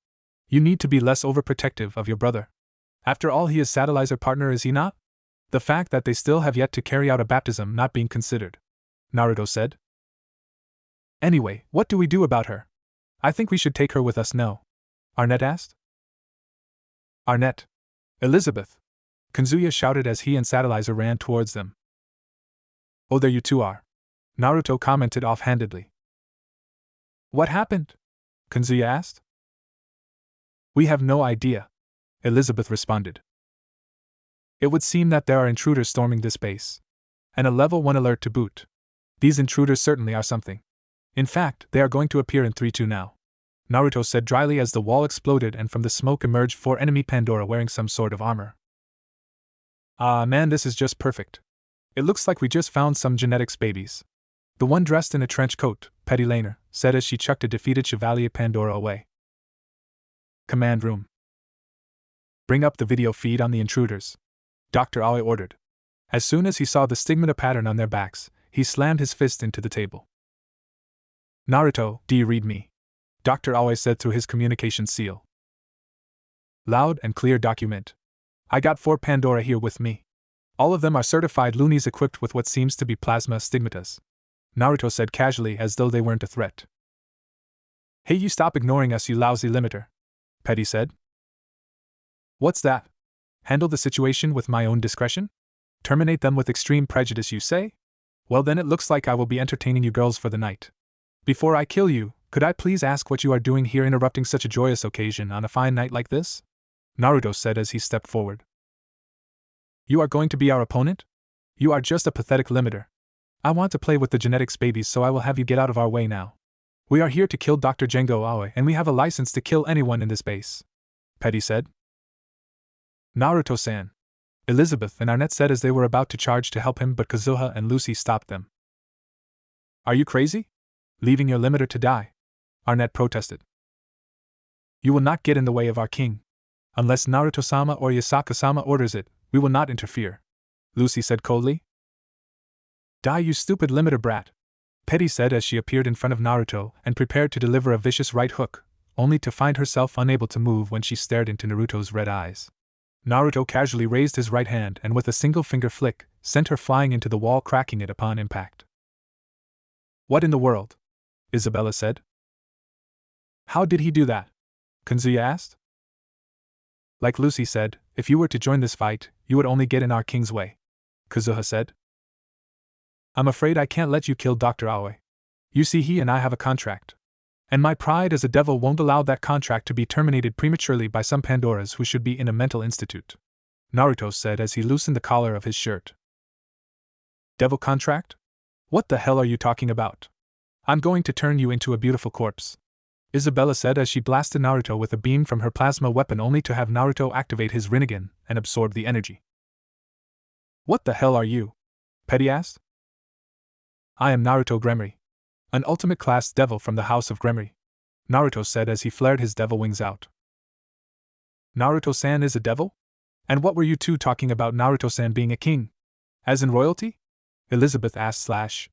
A: You need to be less overprotective of your brother. After all, he is Satellizer partner, is he not? The fact that they still have yet to carry out a baptism not being considered, Naruto said. Anyway, what do we do about her? I think we should take her with us, no? Arnett asked. Arnett. Elizabeth. Kanzuya shouted as he and Satellizer ran towards them. Oh, there you two are, Naruto commented offhandedly. What happened? Kanzuya asked. We have no idea, Elizabeth responded. It would seem that there are intruders storming this base. And a level 1 alert to boot. These intruders certainly are something. In fact, they are going to appear in 3-2 now, Naruto said dryly as the wall exploded and from the smoke emerged 4 enemy Pandora wearing some sort of armor. Ah man, this is just perfect. It looks like we just found some genetics babies. The one dressed in a trench coat, Petty Laner, said as she chucked a defeated Chevalier Pandora away. Command room. Bring up the video feed on the intruders, Dr. Aoi ordered. As soon as he saw the stigmata pattern on their backs, he slammed his fist into the table. Naruto, do you read me? Dr. Aoi said through his communication seal. Loud and clear document. I got 4 Pandora here with me. All of them are certified loonies equipped with what seems to be plasma stigmatas, Naruto said casually as though they weren't a threat. Hey, you stop ignoring us, you lousy limiter, Petty said. What's that? Handle the situation with my own discretion? Terminate them with extreme prejudice, you say? Well then, it looks like I will be entertaining you girls for the night. Before I kill you, could I please ask what you are doing here interrupting such a joyous occasion on a fine night like this? Naruto said as he stepped forward. You are going to be our opponent? You are just a pathetic limiter. I want to play with the genetics babies, so I will have you get out of our way now. We are here to kill Dr. Gengo Aoi and we have a license to kill anyone in this base, Petty said. Naruto-san. Elizabeth and Arnett said as they were about to charge to help him, but Kazuha and Lucy stopped them. Are you crazy? Leaving your limiter to die? Arnett protested. You will not get in the way of our king. Unless Naruto-sama or Yasaka-sama orders it, we will not interfere, Lucy said coldly. Die, you stupid limiter brat, Petty said as she appeared in front of Naruto and prepared to deliver a vicious right hook, only to find herself unable to move when she stared into Naruto's red eyes. Naruto casually raised his right hand and with a single finger flick, sent her flying into the wall, cracking it upon impact. What in the world? Isabella said. How did he do that? Kanzuya asked. Like Lucy said, if you were to join this fight, you would only get in our king's way, Kazuha said. I'm afraid I can't let you kill Dr. Aoi. You see, he and I have a contract. And my pride as a devil won't allow that contract to be terminated prematurely by some Pandoras who should be in a mental institute, Naruto said as he loosened the collar of his shirt. Devil contract? What the hell are you talking about? I'm going to turn you into a beautiful corpse, Isabella said as she blasted Naruto with a beam from her plasma weapon, only to have Naruto activate his Rinnegan and absorb the energy. What the hell are you? Petty asked. I am Naruto Gremory, an ultimate class devil from the house of Gremory, Naruto said as he flared his devil wings out. Naruto-san is a devil? And what were you two talking about Naruto-san being a king? As in royalty? Elizabeth asked Slash.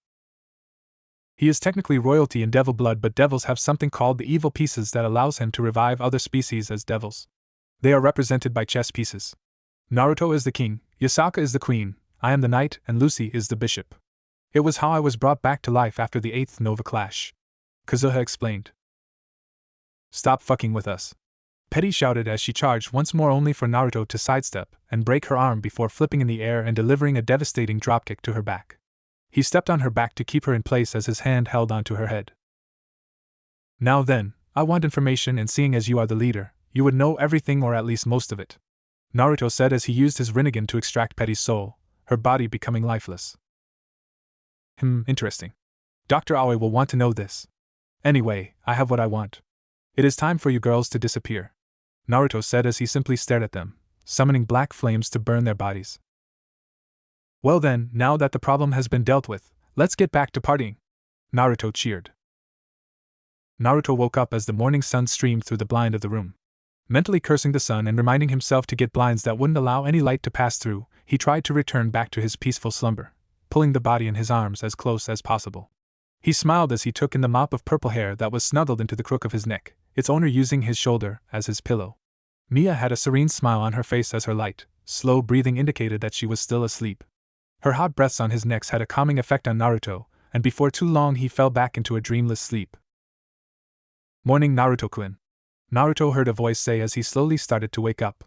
A: He is technically royalty in devil blood, but devils have something called the evil pieces that allows him to revive other species as devils. They are represented by chess pieces. Naruto is the king, Yasaka is the queen, I am the knight and Lucy is the bishop. It was how I was brought back to life after the 8th Nova Clash. Kazuha explained. Stop fucking with us. Petty shouted as she charged once more, only for Naruto to sidestep and break her arm before flipping in the air and delivering a devastating dropkick to her back. He stepped on her back to keep her in place as his hand held onto her head. Now then, I want information, and seeing as you are the leader, you would know everything or at least most of it, Naruto said as he used his Rinnegan to extract Petty's soul, her body becoming lifeless. Interesting. Dr. Aoi will want to know this. Anyway, I have what I want. It is time for you girls to disappear, Naruto said as he simply stared at them, summoning black flames to burn their bodies. Well then, now that the problem has been dealt with, let's get back to partying, Naruto cheered. Naruto woke up as the morning sun streamed through the blind of the room. Mentally cursing the sun and reminding himself to get blinds that wouldn't allow any light to pass through, he tried to return back to his peaceful slumber, pulling the body in his arms as close as possible. He smiled as he took in the mop of purple hair that was snuggled into the crook of his neck, its owner using his shoulder as his pillow. Mia had a serene smile on her face as her light, slow breathing indicated that she was still asleep. Her hot breaths on his neck had a calming effect on Naruto, and before too long he fell back into a dreamless sleep. Morning, Naruto-kun. Naruto heard a voice say as he slowly started to wake up.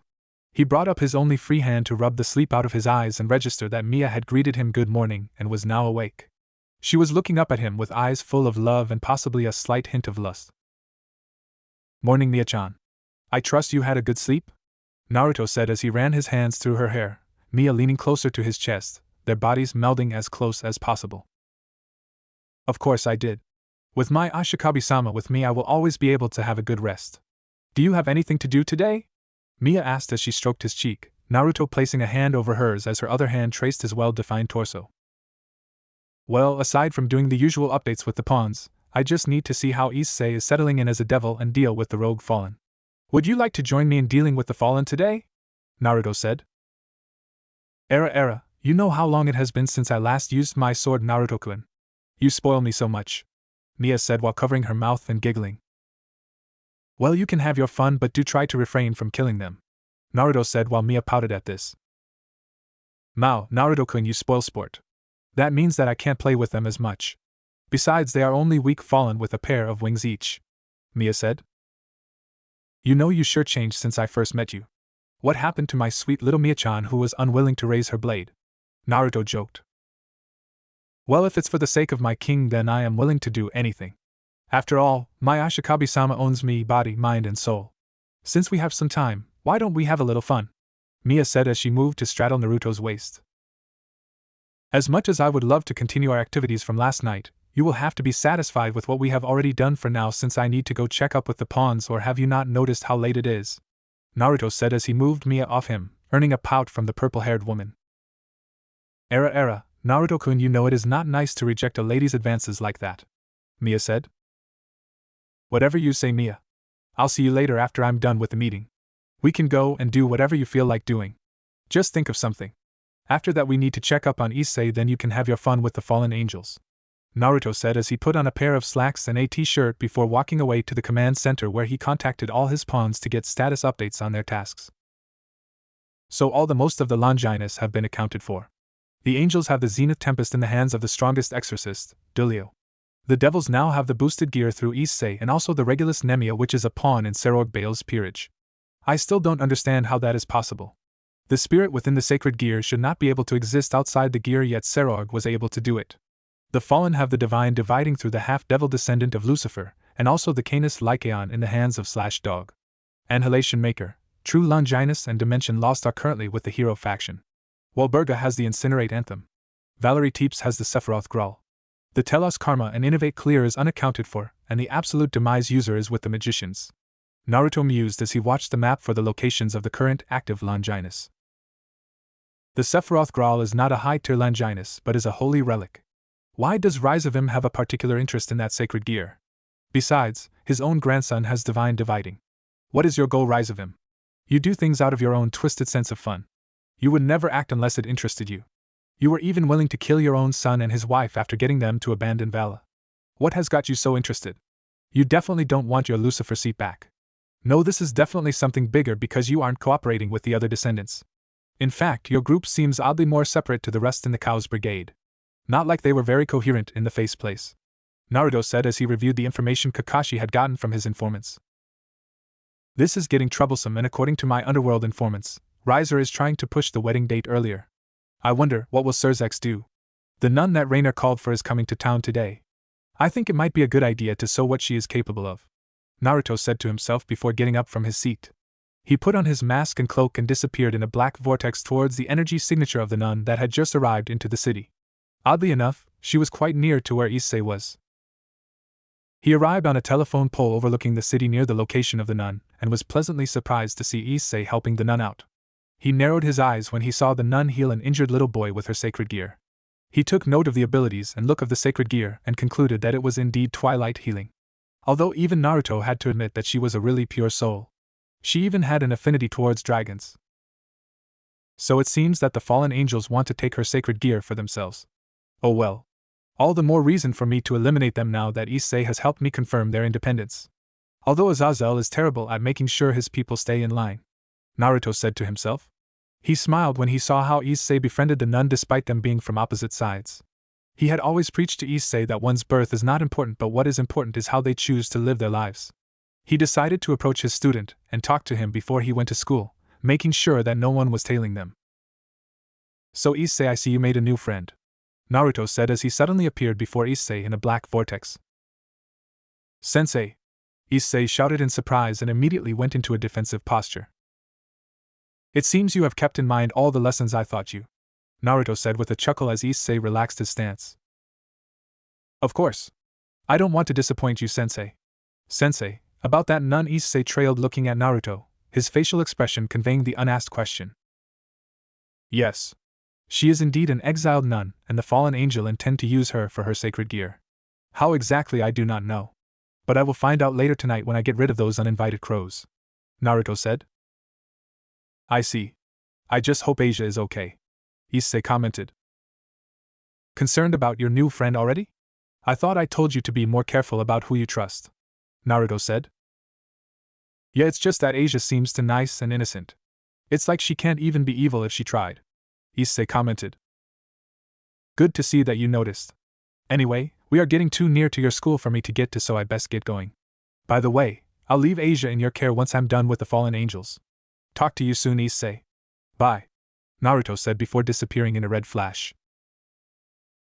A: He brought up his only free hand to rub the sleep out of his eyes and register that Mia had greeted him good morning and was now awake. She was looking up at him with eyes full of love and possibly a slight hint of lust. Morning, Mia-chan. I trust you had a good sleep? Naruto said as he ran his hands through her hair, Mia leaning closer to his chest, their bodies melding as close as possible. Of course I did. With my Ashikabi-sama with me, I will always be able to have a good rest. Do you have anything to do today? Mia asked as she stroked his cheek, Naruto placing a hand over hers as her other hand traced his well-defined torso. Well, aside from doing the usual updates with the pawns, I just need to see how Issei is settling in as a devil and deal with the rogue fallen. Would you like to join me in dealing with the fallen today? Naruto said. Era, you know how long it has been since I last used my sword, Naruto-kun. You spoil me so much, Mia said while covering her mouth and giggling. Well, you can have your fun, but do try to refrain from killing them, Naruto said while Mia pouted at this. Mao, Naruto-kun, you spoil sport. That means that I can't play with them as much. Besides, they are only weak fallen with a pair of wings each, Mia said. You know, you sure changed since I first met you. What happened to my sweet little Mia-chan who was unwilling to raise her blade? Naruto joked. Well, if it's for the sake of my king, then I am willing to do anything. After all, my Ashikabi-sama owns me body, mind and soul. Since we have some time, why don't we have a little fun? Mia said as she moved to straddle Naruto's waist. As much as I would love to continue our activities from last night, you will have to be satisfied with what we have already done for now, since I need to go check up with the pawns. Or have you not noticed how late it is? Naruto said as he moved Mia off him, earning a pout from the purple-haired woman. Era, Naruto-kun, you know it is not nice to reject a lady's advances like that, Mia said. Whatever you say, Mia. I'll see you later after I'm done with the meeting. We can go and do whatever you feel like doing. Just think of something. After that we need to check up on Issei, then you can have your fun with the fallen angels, Naruto said as he put on a pair of slacks and a t-shirt before walking away to the command center, where he contacted all his pawns to get status updates on their tasks. So all the most of the Longinus have been accounted for. The angels have the Zenith Tempest in the hands of the strongest exorcist, Dulio. The devils now have the boosted gear through Issei and also the Regulus Nemia, which is a pawn in Serog Bale's peerage. I still don't understand how that is possible. The spirit within the sacred gear should not be able to exist outside the gear, yet Serog was able to do it. The fallen have the divine dividing through the half-devil descendant of Lucifer, and also the Canis Lycaon in the hands of Dog. Annihilation Maker, True Longinus and Dimension Lost are currently with the hero faction. Walburga has the Incinerate Anthem. Valerie Teeps has the Sephiroth Growl. The Telos Karma and Innovate Clear is unaccounted for, and the Absolute Demise user is with the Magicians. Naruto mused as he watched the map for the locations of the current active Longinus. The Sephiroth Growl is not a high-tier Longinus but is a holy relic. Why does Rizavim have a particular interest in that sacred gear? Besides, his own grandson has divine dividing. What is your goal, Rizavim? You do things out of your own twisted sense of fun. You would never act unless it interested you. You were even willing to kill your own son and his wife after getting them to abandon Vala. What has got you so interested? You definitely don't want your Lucifer seat back. No, this is definitely something bigger because you aren't cooperating with the other descendants. In fact, your group seems oddly more separate to the rest in the Cow's Brigade. Not like they were very coherent in the face place. Naruto said as he reviewed the information Kakashi had gotten from his informants. This is getting troublesome, and according to my underworld informants, Rias is trying to push the wedding date earlier. I wonder, what will Surzex do? The nun that Rainer called for is coming to town today. I think it might be a good idea to show what she is capable of, Naruto said to himself before getting up from his seat. He put on his mask and cloak and disappeared in a black vortex towards the energy signature of the nun that had just arrived into the city. Oddly enough, she was quite near to where Issei was. He arrived on a telephone pole overlooking the city near the location of the nun, and was pleasantly surprised to see Issei helping the nun out. He narrowed his eyes when he saw the nun heal an injured little boy with her sacred gear. He took note of the abilities and look of the sacred gear and concluded that it was indeed twilight healing. Although even Naruto had to admit that she was a really pure soul. She even had an affinity towards dragons. So it seems that the fallen angels want to take her sacred gear for themselves. Oh well. All the more reason for me to eliminate them now that Issei has helped me confirm their independence. Although Azazel is terrible at making sure his people stay in line, Naruto said to himself. He smiled when he saw how Issei befriended the nun despite them being from opposite sides. He had always preached to Issei that one's birth is not important, but what is important is how they choose to live their lives. He decided to approach his student and talk to him before he went to school, making sure that no one was tailing them. So Issei, I see you made a new friend, Naruto said as he suddenly appeared before Issei in a black vortex. Sensei! Issei shouted in surprise and immediately went into a defensive posture. It seems you have kept in mind all the lessons I taught you, Naruto said with a chuckle as Issei relaxed his stance. Of course. I don't want to disappoint you, Sensei. Sensei, about that nun, Issei trailed looking at Naruto, his facial expression conveying the unasked question. Yes. She is indeed an exiled nun, and the fallen angel intend to use her for her sacred gear. How exactly I do not know. But I will find out later tonight when I get rid of those uninvited crows, Naruto said. I see. I just hope Asia is okay, Issei commented. Concerned about your new friend already? I thought I told you to be more careful about who you trust, Naruto said. Yeah, it's just that Asia seems too nice and innocent. It's like she can't even be evil if she tried, Issei commented. Good to see that you noticed. Anyway, we are getting too near to your school for me to get to, so I best get going. By the way, I'll leave Asia in your care once I'm done with the fallen angels. Talk to you soon, Issei. Bye, Naruto said before disappearing in a red flash.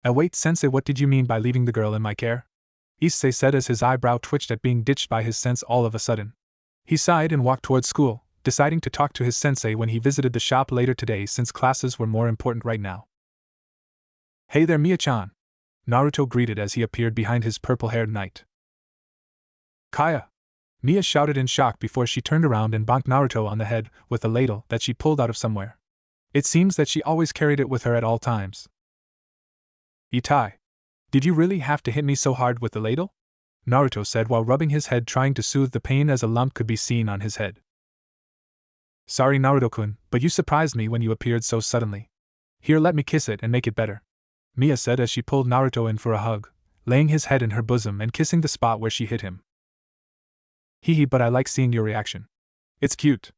A: Wait, Sensei, what did you mean by leaving the girl in my care? Issei said as his eyebrow twitched at being ditched by his sense all of a sudden. He sighed and walked towards school, deciding to talk to his sensei when he visited the shop later today since classes were more important right now. Hey there, Mia-chan, Naruto greeted as he appeared behind his purple-haired knight. Kaya! Mia shouted in shock before she turned around and bonked Naruto on the head with a ladle that she pulled out of somewhere. It seems that she always carried it with her at all times. Itai! Did you really have to hit me so hard with the ladle? Naruto said while rubbing his head trying to soothe the pain as a lump could be seen on his head. Sorry, Naruto-kun, but you surprised me when you appeared so suddenly. Here, let me kiss it and make it better, Mia said as she pulled Naruto in for a hug, laying his head in her bosom and kissing the spot where she hit him. Hee, but I like seeing your reaction. It's cute,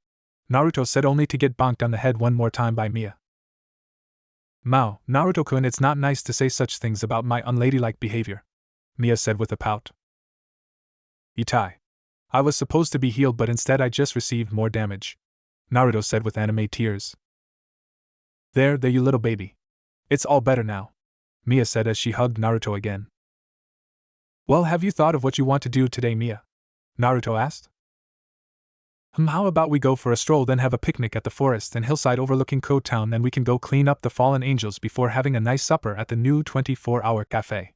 A: Naruto said only to get bonked on the head one more time by Mia. Mao, Naruto-kun, it's not nice to say such things about my unladylike behavior, Mia said with a pout. Itai. I was supposed to be healed, but instead I just received more damage, Naruto said with anime tears. There, you little baby. It's all better now, Mia said as she hugged Naruto again. Well, have you thought of what you want to do today, Mia? Naruto asked. How about we go for a stroll, then have a picnic at the forest and hillside overlooking Code Town, then we can go clean up the fallen angels before having a nice supper at the new 24-hour cafe,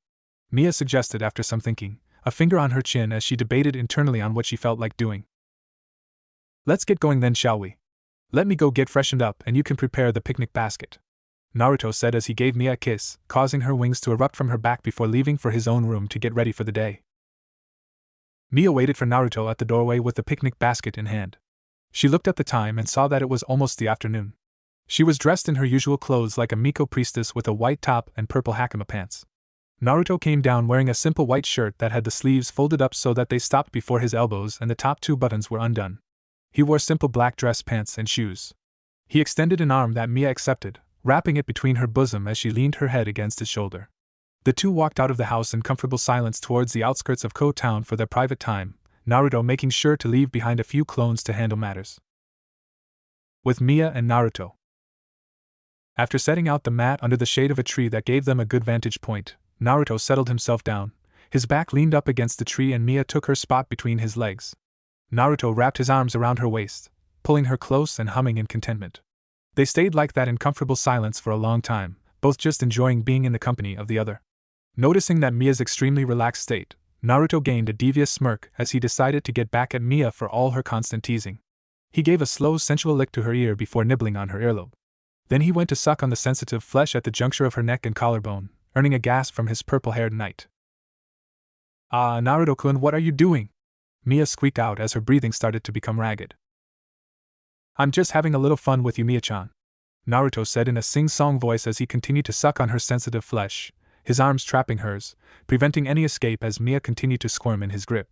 A: Mia suggested after some thinking, a finger on her chin as she debated internally on what she felt like doing. Let's get going then, shall we? Let me go get freshened up and you can prepare the picnic basket, Naruto said as he gave Mia a kiss, causing her wings to erupt from her back before leaving for his own room to get ready for the day. Mia waited for Naruto at the doorway with the picnic basket in hand. She looked at the time and saw that it was almost the afternoon. She was dressed in her usual clothes like a Miko priestess with a white top and purple hakama pants. Naruto came down wearing a simple white shirt that had the sleeves folded up so that they stopped before his elbows and the top 2 buttons were undone. He wore simple black dress pants and shoes. He extended an arm that Mia accepted, wrapping it between her bosom as she leaned her head against his shoulder. The two walked out of the house in comfortable silence towards the outskirts of Ko Town for their private time, Naruto making sure to leave behind a few clones to handle matters. With Mia and Naruto. After setting out the mat under the shade of a tree that gave them a good vantage point, Naruto settled himself down. His back leaned up against the tree and Mia took her spot between his legs. Naruto wrapped his arms around her waist, pulling her close and humming in contentment. They stayed like that in comfortable silence for a long time, both just enjoying being in the company of the other. Noticing that Mia's extremely relaxed state, Naruto gained a devious smirk as he decided to get back at Mia for all her constant teasing. He gave a slow sensual lick to her ear before nibbling on her earlobe. Then he went to suck on the sensitive flesh at the juncture of her neck and collarbone, earning a gasp from his purple-haired knight. "Ah, Naruto-kun, what are you doing?" Mia squeaked out as her breathing started to become ragged. "I'm just having a little fun with you, Mia-chan," Naruto said in a sing-song voice as he continued to suck on her sensitive flesh, his arms trapping hers, preventing any escape as Mia continued to squirm in his grip.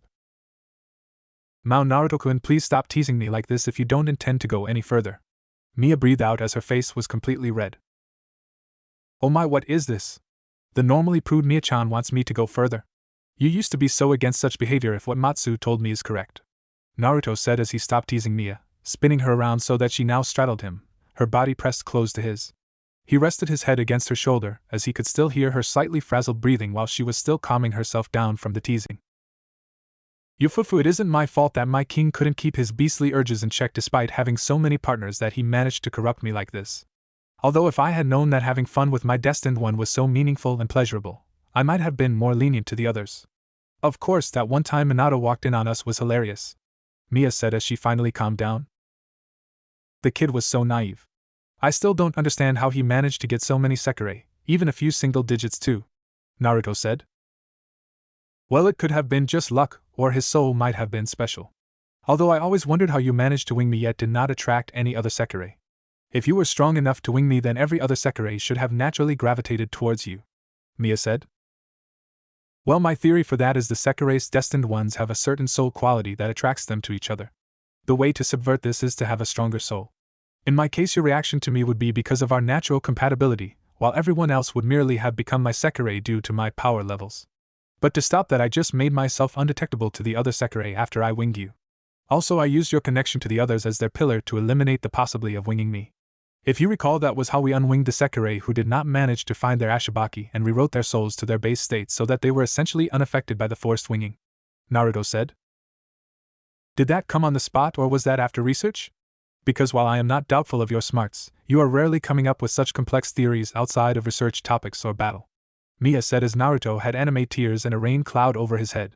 A: "Mao Naruto-kun, please stop teasing me like this if you don't intend to go any further." Mia breathed out as her face was completely red. "Oh my, what is this? The normally prude Mia-chan wants me to go further? You used to be so against such behavior if what Matsu told me is correct," Naruto said as he stopped teasing Mia, spinning her around so that she now straddled him, her body pressed close to his. He rested his head against her shoulder as he could still hear her slightly frazzled breathing while she was still calming herself down from the teasing. "Yufufu, it isn't my fault that my king couldn't keep his beastly urges in check despite having so many partners that he managed to corrupt me like this. Although if I had known that having fun with my destined one was so meaningful and pleasurable, I might have been more lenient to the others. Of course, that one time Minato walked in on us was hilarious," Mia said as she finally calmed down. "The kid was so naive. I still don't understand how he managed to get so many sekirei, even a few single digits too," Naruto said. "Well, it could have been just luck, or his soul might have been special. Although I always wondered how you managed to wing me yet did not attract any other sekirei. If you were strong enough to wing me, then every other sekirei should have naturally gravitated towards you," Mia said. "Well, my theory for that is the sekirei's destined ones have a certain soul quality that attracts them to each other. The way to subvert this is to have a stronger soul. In my case, your reaction to me would be because of our natural compatibility, while everyone else would merely have become my sekirei due to my power levels. But to stop that, I just made myself undetectable to the other sekirei after I winged you. Also, I used your connection to the others as their pillar to eliminate the possibility of winging me. If you recall, that was how we unwinged the sekirei who did not manage to find their ashibaki and rewrote their souls to their base state so that they were essentially unaffected by the forced winging," Naruto said. "Did that come on the spot or was that after research? Because while I am not doubtful of your smarts, you are rarely coming up with such complex theories outside of research topics or battle," Mia said as Naruto had anime tears and a rain cloud over his head.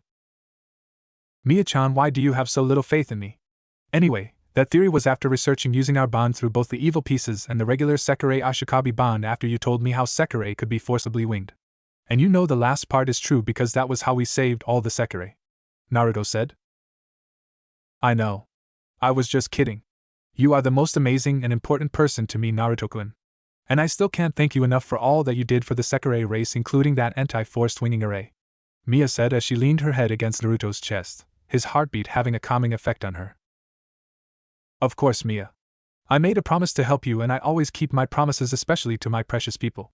A: "Mia-chan, why do you have so little faith in me? Anyway, that theory was after researching using our bond through both the evil pieces and the regular sekirei ashikabi bond after you told me how sekirei could be forcibly winged. And you know the last part is true because that was how we saved all the sekirei," Naruto said. "I know. I was just kidding. You are the most amazing and important person to me, Naruto-kun. And I still can't thank you enough for all that you did for the sekirei race, including that anti-forced winging array," Mia said as she leaned her head against Naruto's chest, his heartbeat having a calming effect on her. "Of course, Mia. I made a promise to help you and I always keep my promises, especially to my precious people,"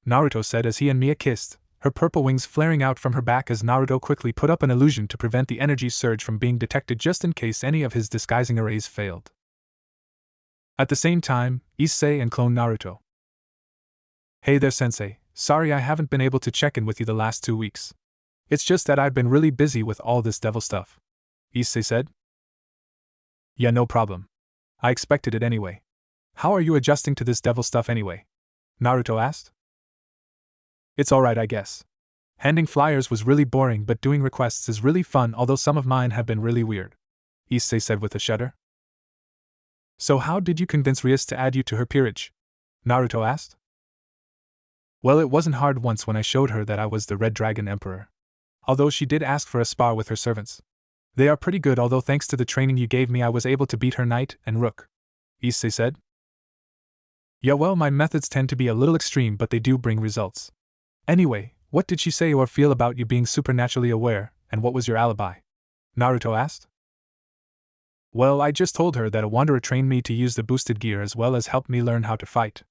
A: Naruto said as he and Mia kissed, her purple wings flaring out from her back as Naruto quickly put up an illusion to prevent the energy surge from being detected just in case any of his disguising arrays failed. At the same time, Issei and clone Naruto. "Hey there, sensei, sorry I haven't been able to check in with you the last 2 weeks. It's just that I've been really busy with all this devil stuff," Issei said. "Yeah, no problem. I expected it anyway. How are you adjusting to this devil stuff anyway?" Naruto asked. "It's alright, I guess. Handing flyers was really boring, but doing requests is really fun, although some of mine have been really weird," Issei said with a shudder. "So how did you convince Rias to add you to her peerage?" Naruto asked. "Well, it wasn't hard once when I showed her that I was the Red Dragon Emperor. Although she did ask for a spar with her servants. They are pretty good, although thanks to the training you gave me I was able to beat her knight and rook," Issei said. "Yeah, well, my methods tend to be a little extreme, but they do bring results. Anyway, what did she say or feel about you being supernaturally aware, and what was your alibi?" Naruto asked. Well, I just told her that a wanderer trained me to use the boosted gear as well as helped me learn how to fight.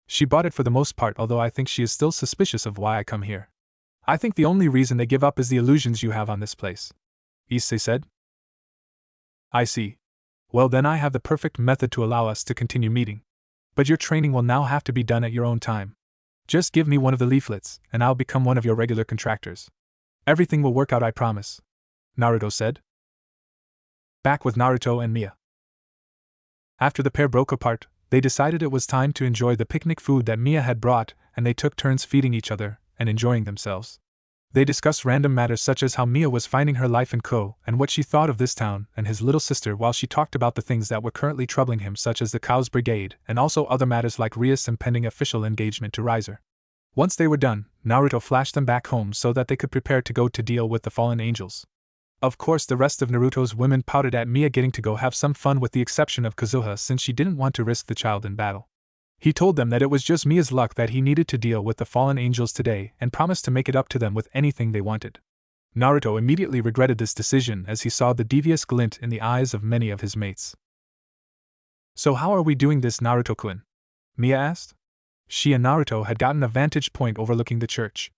A: She bought it for the most part, although I think she is still suspicious of why I come here. I think the only reason they give up is the illusions you have on this place, Issei said. I see. Well, then I have the perfect method to allow us to continue meeting. But your training will now have to be done at your own time. Just give me one of the leaflets, and I'll become one of your regular contractors. Everything will work out, I promise, Naruto said. Back with Naruto and Mia. After the pair broke apart, they decided it was time to enjoy the picnic food that Mia had brought, and they took turns feeding each other and enjoying themselves. They discussed random matters such as how Mia was finding her life in Ko and what she thought of this town and his little sister, while she talked about the things that were currently troubling him, such as the Cows Brigade and also other matters like Rias' impending official engagement to Riser. Once they were done, Naruto flashed them back home so that they could prepare to go to deal with the fallen angels. Of course, the rest of Naruto's women pouted at Mia getting to go have some fun, with the exception of Kazuha, since she didn't want to risk the child in battle. He told them that it was just Mia's luck that he needed to deal with the fallen angels today and promised to make it up to them with anything they wanted. Naruto immediately regretted this decision as he saw the devious glint in the eyes of many of his mates. So how are we doing this, Naruto-kun? Mia asked. She and Naruto had gotten a vantage point overlooking the church.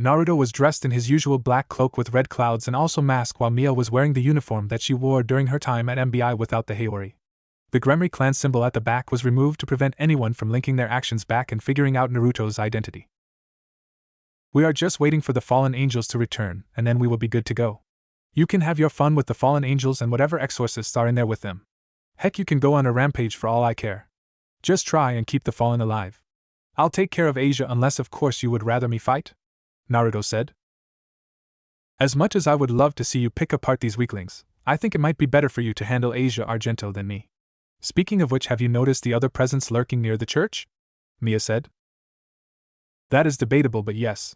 A: Naruto was dressed in his usual black cloak with red clouds and also mask, while Mia was wearing the uniform that she wore during her time at MBI without the Haori. The Gremory clan symbol at the back was removed to prevent anyone from linking their actions back and figuring out Naruto's identity. We are just waiting for the fallen angels to return, and then we will be good to go. You can have your fun with the fallen angels and whatever exorcists are in there with them. Heck, you can go on a rampage for all I care. Just try and keep the fallen alive. I'll take care of Asia, unless of course you would rather me fight? Naruto said. As much as I would love to see you pick apart these weaklings, I think it might be better for you to handle Asia Argento than me. Speaking of which, have you noticed the other presence lurking near the church? Mia said. That is debatable, but yes.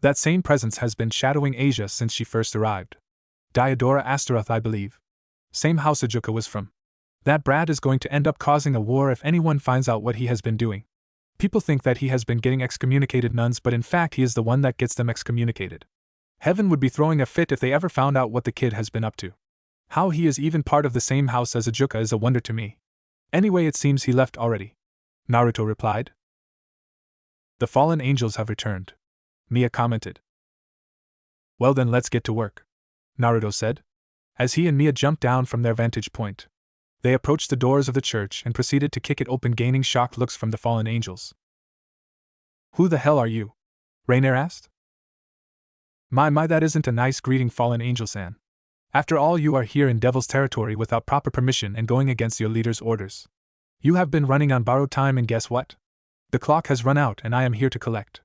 A: That same presence has been shadowing Asia since she first arrived. Diodora Astaroth, I believe. Same house Ajuka was from. That brat is going to end up causing a war if anyone finds out what he has been doing. People think that he has been getting excommunicated nuns, but in fact he is the one that gets them excommunicated. Heaven would be throwing a fit if they ever found out what the kid has been up to. How he is even part of the same house as Ajuka is a wonder to me. Anyway, it seems he left already, Naruto replied. The fallen angels have returned, Mia commented. Well then, let's get to work, Naruto said. As he and Mia jumped down from their vantage point, they approached the doors of the church and proceeded to kick it open, gaining shocked looks from the fallen angels. Who the hell are you? Rainier asked. My, that isn't a nice greeting, fallen angel-san. After all, you are here in Devil's territory without proper permission and going against your leader's orders. You have been running on borrowed time, and guess what? The clock has run out and I am here to collect,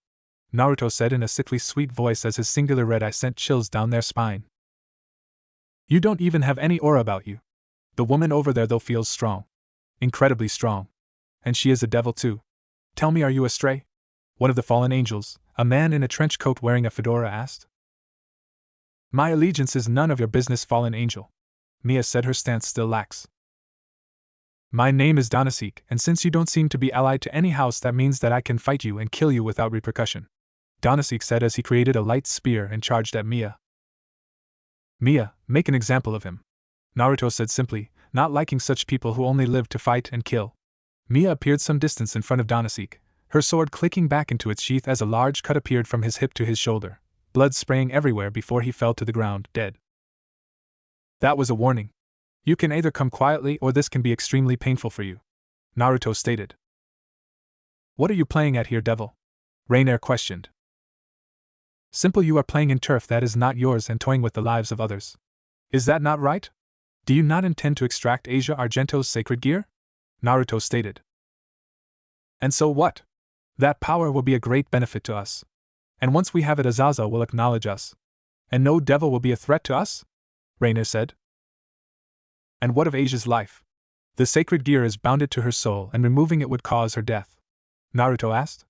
A: Naruto said in a sickly sweet voice as his singular red eye sent chills down their spine. You don't even have any aura about you. The woman over there, though, feels strong. Incredibly strong. And she is a devil too. Tell me, are you a stray? One of the fallen angels, a man in a trench coat wearing a fedora, asked. My allegiance is none of your business, fallen angel, Mia said, her stance still lax. My name is Donasik, and since you don't seem to be allied to any house, that means that I can fight you and kill you without repercussion, Donasik said as he created a light spear and charged at Mia. Mia, make an example of him, Naruto said simply, not liking such people who only live to fight and kill. Mia appeared some distance in front of Donasik, her sword clicking back into its sheath as a large cut appeared from his hip to his shoulder, blood spraying everywhere before he fell to the ground, dead. That was a warning. You can either come quietly or this can be extremely painful for you, Naruto stated. What are you playing at here, devil? Rainier questioned. Simple, you are playing in turf that is not yours and toying with the lives of others. Is that not right? Do you not intend to extract Asia Argento's sacred gear? Naruto stated. And so what? That power will be a great benefit to us. And once we have it, Azazel will acknowledge us. And no devil will be a threat to us? Rainier said. And what of Asia's life? The sacred gear is bounded to her soul, and removing it would cause her death, Naruto asked.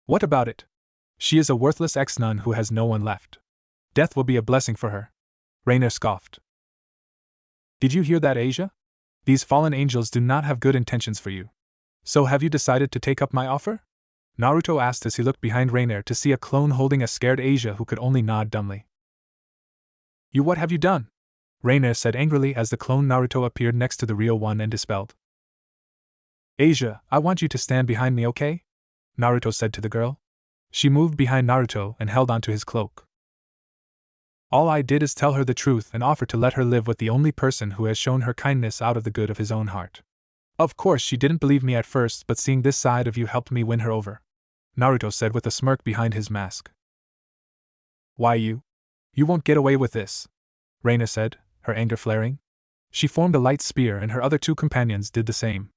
A: What about it? She is a worthless ex-nun who has no one left. Death will be a blessing for her, Rainier scoffed. Did you hear that, Asia? These fallen angels do not have good intentions for you. So have you decided to take up my offer? Naruto asked as he looked behind Rainier to see a clone holding a scared Asia who could only nod dumbly. You, what have you done? Reiner said angrily as the clone Naruto appeared next to the real one and dispelled. Asia, I want you to stand behind me, okay? Naruto said to the girl. She moved behind Naruto and held onto his cloak. All I did is tell her the truth and offer to let her live with the only person who has shown her kindness out of the good of his own heart. Of course she didn't believe me at first, but seeing this side of you helped me win her over, Naruto said with a smirk behind his mask. Why you? You won't get away with this, Reina said, her anger flaring. She formed a light spear and her other two companions did the same.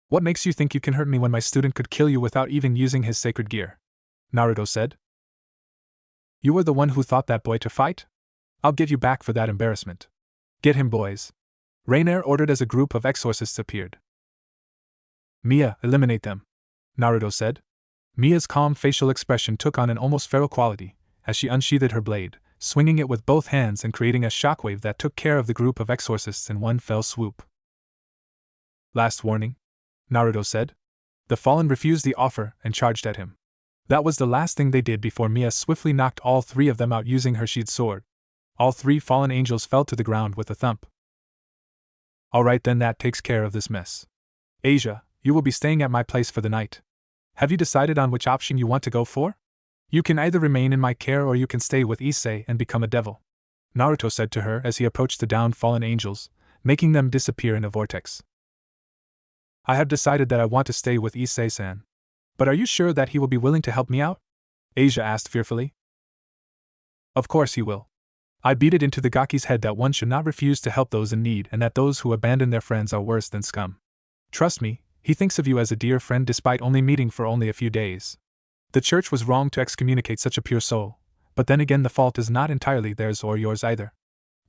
A: What makes you think you can hurt me when my student could kill you without even using his sacred gear? Naruto said. You were the one who taught that boy to fight? I'll give you back for that embarrassment. Get him, boys. Reiner ordered as a group of exorcists appeared. Mia, eliminate them, Naruto said. Mia's calm facial expression took on an almost feral quality as she unsheathed her blade, swinging it with both hands and creating a shockwave that took care of the group of exorcists in one fell swoop. Last warning, Naruto said. The fallen refused the offer and charged at him. That was the last thing they did before Mia swiftly knocked all three of them out using her sheathed sword. All three fallen angels fell to the ground with a thump. Alright then, that takes care of this mess. Asia, you will be staying at my place for the night. Have you decided on which option you want to go for? You can either remain in my care or you can stay with Issei and become a devil, Naruto said to her as he approached the down fallen angels, making them disappear in a vortex. I have decided that I want to stay with Issei-san. But are you sure that he will be willing to help me out? Asia asked fearfully. Of course he will. I beat it into the Gaki's head that one should not refuse to help those in need and that those who abandon their friends are worse than scum. Trust me, he thinks of you as a dear friend despite only meeting for only a few days. The church was wrong to excommunicate such a pure soul, but then again the fault is not entirely theirs or yours either.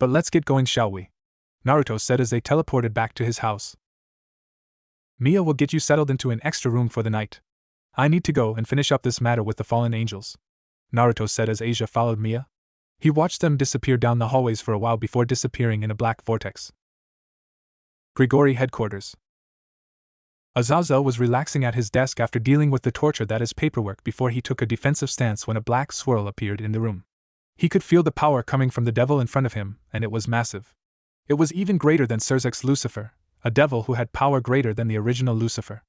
A: But let's get going, shall we? Naruto said as they teleported back to his house. Mia will get you settled into an extra room for the night. I need to go and finish up this matter with the fallen angels, Naruto said as Asia followed Mia. He watched them disappear down the hallways for a while before disappearing in a black vortex. Grigori headquarters. Azazel was relaxing at his desk after dealing with the torture that is paperwork before he took a defensive stance when a black swirl appeared in the room. He could feel the power coming from the devil in front of him, and it was massive. It was even greater than Surzek's Lucifer, a devil who had power greater than the original Lucifer.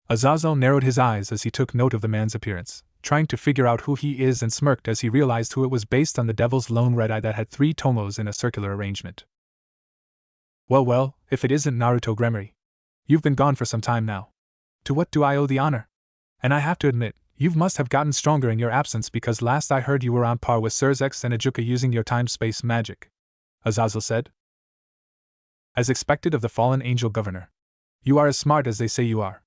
A: Azazel narrowed his eyes as he took note of the man's appearance, trying to figure out who he is, and smirked as he realized who it was based on the devil's lone red eye that had 3 tomos in a circular arrangement. Well, if it isn't Naruto Gremory. You've been gone for some time now. To what do I owe the honor? And I have to admit, you must have gotten stronger in your absence because last I heard you were on par with Surzex and Ajuka using your time-space magic, Azazel said. As expected of the fallen angel governor. You are as smart as they say you are.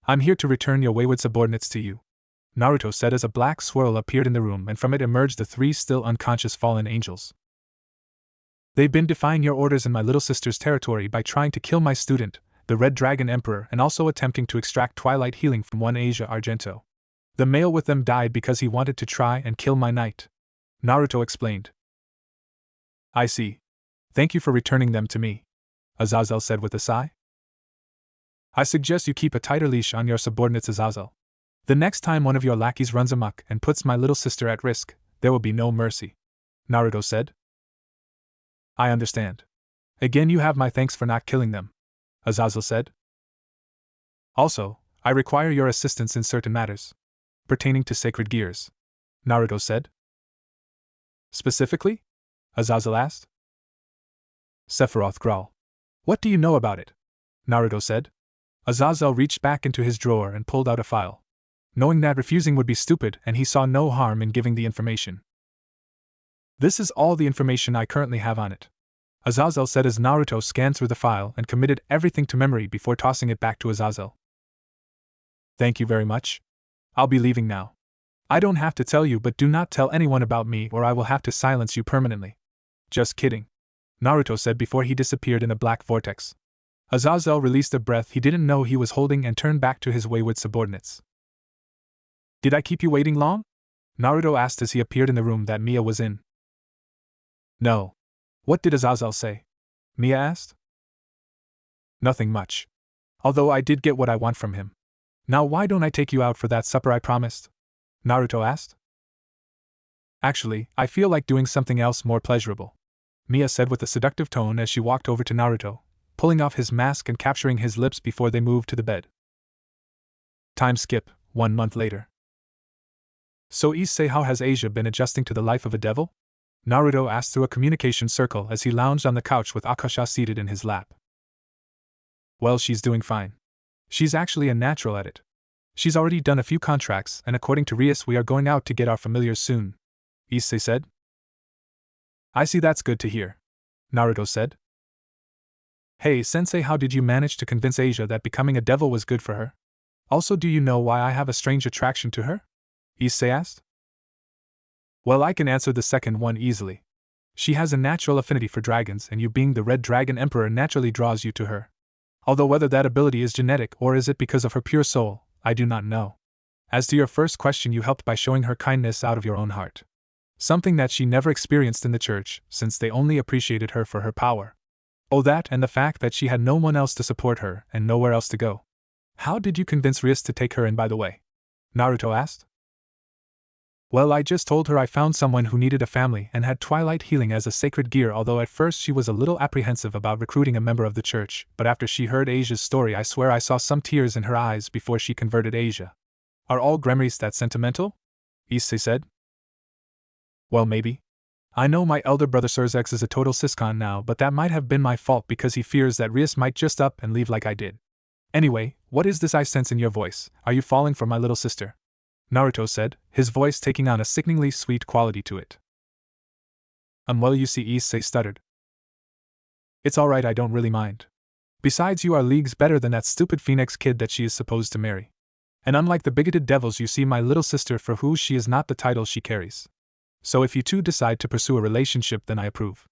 A: I'm here to return your wayward subordinates to you, Naruto said as a black swirl appeared in the room and from it emerged the 3 still unconscious fallen angels. They've been defying your orders in my little sister's territory by trying to kill my student, the Red Dragon Emperor, and also attempting to extract Twilight Healing from one Asia Argento. The male with them died because he wanted to try and kill my knight, Naruto explained. I see. Thank you for returning them to me, Azazel said with a sigh. I suggest you keep a tighter leash on your subordinates, Azazel. The next time one of your lackeys runs amok and puts my little sister at risk, there will be no mercy, Naruto said. I understand. Again, you have my thanks for not killing them, Azazel said. Also, I require your assistance in certain matters pertaining to sacred gears, Naruto said. Specifically? Azazel asked. Sephiroth growled. What do you know about it? Naruto said. Azazel reached back into his drawer and pulled out a file, knowing that refusing would be stupid, and he saw no harm in giving the information. This is all the information I currently have on it, Azazel said as Naruto scanned through the file and committed everything to memory before tossing it back to Azazel. Thank you very much. I'll be leaving now. I don't have to tell you, but do not tell anyone about me or I will have to silence you permanently. Just kidding, Naruto said before he disappeared in a black vortex. Azazel released a breath he didn't know he was holding and turned back to his wayward subordinates. Did I keep you waiting long? Naruto asked as he appeared in the room that Mia was in. No. What did Azazel say? Mia asked. Nothing much. Although I did get what I want from him. Now why don't I take you out for that supper I promised? Naruto asked. Actually, I feel like doing something else more pleasurable. Mia said with a seductive tone as she walked over to Naruto, pulling off his mask and capturing his lips before they moved to the bed. Time skip, 1 month later. So Issei, how has Asia been adjusting to the life of a devil? Naruto asked through a communication circle as he lounged on the couch with Akasha seated in his lap. Well, she's doing fine. She's actually a natural at it. She's already done a few contracts, and according to Rias, we are going out to get our familiars soon, Issei said. I see, that's good to hear, Naruto said. Hey, Sensei, how did you manage to convince Asia that becoming a devil was good for her? Also, do you know why I have a strange attraction to her? Issei asked. Well, I can answer the second one easily. She has a natural affinity for dragons, and you being the Red Dragon Emperor naturally draws you to her. Although whether that ability is genetic or is it because of her pure soul, I do not know. As to your first question, you helped by showing her kindness out of your own heart. Something that she never experienced in the church, since they only appreciated her for her power. Oh, that and the fact that she had no one else to support her and nowhere else to go. How did you convince Rias to take her in, by the way? Naruto asked. Well, I just told her I found someone who needed a family and had twilight healing as a sacred gear, although at first she was a little apprehensive about recruiting a member of the church, but after she heard Asia's story, I swear I saw some tears in her eyes before she converted Asia. Are all Gremarys that sentimental? Issei said. Well, maybe. I know my elder brother Surzex is a total siscon now, but that might have been my fault because he fears that Rias might just up and leave like I did. Anyway, what is this I sense in your voice? Are you falling for my little sister? Naruto said, his voice taking on a sickeningly sweet quality to it. Well, you see, Issei stuttered. It's alright, I don't really mind. Besides, you are leagues better than that stupid Phoenix kid that she is supposed to marry. And unlike the bigoted devils, you see my little sister for who she is, not the title she carries. So if you two decide to pursue a relationship, then I approve.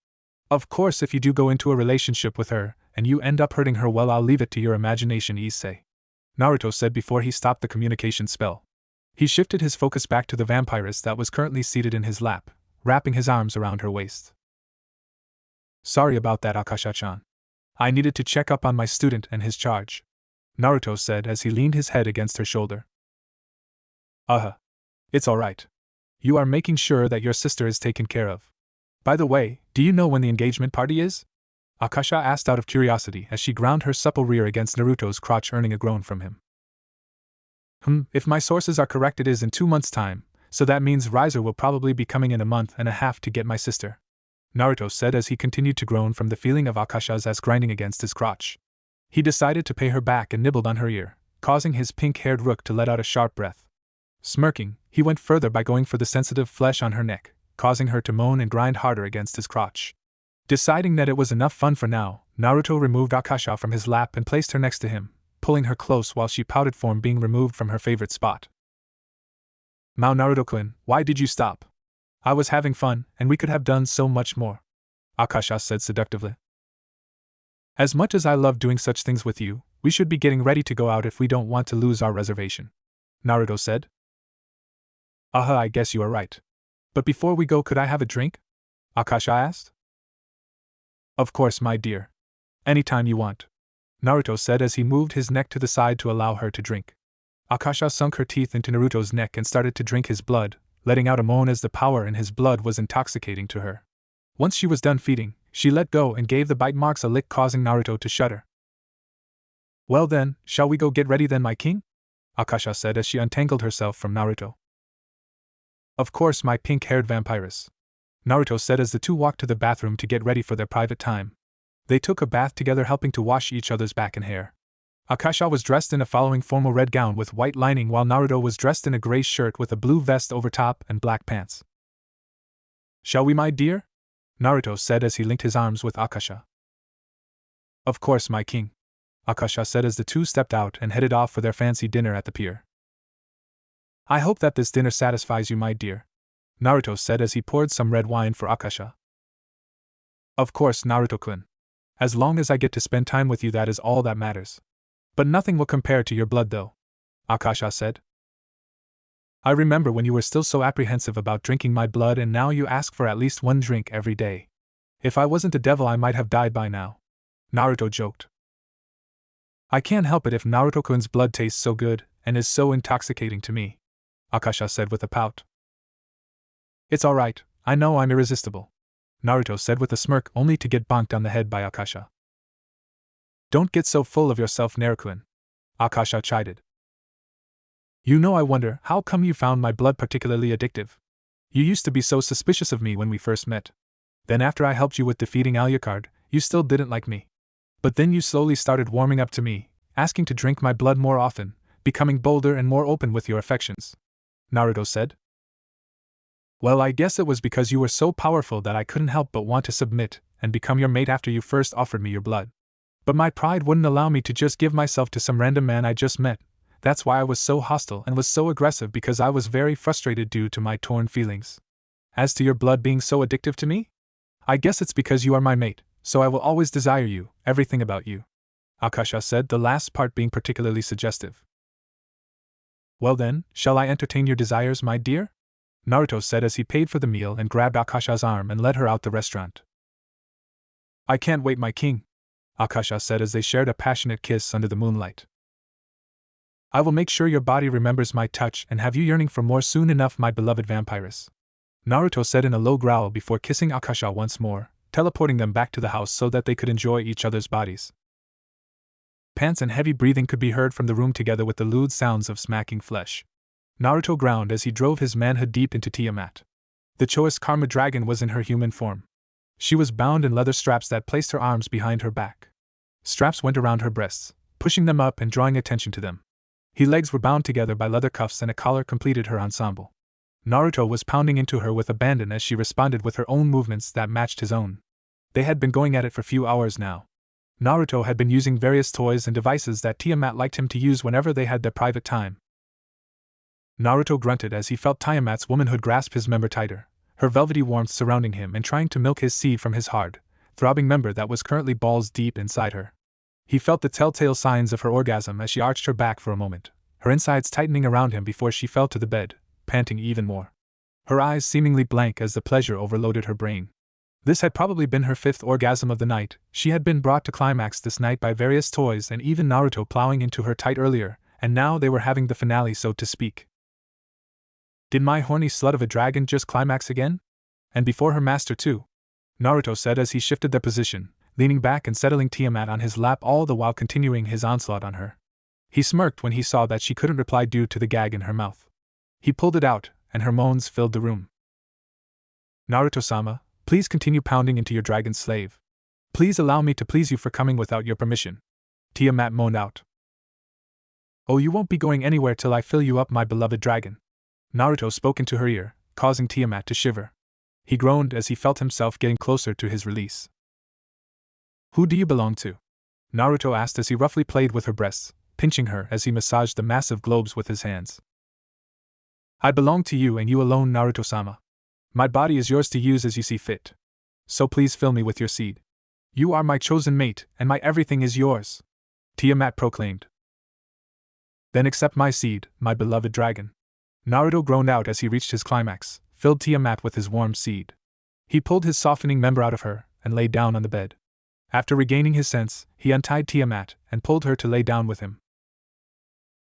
A: Of course, if you do go into a relationship with her, and you end up hurting her, well, I'll leave it to your imagination, Issei. Naruto said before he stopped the communication spell. He shifted his focus back to the vampiress that was currently seated in his lap, wrapping his arms around her waist. Sorry about that, Akasha-chan. I needed to check up on my student and his charge, Naruto said as he leaned his head against her shoulder. It's alright. You are making sure that your sister is taken care of. By the way, do you know when the engagement party is? Akasha asked out of curiosity as she ground her supple rear against Naruto's crotch, earning a groan from him. If my sources are correct, it is in 2 months' time, so that means Riser will probably be coming in a month and a half to get my sister, Naruto said as he continued to groan from the feeling of Akasha's ass grinding against his crotch. He decided to pay her back and nibbled on her ear, causing his pink-haired rook to let out a sharp breath. Smirking, he went further by going for the sensitive flesh on her neck, causing her to moan and grind harder against his crotch. Deciding that it was enough fun for now, Naruto removed Akasha from his lap and placed her next to him, pulling her close while she pouted from being removed from her favorite spot. Mao, Naruto-kun, why did you stop? I was having fun, and we could have done so much more, Akasha said seductively. As much as I love doing such things with you, we should be getting ready to go out if we don't want to lose our reservation, Naruto said. I guess you are right. But before we go, could I have a drink? Akasha asked. Of course, my dear. Anytime you want, Naruto said as he moved his neck to the side to allow her to drink. Akasha sunk her teeth into Naruto's neck and started to drink his blood, letting out a moan as the power in his blood was intoxicating to her. Once she was done feeding, she let go and gave the bite marks a lick, causing Naruto to shudder. Well then, shall we go get ready then, my king? Akasha said as she untangled herself from Naruto. Of course, my pink-haired vampiress, Naruto said as the two walked to the bathroom to get ready for their private time. They took a bath together, helping to wash each other's back and hair. Akasha was dressed in a following formal red gown with white lining, while Naruto was dressed in a gray shirt with a blue vest over top and black pants. Shall we, my dear? Naruto said as he linked his arms with Akasha. Of course, my king, Akasha said as the two stepped out and headed off for their fancy dinner at the pier. I hope that this dinner satisfies you, my dear, Naruto said as he poured some red wine for Akasha. Of course, Naruto-kun. As long as I get to spend time with you, that is all that matters. But nothing will compare to your blood, though, Akasha said. I remember when you were still so apprehensive about drinking my blood, and now you ask for at least 1 drink every day. If I wasn't a devil, I might have died by now, Naruto joked. I can't help it if Naruto-kun's blood tastes so good and is so intoxicating to me, Akasha said with a pout. It's alright, I know I'm irresistible, Naruto said with a smirk, only to get bonked on the head by Akasha. Don't get so full of yourself, Naruto-kun, Akasha chided. You know, I wonder, how come you found my blood particularly addictive? You used to be so suspicious of me when we first met. Then after I helped you with defeating Alucard, you still didn't like me. But then you slowly started warming up to me, asking to drink my blood more often, becoming bolder and more open with your affections, Naruto said. Well, I guess it was because you were so powerful that I couldn't help but want to submit and become your mate after you first offered me your blood. But my pride wouldn't allow me to just give myself to some random man I just met. That's why I was so hostile and was so aggressive, because I was very frustrated due to my torn feelings. As to your blood being so addictive to me? I guess it's because you are my mate, so I will always desire you, everything about you, Akasha said, the last part being particularly suggestive. Well then, shall I entertain your desires, my dear? Naruto said as he paid for the meal and grabbed Akasha's arm and led her out the restaurant. I can't wait, my king, Akasha said as they shared a passionate kiss under the moonlight. I will make sure your body remembers my touch and have you yearning for more soon enough, my beloved vampiress, Naruto said in a low growl before kissing Akasha once more, teleporting them back to the house so that they could enjoy each other's bodies. Pants and heavy breathing could be heard from the room, together with the lewd sounds of smacking flesh. Naruto ground as he drove his manhood deep into Tiamat. The choice Karma Dragon was in her human form. She was bound in leather straps that placed her arms behind her back. Straps went around her breasts, pushing them up and drawing attention to them. Her legs were bound together by leather cuffs and a collar completed her ensemble. Naruto was pounding into her with abandon as she responded with her own movements that matched his own. They had been going at it for a few hours now. Naruto had been using various toys and devices that Tiamat liked him to use whenever they had their private time. Naruto grunted as he felt Tiamat's womanhood grasp his member tighter, her velvety warmth surrounding him and trying to milk his seed from his hard, throbbing member that was currently balls deep inside her. He felt the telltale signs of her orgasm as she arched her back for a moment, her insides tightening around him before she fell to the bed, panting even more. Her eyes seemingly blank as the pleasure overloaded her brain. This had probably been her 5th orgasm of the night. She had been brought to climax this night by various toys and even Naruto plowing into her tight earlier, and now they were having the finale, so to speak. Did my horny slut of a dragon just climax again? And before her master too? Naruto said as he shifted their position, leaning back and settling Tiamat on his lap, all the while continuing his onslaught on her. He smirked when he saw that she couldn't reply due to the gag in her mouth. He pulled it out, and her moans filled the room. Naruto-sama, please continue pounding into your dragon slave. Please allow me to please you for coming without your permission, Tiamat moaned out. Oh, you won't be going anywhere till I fill you up, my beloved dragon. Naruto spoke into her ear, causing Tiamat to shiver. He groaned as he felt himself getting closer to his release. Who do you belong to? Naruto asked as he roughly played with her breasts, pinching her as he massaged the massive globes with his hands. I belong to you and you alone, Naruto-sama. My body is yours to use as you see fit. So please fill me with your seed. You are my chosen mate, and my everything is yours, Tiamat proclaimed. Then accept my seed, my beloved dragon. Naruto groaned out as he reached his climax, filled Tiamat with his warm seed. He pulled his softening member out of her, and lay down on the bed. After regaining his sense, he untied Tiamat, and pulled her to lay down with him.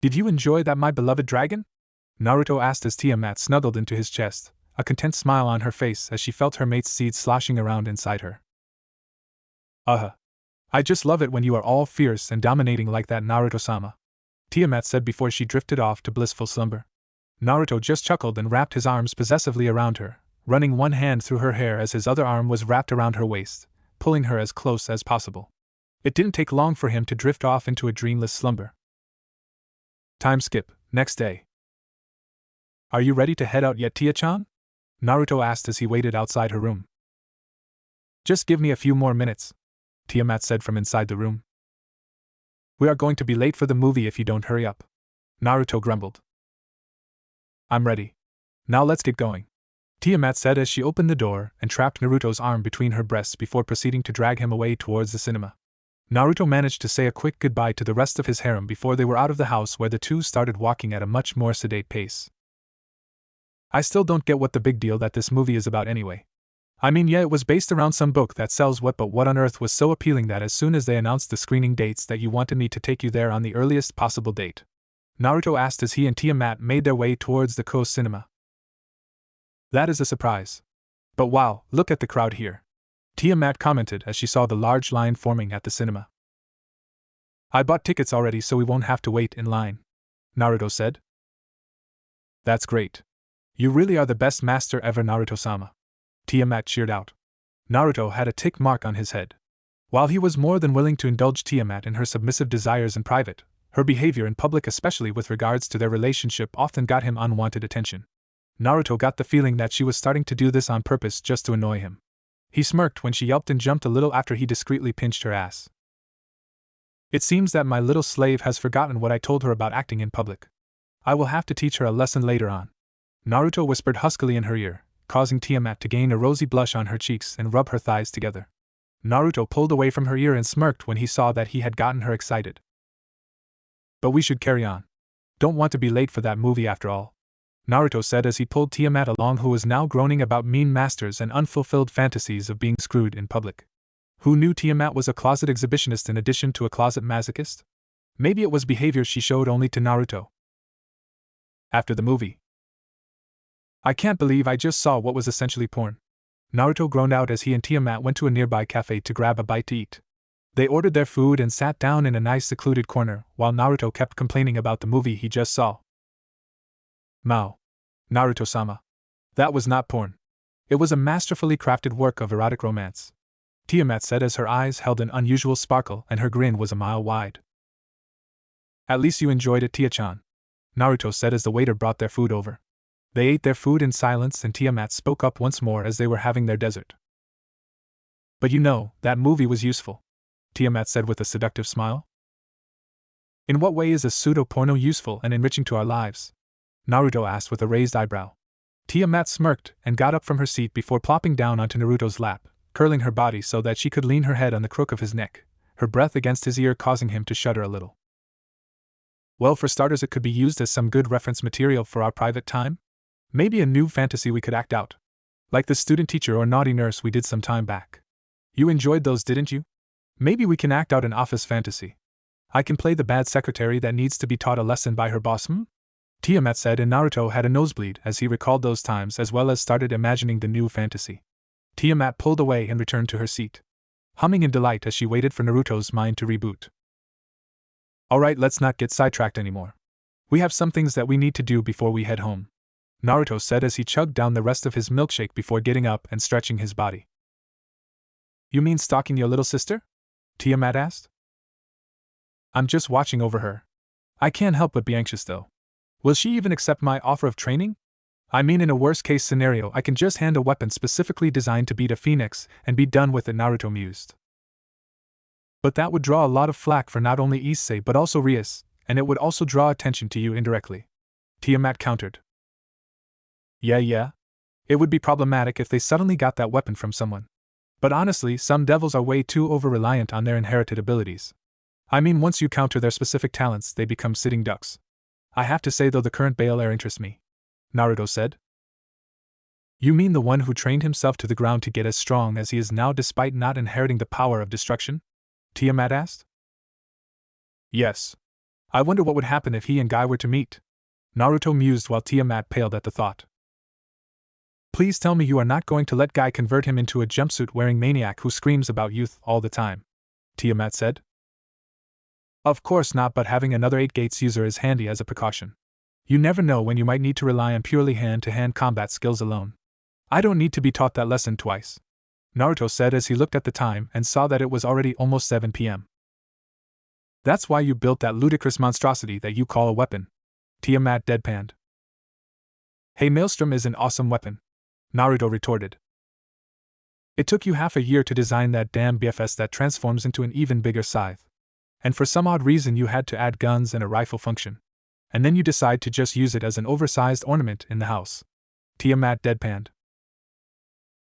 A: Did you enjoy that, my beloved dragon? Naruto asked as Tiamat snuggled into his chest, a content smile on her face as she felt her mate's seed sloshing around inside her. I just love it when you are all fierce and dominating like that, Naruto-sama, Tiamat said before she drifted off to blissful slumber. Naruto just chuckled and wrapped his arms possessively around her, running one hand through her hair as his other arm was wrapped around her waist, pulling her as close as possible. It didn't take long for him to drift off into a dreamless slumber. Time skip, next day. Are you ready to head out yet, Tia-chan? Naruto asked as he waited outside her room. Just give me a few more minutes, Tiamat said from inside the room. We are going to be late for the movie if you don't hurry up, Naruto grumbled. I'm ready. Now let's get going, Tiamat said as she opened the door and trapped Naruto's arm between her breasts before proceeding to drag him away towards the cinema. Naruto managed to say a quick goodbye to the rest of his harem before they were out of the house, where the two started walking at a much more sedate pace. I still don't get what the big deal that this movie is about anyway. I mean, yeah, it was based around some book that sells what, but what on earth was so appealing that as soon as they announced the screening dates that you wanted me to take you there on the earliest possible date? Naruto asked as he and Tiamat made their way towards the Coast Cinema. That is a surprise, But wow, look at the crowd here. Tiamat commented as she saw the large line forming at the cinema. I bought tickets already so we won't have to wait in line, Naruto said. That's great. You really are the best master ever, Naruto-sama. Tiamat cheered out. Naruto had a tick mark on his head. While he was more than willing to indulge Tiamat in her submissive desires in private, her behavior in public, especially with regards to their relationship, often got him unwanted attention. Naruto got the feeling that she was starting to do this on purpose just to annoy him. He smirked when she yelped and jumped a little after he discreetly pinched her ass. It seems that my little slave has forgotten what I told her about acting in public. I will have to teach her a lesson later on. Naruto whispered huskily in her ear, causing Tiamat to gain a rosy blush on her cheeks and rub her thighs together. Naruto pulled away from her ear and smirked when he saw that he had gotten her excited. But we should carry on. Don't want to be late for that movie after all, Naruto said as he pulled Tiamat along, who was now groaning about mean masters and unfulfilled fantasies of being screwed in public. Who knew Tiamat was a closet exhibitionist in addition to a closet masochist? Maybe it was behavior she showed only to Naruto. After the movie. I can't believe I just saw what was essentially porn. Naruto groaned out as he and Tiamat went to a nearby cafe to grab a bite to eat. They ordered their food and sat down in a nice secluded corner, while Naruto kept complaining about the movie he just saw. Mao. Naruto-sama. That was not porn. It was a masterfully crafted work of erotic romance, Tiamat said as her eyes held an unusual sparkle and her grin was a mile wide. At least you enjoyed it, Tia-chan, Naruto said as the waiter brought their food over. They ate their food in silence and Tiamat spoke up once more as they were having their dessert. But you know, that movie was useful, Tiamat said with a seductive smile. In what way is a pseudo-porno useful and enriching to our lives? Naruto asked with a raised eyebrow. Tiamat smirked and got up from her seat before plopping down onto Naruto's lap, curling her body so that she could lean her head on the crook of his neck, her breath against his ear causing him to shudder a little. Well, for starters, it could be used as some good reference material for our private time. Maybe a new fantasy we could act out. Like the student teacher or naughty nurse we did some time back. You enjoyed those, didn't you? Maybe we can act out an office fantasy. I can play the bad secretary that needs to be taught a lesson by her boss, Tiamat said, and Naruto had a nosebleed as he recalled those times as well as started imagining the new fantasy. Tiamat pulled away and returned to her seat, humming in delight as she waited for Naruto's mind to reboot. Alright, let's not get sidetracked anymore. We have some things that we need to do before we head home, Naruto said as he chugged down the rest of his milkshake before getting up and stretching his body. You mean stalking your little sister? Tiamat asked. I'm just watching over her. I can't help but be anxious though. Will she even accept my offer of training? I mean, in a worst-case scenario, I can just hand a weapon specifically designed to beat a phoenix and be done with it, Naruto mused. But that would draw a lot of flack for not only Issei but also Rias, and it would also draw attention to you indirectly, Tiamat countered. Yeah. It would be problematic if they suddenly got that weapon from someone. But honestly, some devils are way too over-reliant on their inherited abilities. I mean, once you counter their specific talents, they become sitting ducks. I have to say though, the current Bail heir interests me, Naruto said. You mean the one who trained himself to the ground to get as strong as he is now despite not inheriting the power of destruction? Tiamat asked. Yes. I wonder what would happen if he and Guy were to meet, Naruto mused while Tiamat paled at the thought. Please tell me you are not going to let Guy convert him into a jumpsuit-wearing maniac who screams about youth all the time, Tiamat said. Of course not, but having another 8 Gates user is handy as a precaution. You never know when you might need to rely on purely hand-to-hand combat skills alone. I don't need to be taught that lesson twice, Naruto said as he looked at the time and saw that it was already almost 7 p.m. That's why you built that ludicrous monstrosity that you call a weapon, Tiamat deadpanned. Hey, Maelstrom is an awesome weapon, Naruto retorted. It took you half a year to design that damn BFS that transforms into an even bigger scythe. And for some odd reason you had to add guns and a rifle function. And then you decide to just use it as an oversized ornament in the house, Tiamat deadpanned.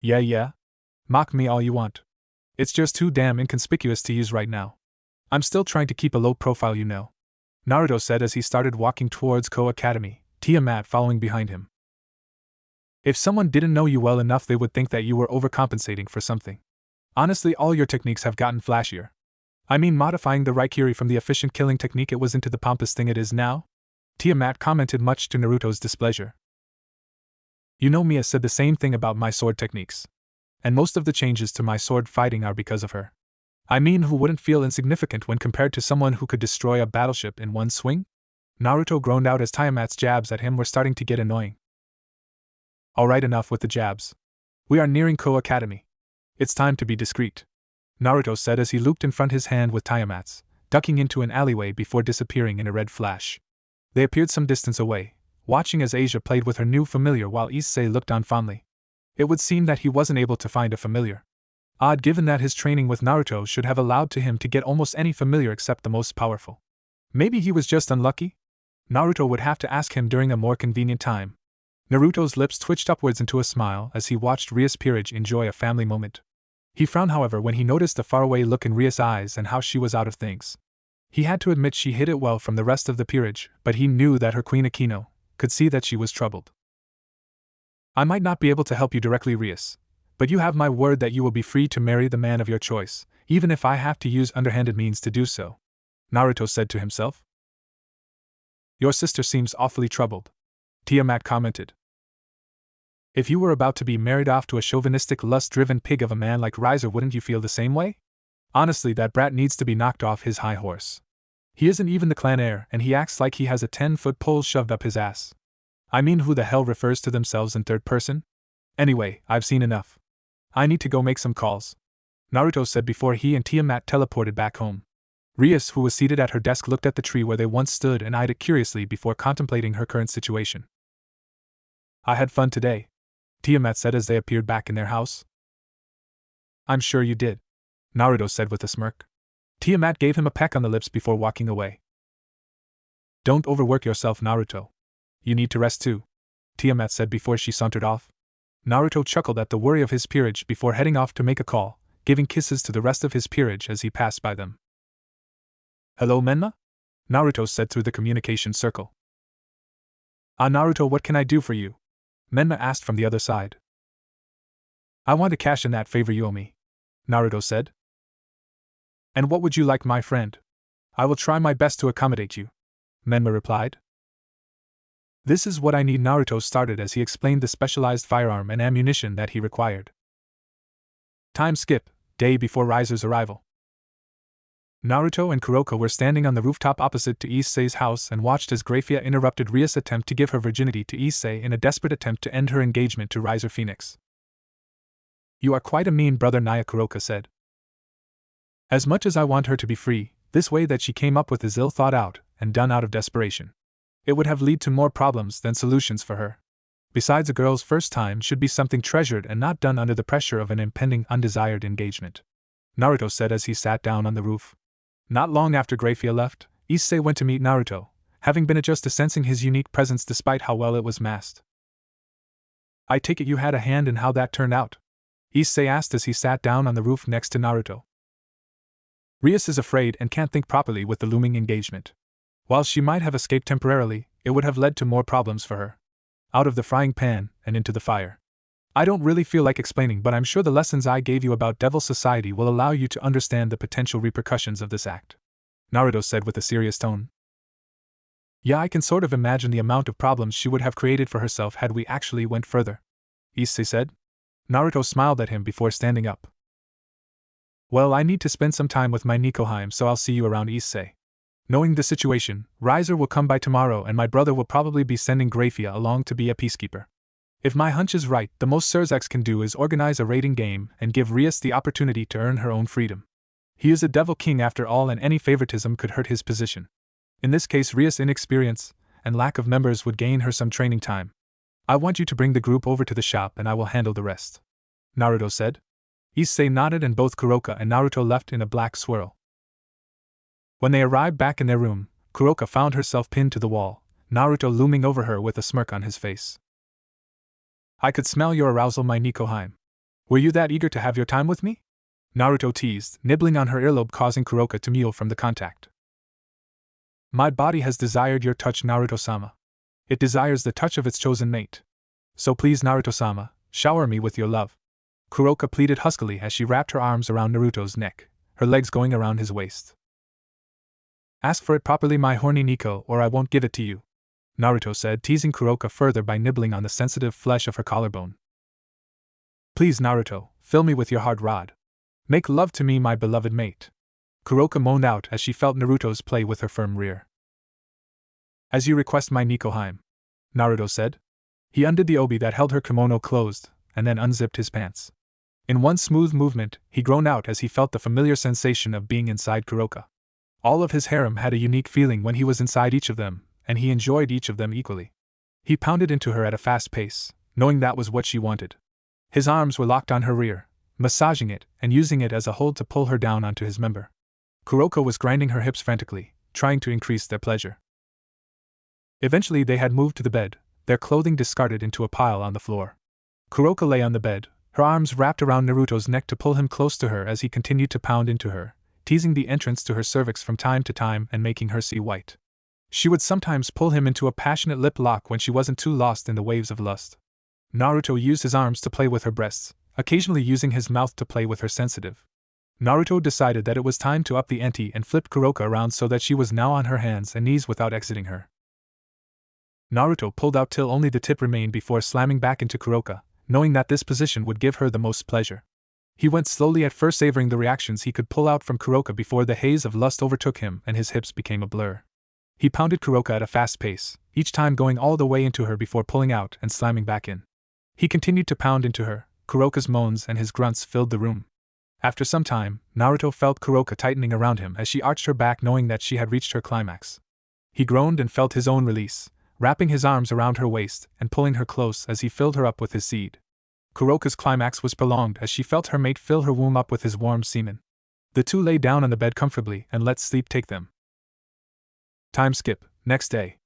A: Yeah. Mock me all you want. It's just too damn inconspicuous to use right now. I'm still trying to keep a low profile, you know, Naruto said as he started walking towards Ko Academy, Tiamat following behind him. If someone didn't know you well enough, they would think that you were overcompensating for something. Honestly, all your techniques have gotten flashier. I mean, modifying the Raikiri from the efficient killing technique it was into the pompous thing it is now? Tiamat commented, much to Naruto's displeasure. You know Mia said the same thing about my sword techniques. And most of the changes to my sword fighting are because of her. I mean, who wouldn't feel insignificant when compared to someone who could destroy a battleship in one swing? Naruto groaned out as Tiamat's jabs at him were starting to get annoying. Alright, enough with the jabs. We are nearing Koe Academy. It's time to be discreet, Naruto said as he looped in front his hand with Tiamat's, ducking into an alleyway before disappearing in a red flash. They appeared some distance away, watching as Asia played with her new familiar while Issei looked on fondly. It would seem that he wasn't able to find a familiar. Odd, given that his training with Naruto should have allowed to him to get almost any familiar except the most powerful. Maybe he was just unlucky? Naruto would have to ask him during a more convenient time. Naruto's lips twitched upwards into a smile as he watched Rias' peerage enjoy a family moment. He frowned, however, when he noticed the faraway look in Rias' eyes and how she was out of things. He had to admit she hid it well from the rest of the peerage, but he knew that her Queen Akino could see that she was troubled. I might not be able to help you directly, Rias, but you have my word that you will be free to marry the man of your choice, even if I have to use underhanded means to do so, Naruto said to himself. Your sister seems awfully troubled, Tiamat commented. If you were about to be married off to a chauvinistic, lust-driven pig of a man like Rias, wouldn't you feel the same way? Honestly, that brat needs to be knocked off his high horse. He isn't even the clan heir, and he acts like he has a 10-foot pole shoved up his ass. I mean, who the hell refers to themselves in third person? Anyway, I've seen enough. I need to go make some calls, Naruto said before he and Tiamat teleported back home. Rias, who was seated at her desk, looked at the tree where they once stood and eyed it curiously before contemplating her current situation. I had fun today, Tiamat said as they appeared back in their house. I'm sure you did, Naruto said with a smirk. Tiamat gave him a peck on the lips before walking away. Don't overwork yourself, Naruto. You need to rest too, Tiamat said before she sauntered off. Naruto chuckled at the worry of his peerage before heading off to make a call, giving kisses to the rest of his peerage as he passed by them. Hello, Menma? Naruto said through the communication circle. Ah, Naruto, what can I do for you? Menma asked from the other side. I want to cash in that favor you owe me, Naruto said. And what would you like, my friend? I will try my best to accommodate you, Menma replied. This is what I need, Naruto started as he explained the specialized firearm and ammunition that he required. Time skip, day before Riser's arrival. Naruto and Kuroka were standing on the rooftop opposite to Issei's house and watched as Graphia interrupted Rias' attempt to give her virginity to Issei in a desperate attempt to end her engagement to Riser Phoenix. You are quite a mean brother, Naya, Kuroka said. As much as I want her to be free, this way that she came up with is ill thought out and done out of desperation. It would have led to more problems than solutions for her. Besides, a girl's first time should be something treasured and not done under the pressure of an impending undesired engagement, Naruto said as he sat down on the roof. Not long after Graphia left, Issei went to meet Naruto, having been adjusted to sensing his unique presence despite how well it was masked. I take it you had a hand in how that turned out? Issei asked as he sat down on the roof next to Naruto. Rias is afraid and can't think properly with the looming engagement. While she might have escaped temporarily, it would have led to more problems for her. Out of the frying pan and into the fire. I don't really feel like explaining, but I'm sure the lessons I gave you about Devil Society will allow you to understand the potential repercussions of this act, Naruto said with a serious tone. Yeah, I can sort of imagine the amount of problems she would have created for herself had we actually went further, Issei said. Naruto smiled at him before standing up. Well, I need to spend some time with my Nikoheim, so I'll see you around, Issei. Knowing the situation, Riser will come by tomorrow and my brother will probably be sending Graphia along to be a peacekeeper. If my hunch is right, the most Surzex can do is organize a raiding game and give Rias the opportunity to earn her own freedom. He is a devil king after all, and any favoritism could hurt his position. In this case, Rias' inexperience and lack of members would gain her some training time. I want you to bring the group over to the shop and I will handle the rest, Naruto said. Issei nodded and both Kuroka and Naruto left in a black swirl. When they arrived back in their room, Kuroka found herself pinned to the wall, Naruto looming over her with a smirk on his face. I could smell your arousal, my Nikoheim. Were you that eager to have your time with me? Naruto teased, nibbling on her earlobe, causing Kuroka to mew from the contact. My body has desired your touch, Naruto-sama. It desires the touch of its chosen mate. So please, Naruto-sama, shower me with your love, Kuroka pleaded huskily as she wrapped her arms around Naruto's neck, her legs going around his waist. Ask for it properly, my horny Nico, or I won't give it to you, Naruto said, teasing Kuroka further by nibbling on the sensitive flesh of her collarbone. Please, Naruto, fill me with your hard rod. Make love to me, my beloved mate. Kuroka moaned out as she felt Naruto's play with her firm rear. As you request, my Nikoheim, Naruto said. He undid the obi that held her kimono closed, and then unzipped his pants. In one smooth movement, he groaned out as he felt the familiar sensation of being inside Kuroka. All of his harem had a unique feeling when he was inside each of them, and he enjoyed each of them equally. He pounded into her at a fast pace, knowing that was what she wanted. His arms were locked on her rear, massaging it and using it as a hold to pull her down onto his member. Kuroka was grinding her hips frantically, trying to increase their pleasure. Eventually they had moved to the bed, their clothing discarded into a pile on the floor. Kuroka lay on the bed, her arms wrapped around Naruto's neck to pull him close to her as he continued to pound into her, teasing the entrance to her cervix from time to time and making her see white. She would sometimes pull him into a passionate lip lock when she wasn't too lost in the waves of lust. Naruto used his arms to play with her breasts, occasionally using his mouth to play with her sensitive. Naruto decided that it was time to up the ante and flipped Kuroka around so that she was now on her hands and knees without exiting her. Naruto pulled out till only the tip remained before slamming back into Kuroka, knowing that this position would give her the most pleasure. He went slowly, at first savoring the reactions he could pull out from Kuroka before the haze of lust overtook him and his hips became a blur. He pounded Kuroka at a fast pace, each time going all the way into her before pulling out and slamming back in. He continued to pound into her, Kuroka's moans and his grunts filled the room. After some time, Naruto felt Kuroka tightening around him as she arched her back, knowing that she had reached her climax. He groaned and felt his own release, wrapping his arms around her waist and pulling her close as he filled her up with his seed. Kuroka's climax was prolonged as she felt her mate fill her womb up with his warm semen. The two lay down on the bed comfortably and let sleep take them. Time skip, next day.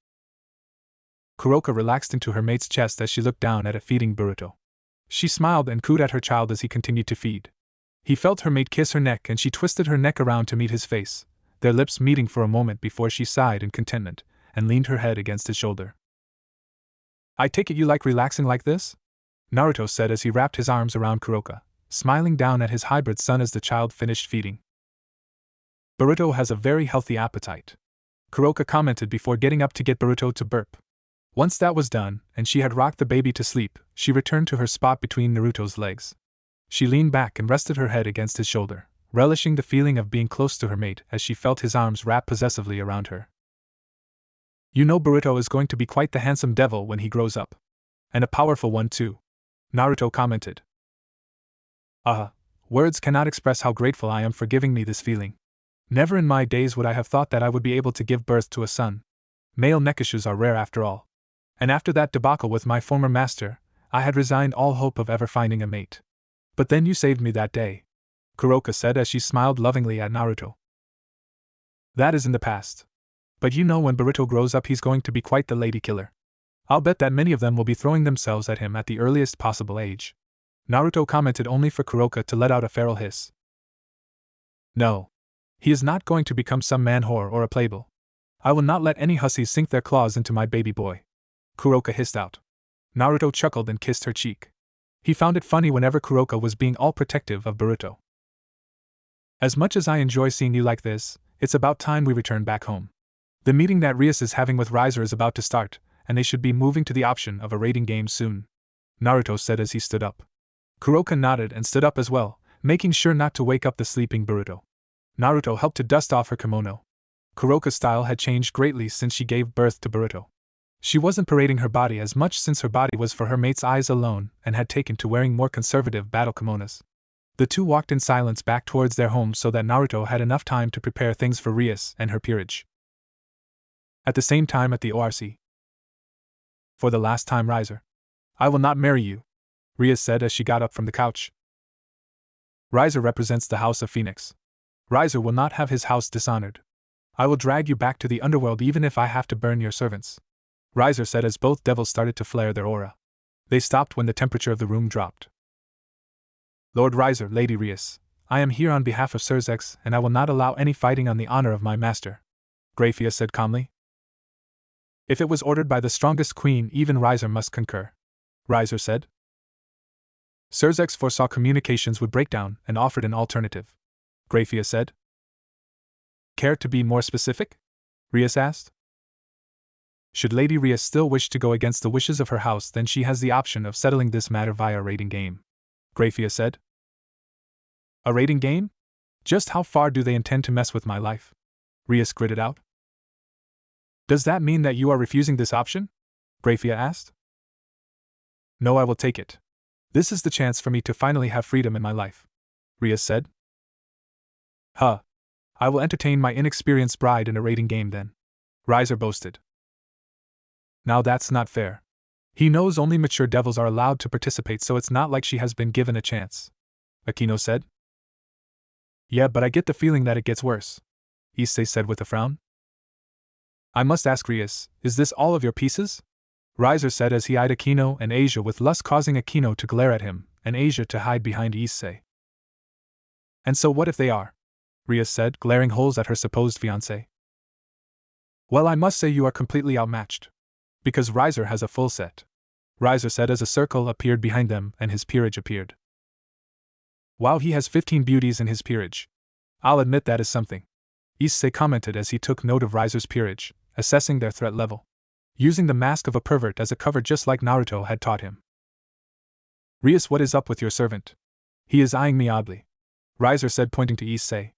A: Kuroka relaxed into her mate's chest as she looked down at a feeding Boruto. She smiled and cooed at her child as he continued to feed. He felt her mate kiss her neck and she twisted her neck around to meet his face, their lips meeting for a moment before she sighed in contentment and leaned her head against his shoulder. I take it you like relaxing like this? Naruto said as he wrapped his arms around Kuroka, smiling down at his hybrid son as the child finished feeding. Boruto has a very healthy appetite, Kuroka commented before getting up to get Boruto to burp. Once that was done, and she had rocked the baby to sleep, she returned to her spot between Naruto's legs. She leaned back and rested her head against his shoulder, relishing the feeling of being close to her mate as she felt his arms wrap possessively around her. You know Boruto is going to be quite the handsome devil when he grows up. And a powerful one too, Naruto commented. Words cannot express how grateful I am for giving me this feeling. Never in my days would I have thought that I would be able to give birth to a son. Male nekashus are rare after all. And after that debacle with my former master, I had resigned all hope of ever finding a mate. But then you saved me that day, Kuroka said as she smiled lovingly at Naruto. That is in the past. But you know when Boruto grows up he's going to be quite the lady killer. I'll bet that many of them will be throwing themselves at him at the earliest possible age. Naruto commented only for Kuroka to let out a feral hiss. No. He is not going to become some man whore or a playboy. I will not let any hussies sink their claws into my baby boy, Kuroka hissed out. Naruto chuckled and kissed her cheek. He found it funny whenever Kuroka was being all protective of Boruto. As much as I enjoy seeing you like this, it's about time we return back home. The meeting that Rias is having with Riser is about to start, and they should be moving to the option of a raiding game soon, Naruto said as he stood up. Kuroka nodded and stood up as well, making sure not to wake up the sleeping Boruto. Naruto helped to dust off her kimono. Kuroka's style had changed greatly since she gave birth to Boruto. She wasn't parading her body as much since her body was for her mate's eyes alone and had taken to wearing more conservative battle kimonos. The two walked in silence back towards their home so that Naruto had enough time to prepare things for Rias and her peerage. At the same time at the ORC. For the last time, Riser. I will not marry you, Rias said as she got up from the couch. Riser represents the House of Phoenix. Riser will not have his house dishonored. I will drag you back to the underworld even if I have to burn your servants, Riser said as both devils started to flare their aura. They stopped when the temperature of the room dropped. Lord Riser, Lady Rias, I am here on behalf of Surzex and I will not allow any fighting on the honor of my master, Graphia said calmly. If it was ordered by the strongest queen, even Riser must concur, Riser said. Surzex foresaw communications would break down and offered an alternative, Graphia said. Care to be more specific? Rias asked. Should Lady Rias still wish to go against the wishes of her house, then she has the option of settling this matter via a rating game, Grafia said. A rating game? Just how far do they intend to mess with my life? Rias gritted out. Does that mean that you are refusing this option? Grafia asked. No, I will take it. This is the chance for me to finally have freedom in my life, Rias said. Huh. I will entertain my inexperienced bride in a rating game then, Riser boasted. Now that's not fair. He knows only mature devils are allowed to participate, so it's not like she has been given a chance, Aquino said. Yeah, but I get the feeling that it gets worse, Issei said with a frown. I must ask Rias, is this all of your pieces? Riser said as he eyed Aquino and Asia with lust, causing Aquino to glare at him, and Asia to hide behind Issei. And so what if they are? Rias said, glaring holes at her supposed fiancé. Well, I must say you are completely outmatched. Because Riser has a full set, Riser said as a circle appeared behind them and his peerage appeared. Wow, he has 15 beauties in his peerage. I'll admit that is something, Issei commented as he took note of Riser's peerage, assessing their threat level, using the mask of a pervert as a cover just like Naruto had taught him. Rias, what is up with your servant? He is eyeing me oddly, Riser said, pointing to Issei.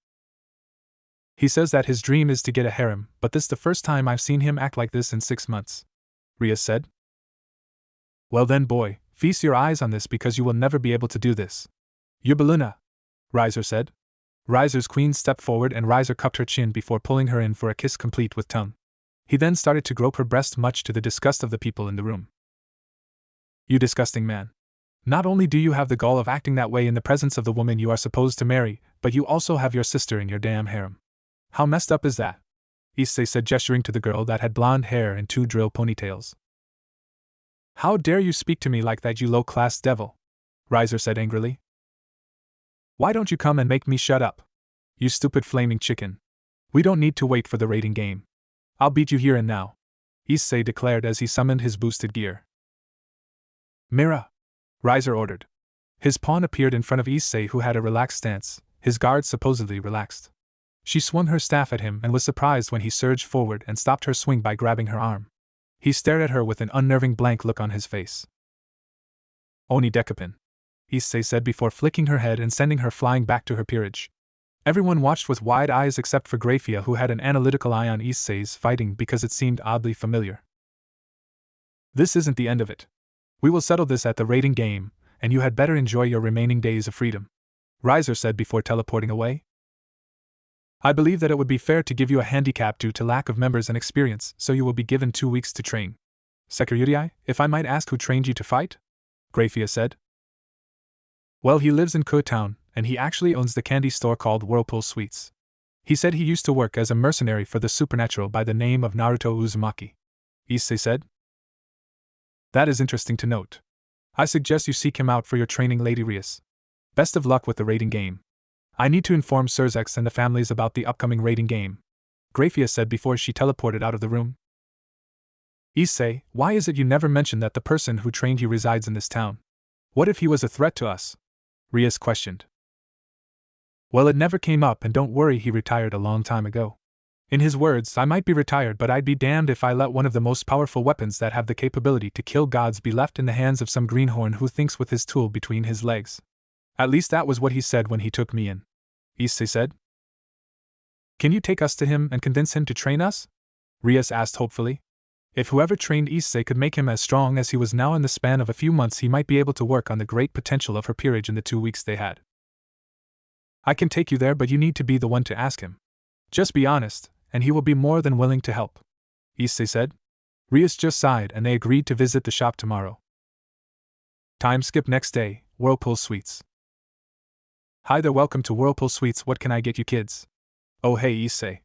A: He says that his dream is to get a harem, but this is the first time I've seen him act like this in 6 months, Rias said. Well then, boy, feast your eyes on this because you will never be able to do this. Yubaluna, Riser said. Riser's queen stepped forward and Riser cupped her chin before pulling her in for a kiss complete with tongue. He then started to grope her breast, much to the disgust of the people in the room. You disgusting man. Not only do you have the gall of acting that way in the presence of the woman you are supposed to marry, but you also have your sister in your damn harem. How messed up is that? Issei said, gesturing to the girl that had blonde hair and 2 drill ponytails. How dare you speak to me like that, you low-class devil? Riser said angrily. Why don't you come and make me shut up? You stupid flaming chicken. We don't need to wait for the rating game. I'll beat you here and now, Issei declared as he summoned his boosted gear. Mira! Riser ordered. His pawn appeared in front of Issei, who had a relaxed stance, his guard supposedly relaxed. She swung her staff at him and was surprised when he surged forward and stopped her swing by grabbing her arm. He stared at her with an unnerving blank look on his face. Oni Dekapin, Issei said before flicking her head and sending her flying back to her peerage. Everyone watched with wide eyes except for Grafia, who had an analytical eye on Issei's fighting because it seemed oddly familiar. This isn't the end of it. We will settle this at the rating game, and you had better enjoy your remaining days of freedom, Riser said before teleporting away. I believe that it would be fair to give you a handicap due to lack of members and experience, so you will be given 2 weeks to train. Security, if I might ask, who trained you to fight? Grafia said. Well, he lives in Ko Town, and he actually owns the candy store called Whirlpool Sweets. He said he used to work as a mercenary for the supernatural by the name of Naruto Uzumaki, Issei said. That is interesting to note. I suggest you seek him out for your training, Lady Rias. Best of luck with the rating game. I need to inform Surzex and the families about the upcoming rating game, Grafia said before she teleported out of the room. Issei, why is it you never mentioned that the person who trained you resides in this town? What if he was a threat to us? Rias questioned. Well, it never came up, and don't worry, he retired a long time ago. In his words, I might be retired, but I'd be damned if I let one of the most powerful weapons that have the capability to kill gods be left in the hands of some greenhorn who thinks with his tool between his legs. At least that was what he said when he took me in, Issei said. Can you take us to him and convince him to train us? Rias asked hopefully. If whoever trained Issei could make him as strong as he was now in the span of a few months, he might be able to work on the great potential of her peerage in the 2 weeks they had. I can take you there, but you need to be the one to ask him. Just be honest, and he will be more than willing to help, Issei said. Rias just sighed and they agreed to visit the shop tomorrow. Time skip next day, Whirlpool Sweets. Hi there, welcome to Whirlpool Sweets. What can I get you kids? Oh hey Issei.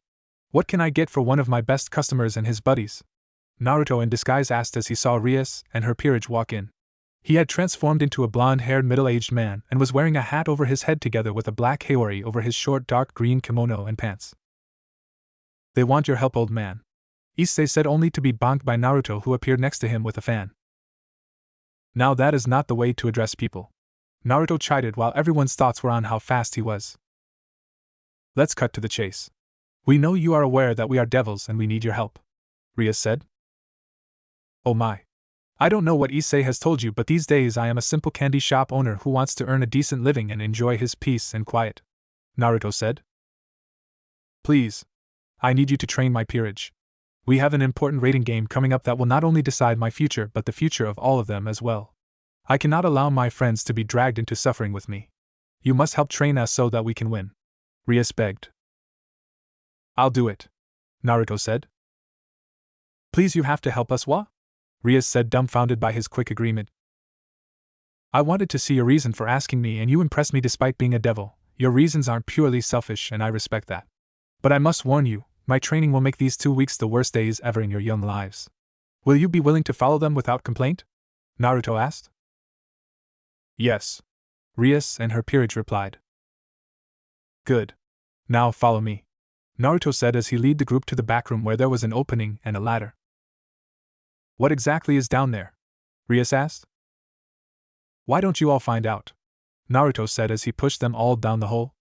A: What can I get for one of my best customers and his buddies? Naruto in disguise asked as he saw Rias and her peerage walk in. He had transformed into a blonde-haired middle-aged man and was wearing a hat over his head together with a black haori over his short dark green kimono and pants. They want your help, old man, Issei said, only to be bonked by Naruto, who appeared next to him with a fan. Now that is not the way to address people, Naruto chided while everyone's thoughts were on how fast he was. Let's cut to the chase. We know you are aware that we are devils and we need your help, Rias said. Oh my. I don't know what Issei has told you, but these days I am a simple candy shop owner who wants to earn a decent living and enjoy his peace and quiet. Naruto said. Please. I need you to train my peerage. We have an important rating game coming up that will not only decide my future but the future of all of them as well. I cannot allow my friends to be dragged into suffering with me. You must help train us so that we can win. Rias begged. I'll do it. Naruto said. Please, you have to help us, what? Rias said, dumbfounded by his quick agreement. I wanted to see a reason for asking me, and you impressed me despite being a devil. Your reasons aren't purely selfish, and I respect that. But I must warn you, my training will make these 2 weeks the worst days ever in your young lives. Will you be willing to follow them without complaint? Naruto asked. Yes. Rias and her peerage replied. Good. Now follow me. Naruto said as he led the group to the back room where there was an opening and a ladder. What exactly is down there? Rias asked. Why don't you all find out? Naruto said as he pushed them all down the hole.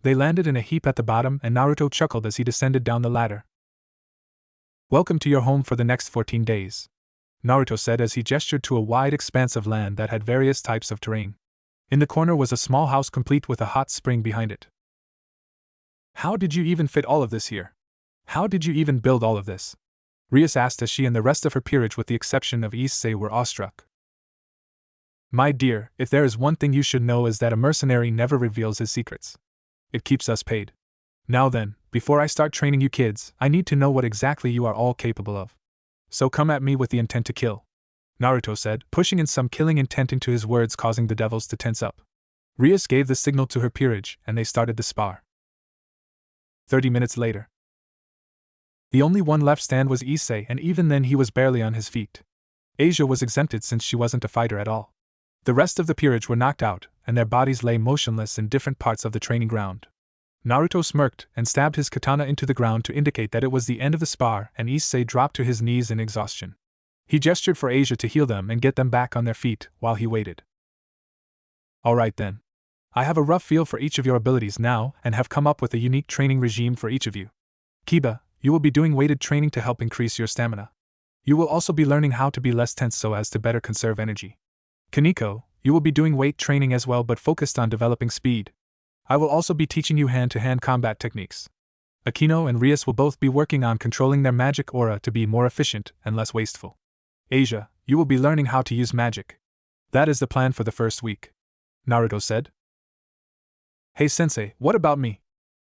A: They landed in a heap at the bottom, and Naruto chuckled as he descended down the ladder. Welcome to your home for the next 14 days. Naruto said as he gestured to a wide expanse of land that had various types of terrain. In the corner was a small house complete with a hot spring behind it. How did you even fit all of this here? How did you even build all of this? Rias asked as she and the rest of her peerage with the exception of Issei were awestruck. My dear, if there is one thing you should know is that a mercenary never reveals his secrets. It keeps us paid. Now then, before I start training you kids, I need to know what exactly you are all capable of. So come at me with the intent to kill. Naruto said, pushing in some killing intent into his words, causing the devils to tense up. Rias gave the signal to her peerage, and they started the spar. 30 minutes later. The only one left stand was Issei, and even then he was barely on his feet. Asia was exempted since she wasn't a fighter at all. The rest of the peerage were knocked out, and their bodies lay motionless in different parts of the training ground. Naruto smirked and stabbed his katana into the ground to indicate that it was the end of the spar, and Issei dropped to his knees in exhaustion. He gestured for Asia to heal them and get them back on their feet while he waited. Alright then. I have a rough feel for each of your abilities now and have come up with a unique training regime for each of you. Kiba, you will be doing weighted training to help increase your stamina. You will also be learning how to be less tense so as to better conserve energy. Kaneko, you will be doing weight training as well but focused on developing speed. I will also be teaching you hand-to-hand combat techniques. Akino and Rias will both be working on controlling their magic aura to be more efficient and less wasteful. Asia, you will be learning how to use magic. That is the plan for the first week. Naruto said. Hey sensei, what about me?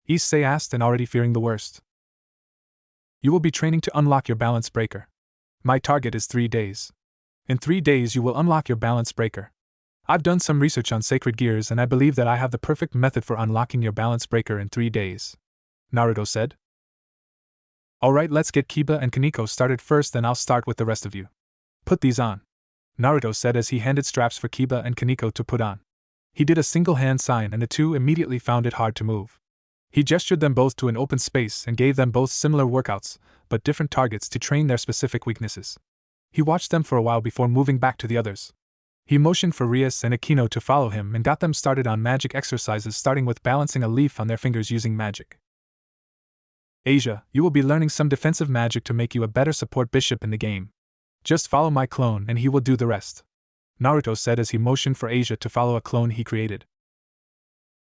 A: Issei asked and already fearing the worst. You will be training to unlock your balance breaker. My target is 3 days. In 3 days you will unlock your balance breaker. I've done some research on sacred gears and I believe that I have the perfect method for unlocking your balance breaker in 3 days. Naruto said. Alright, let's get Kiba and Kaneko started first, then I'll start with the rest of you. Put these on. Naruto said as he handed straps for Kiba and Kaneko to put on. He did a single hand sign and the two immediately found it hard to move. He gestured them both to an open space and gave them both similar workouts, but different targets to train their specific weaknesses. He watched them for a while before moving back to the others. He motioned for Rias and Akino to follow him and got them started on magic exercises, starting with balancing a leaf on their fingers using magic. Asia, you will be learning some defensive magic to make you a better support bishop in the game. Just follow my clone and he will do the rest. Naruto said as he motioned for Asia to follow a clone he created.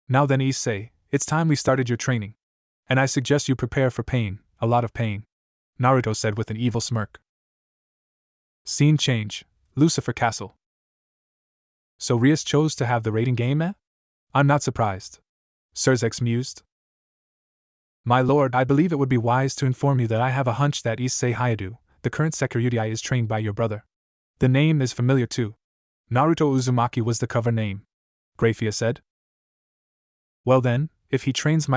A: Now then Issei, it's time we started your training. And I suggest you prepare for pain, a lot of pain. Naruto said with an evil smirk. Scene change, Lucifer Castle. So Rias chose to have the rating game, eh? I'm not surprised. Surzex mused. My lord, I believe it would be wise to inform you that I have a hunch that Issei Hayadu, the current Sekiryutai, is trained by your brother. The name is familiar too. Naruto Uzumaki was the cover name. Grafia said. Well then, if he trains my